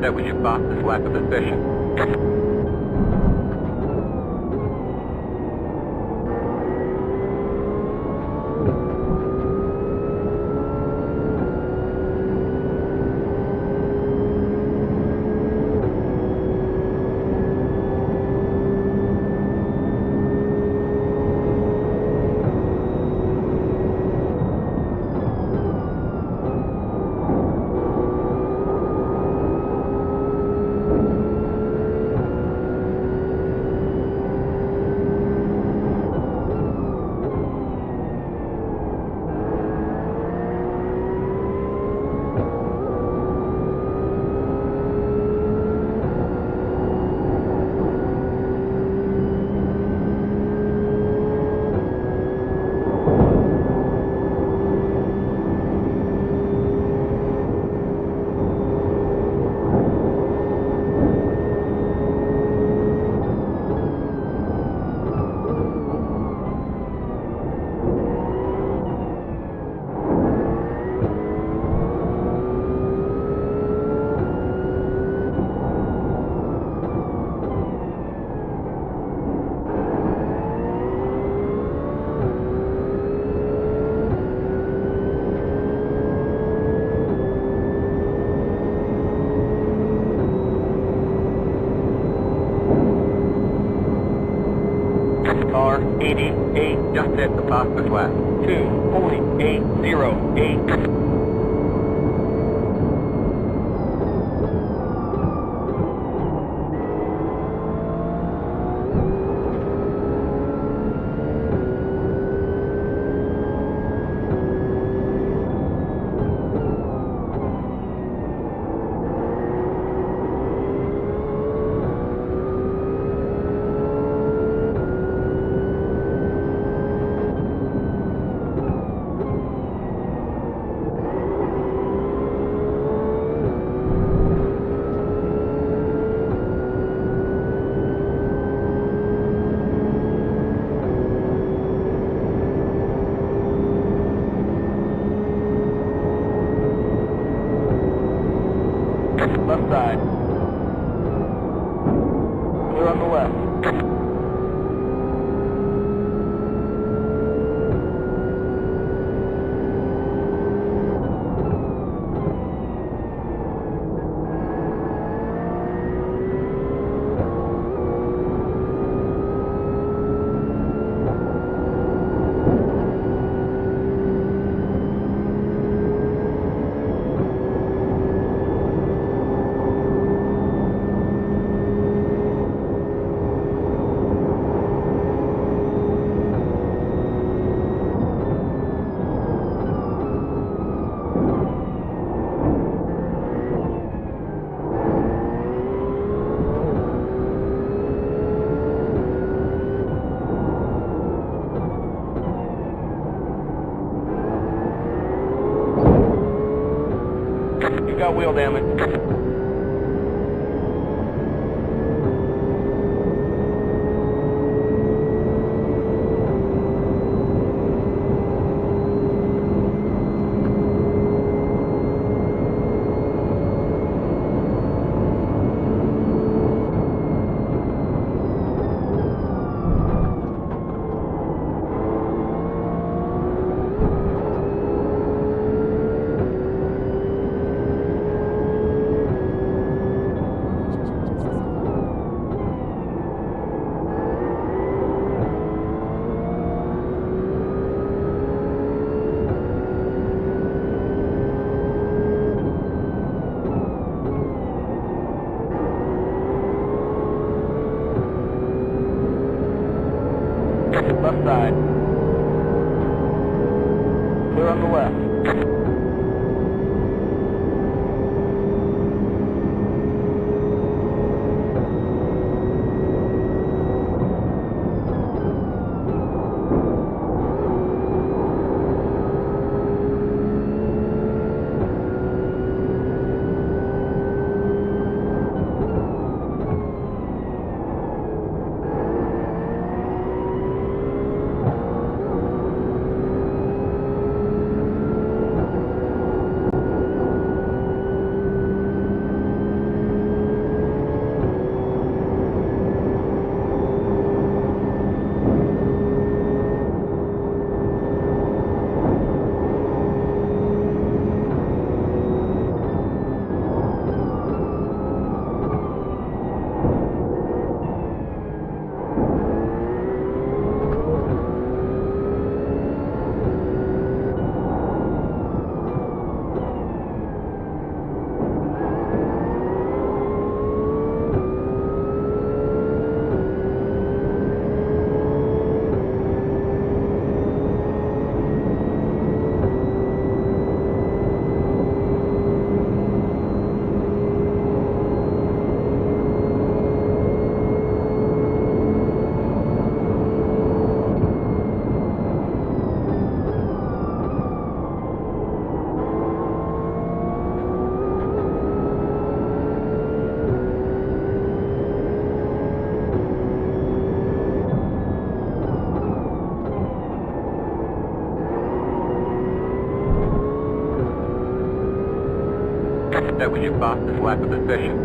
That was your fastest lap of the session. 288, just set the fastest lap. 2.808. Left side. Clear on the left. You got wheel damage. Left side. Clear on the left. That was your fastest lap of the session.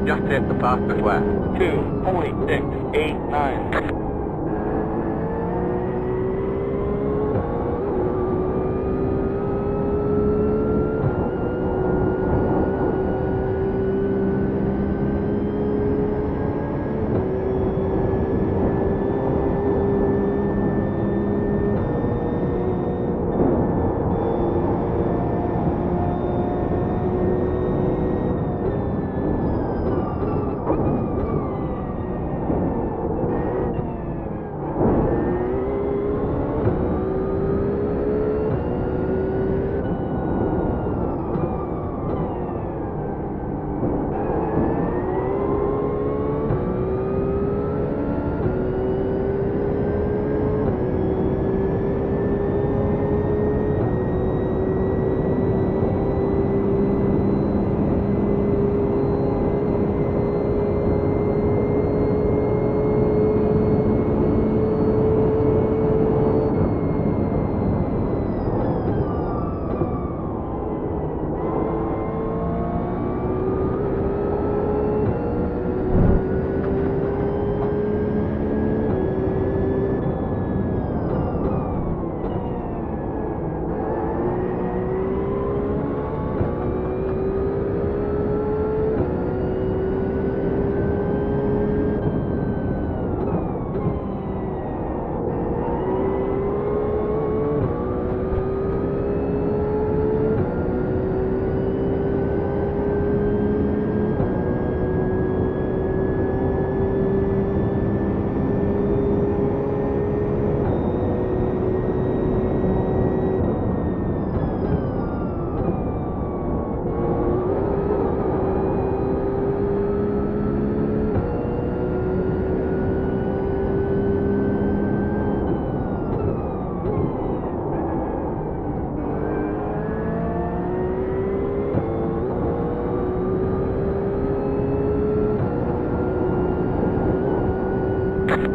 Just hit the fastest lap. 2.689.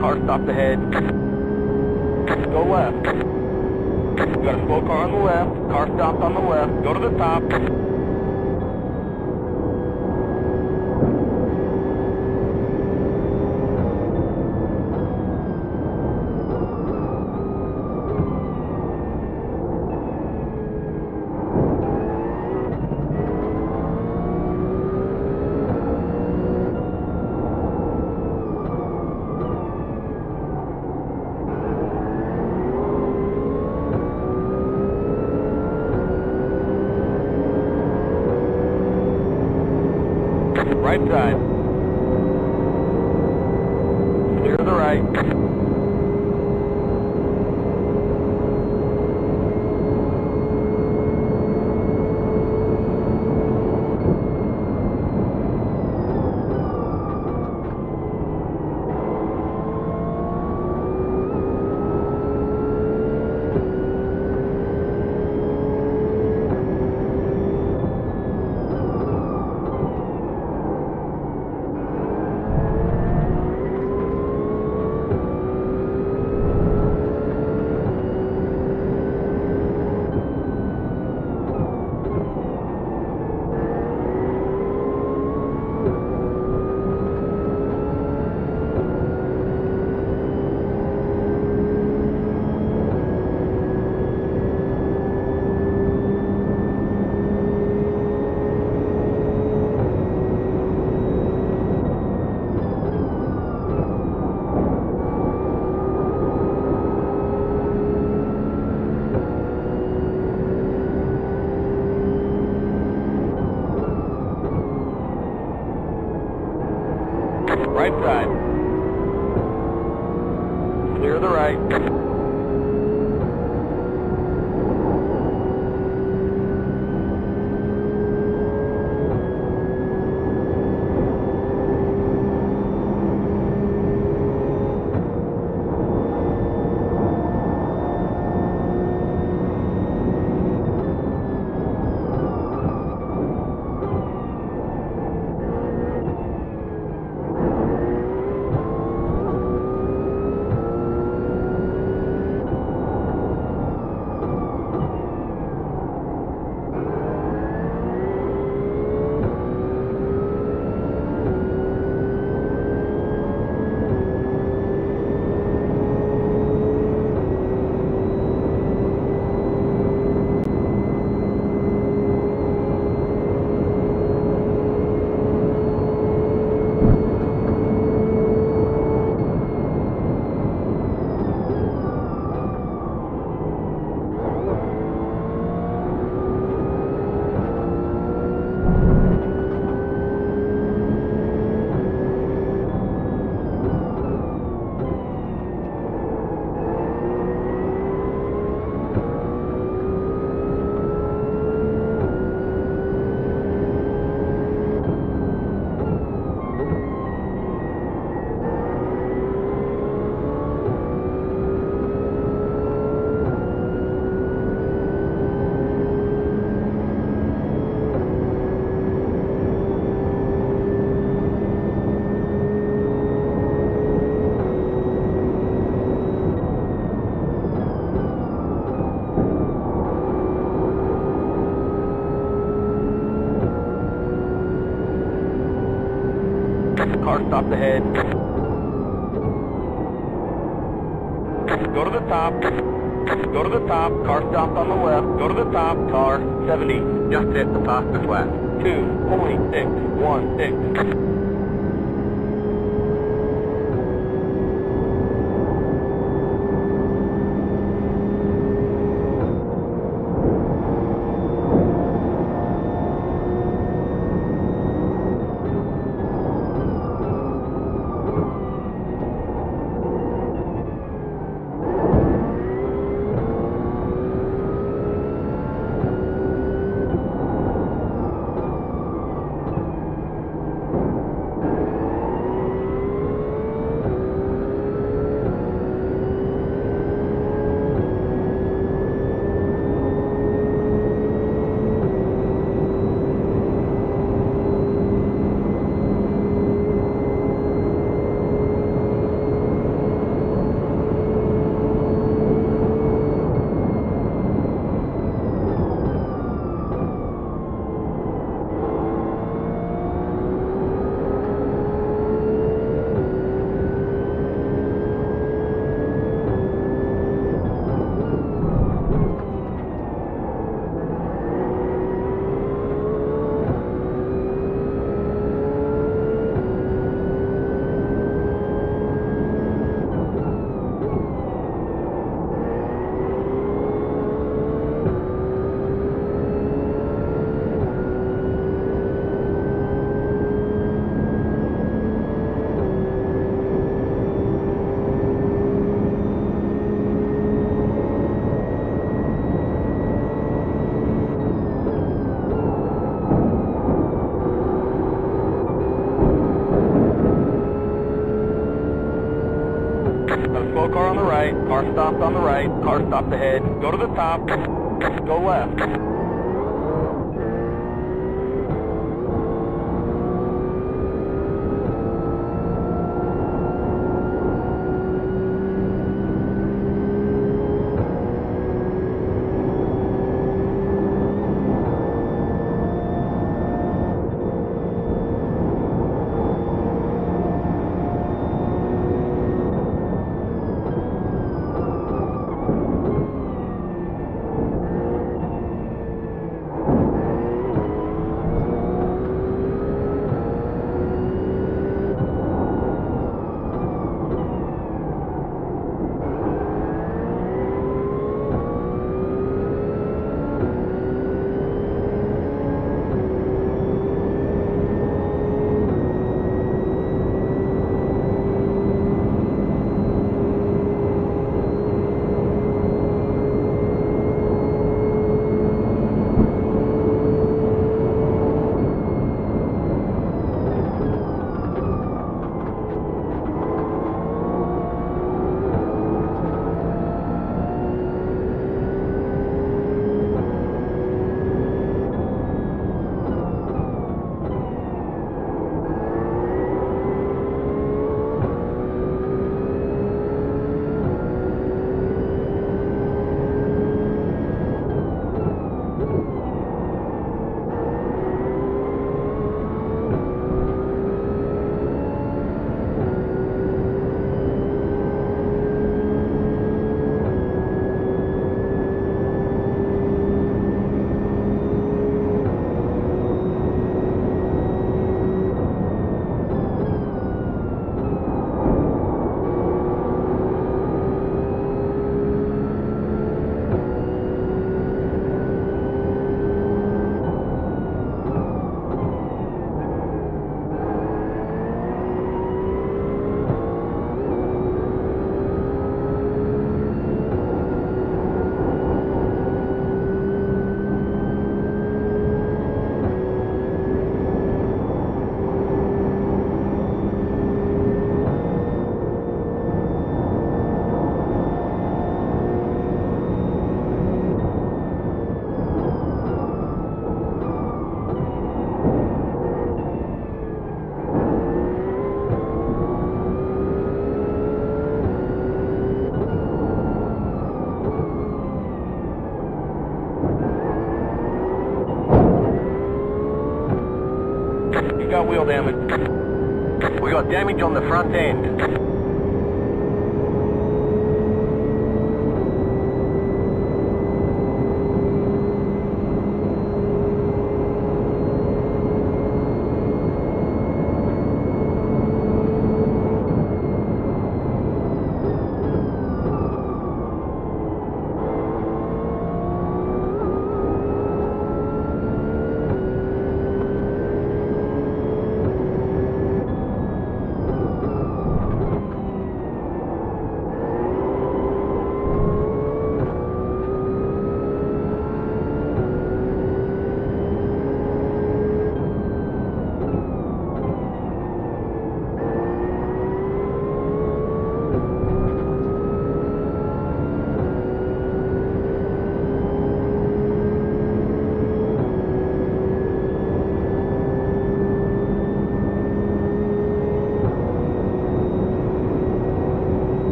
Car stopped ahead. Go left. You got a slow car on the left. Car stopped on the left. Go to the top. Right side. Clear to the right. Right side. Clear to the right. Car stopped ahead. Go to the top. Go to the top. Car stopped on the left. Go to the top. Car 70. Just hit the fastest lap. 2.616. Slow car on the right. Car stopped on the right. Car stopped ahead. Go to the top. Go left. got wheel damage. got damage on the front end.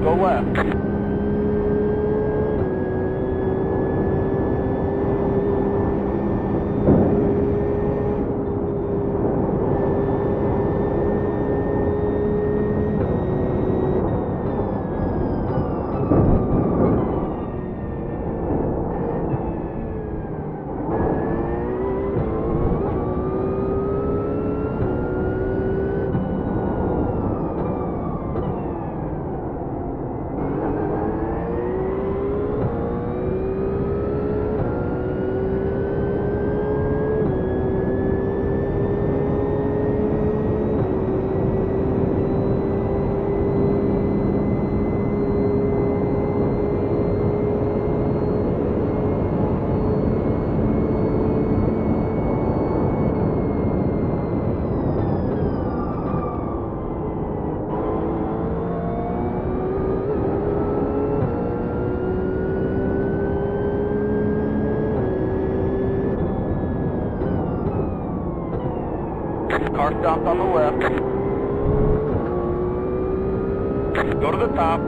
Go left. Car stopped on the left. Go to the top.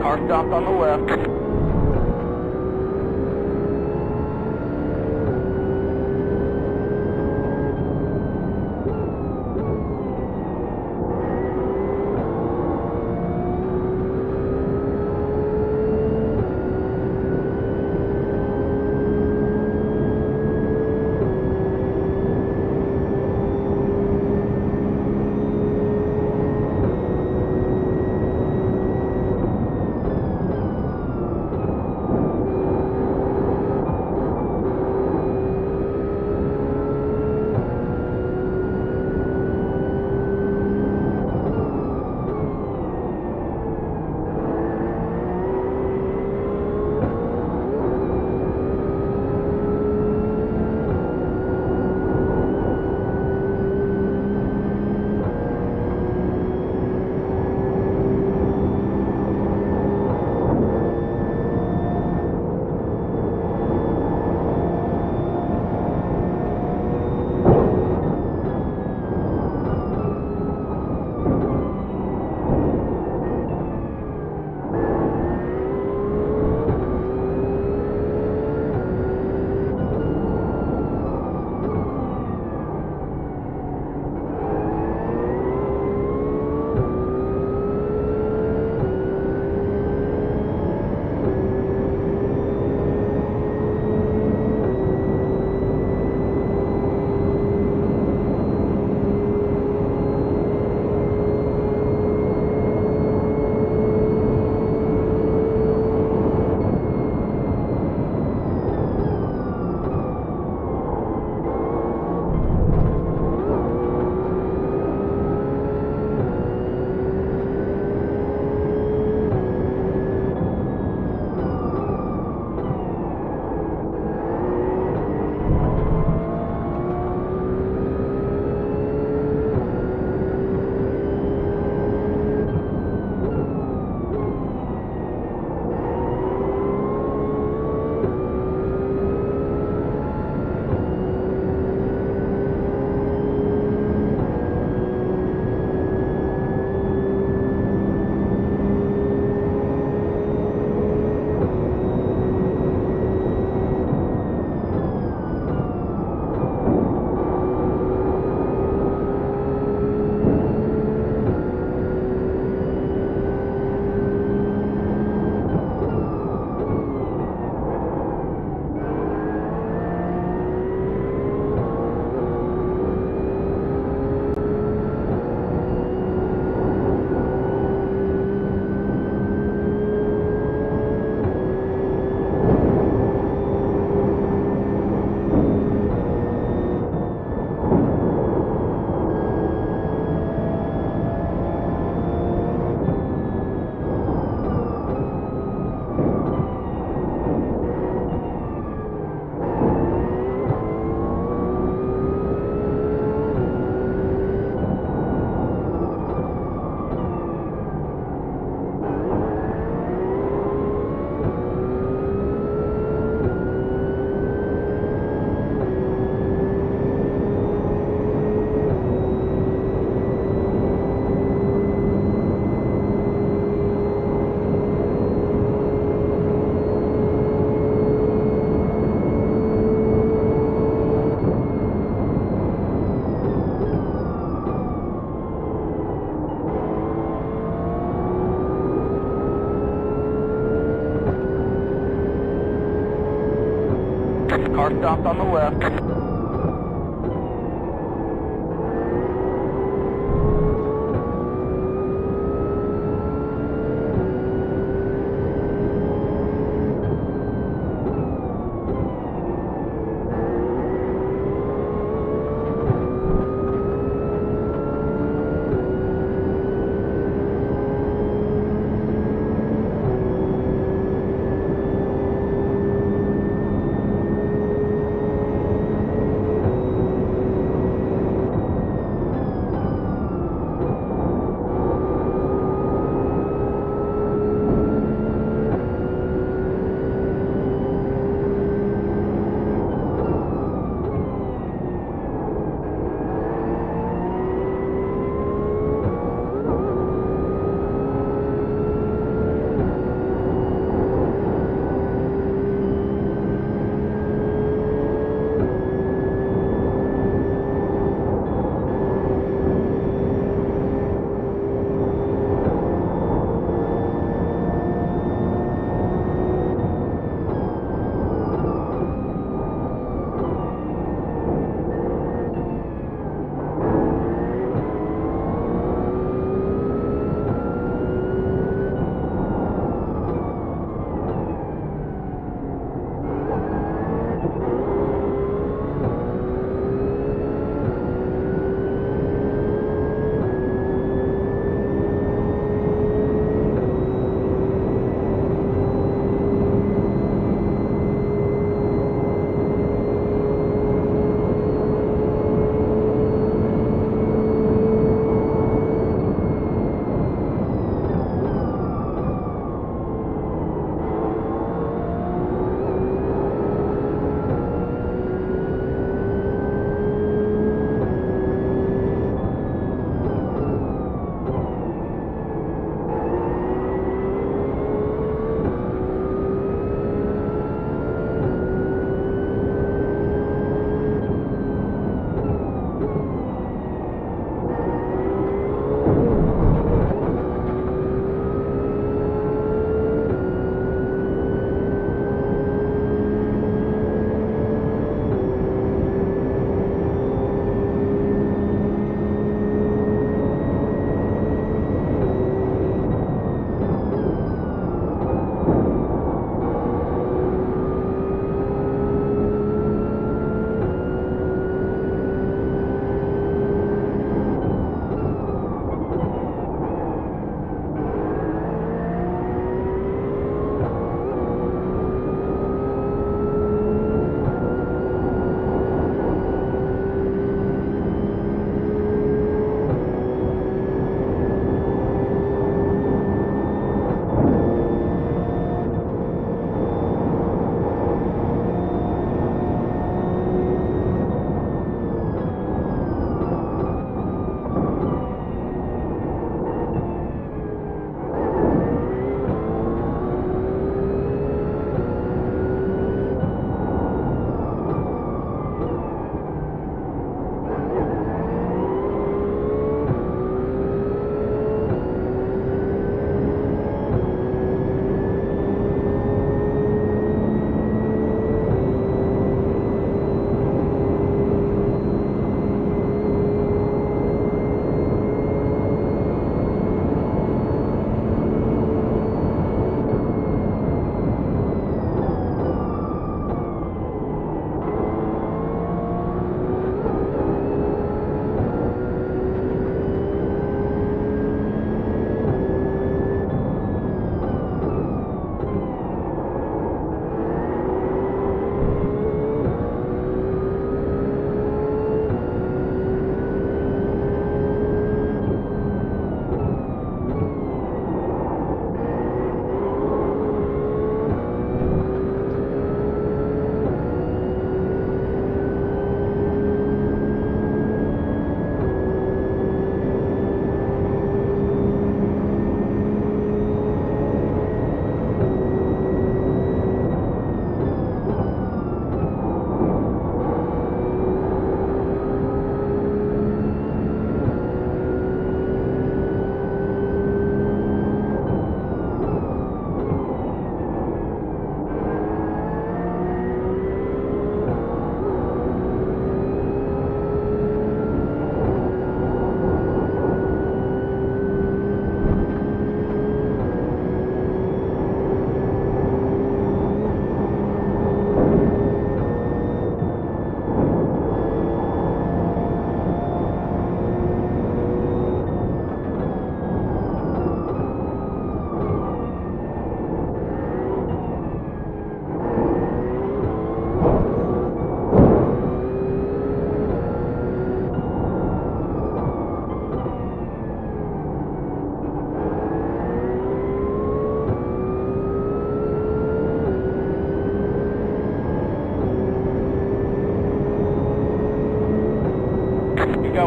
Car stopped on the left. Car stopped on the left.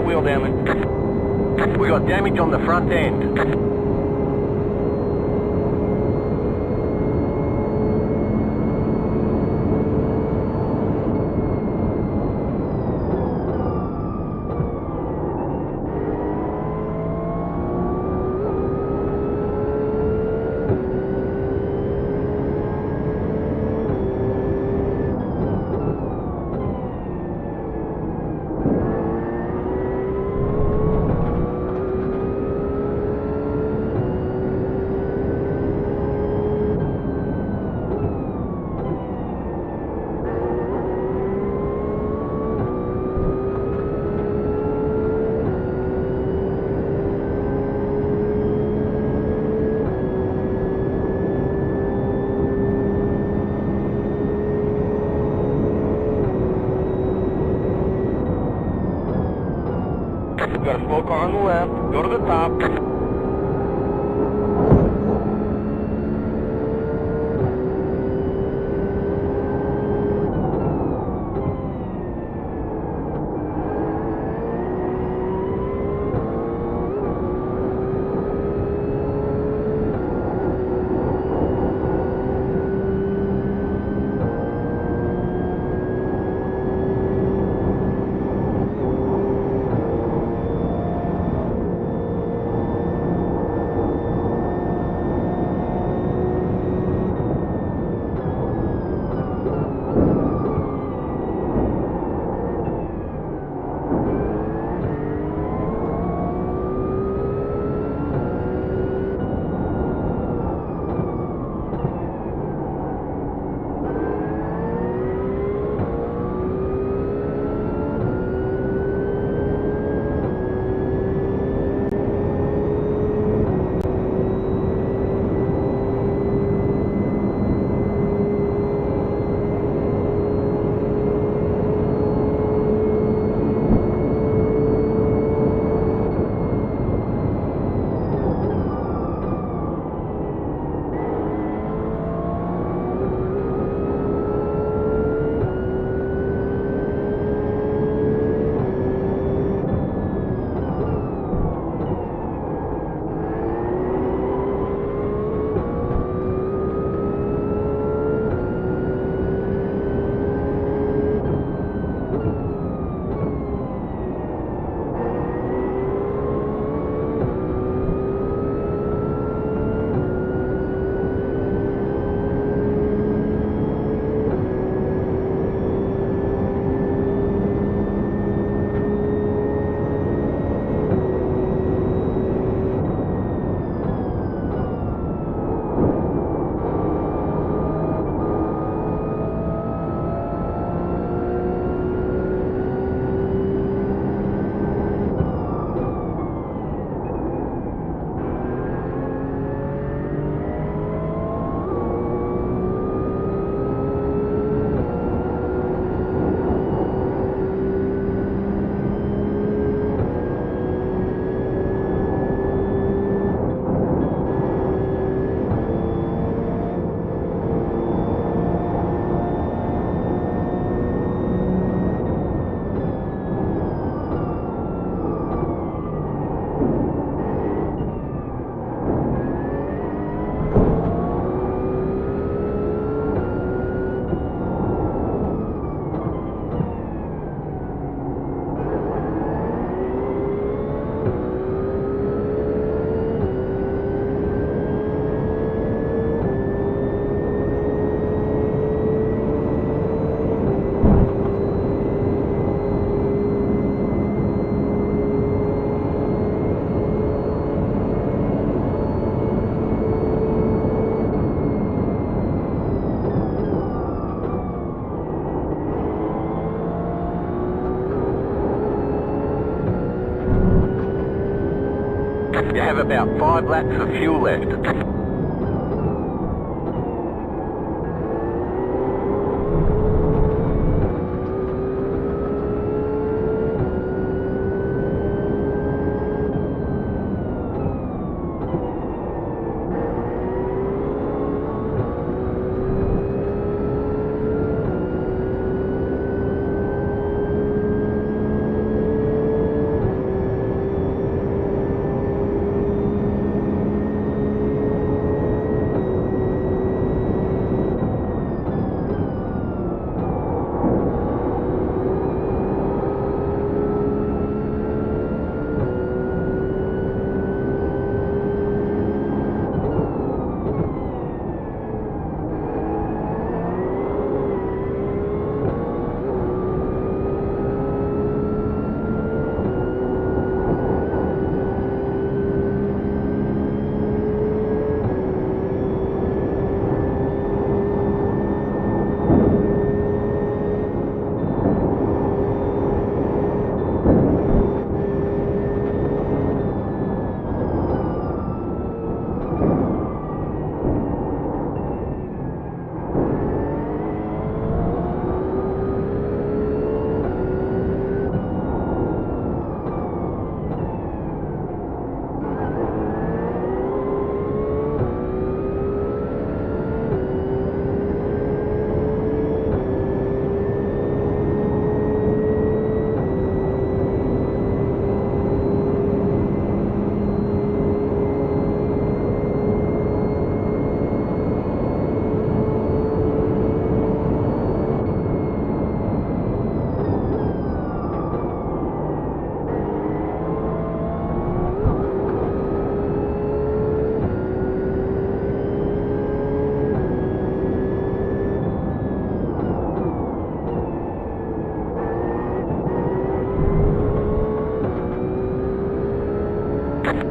got wheel damage. We got damage on the front end. We got a slow car on the left. Go to the top. You have about 5 laps of fuel left.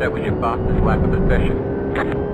That was your fastest lap of the session.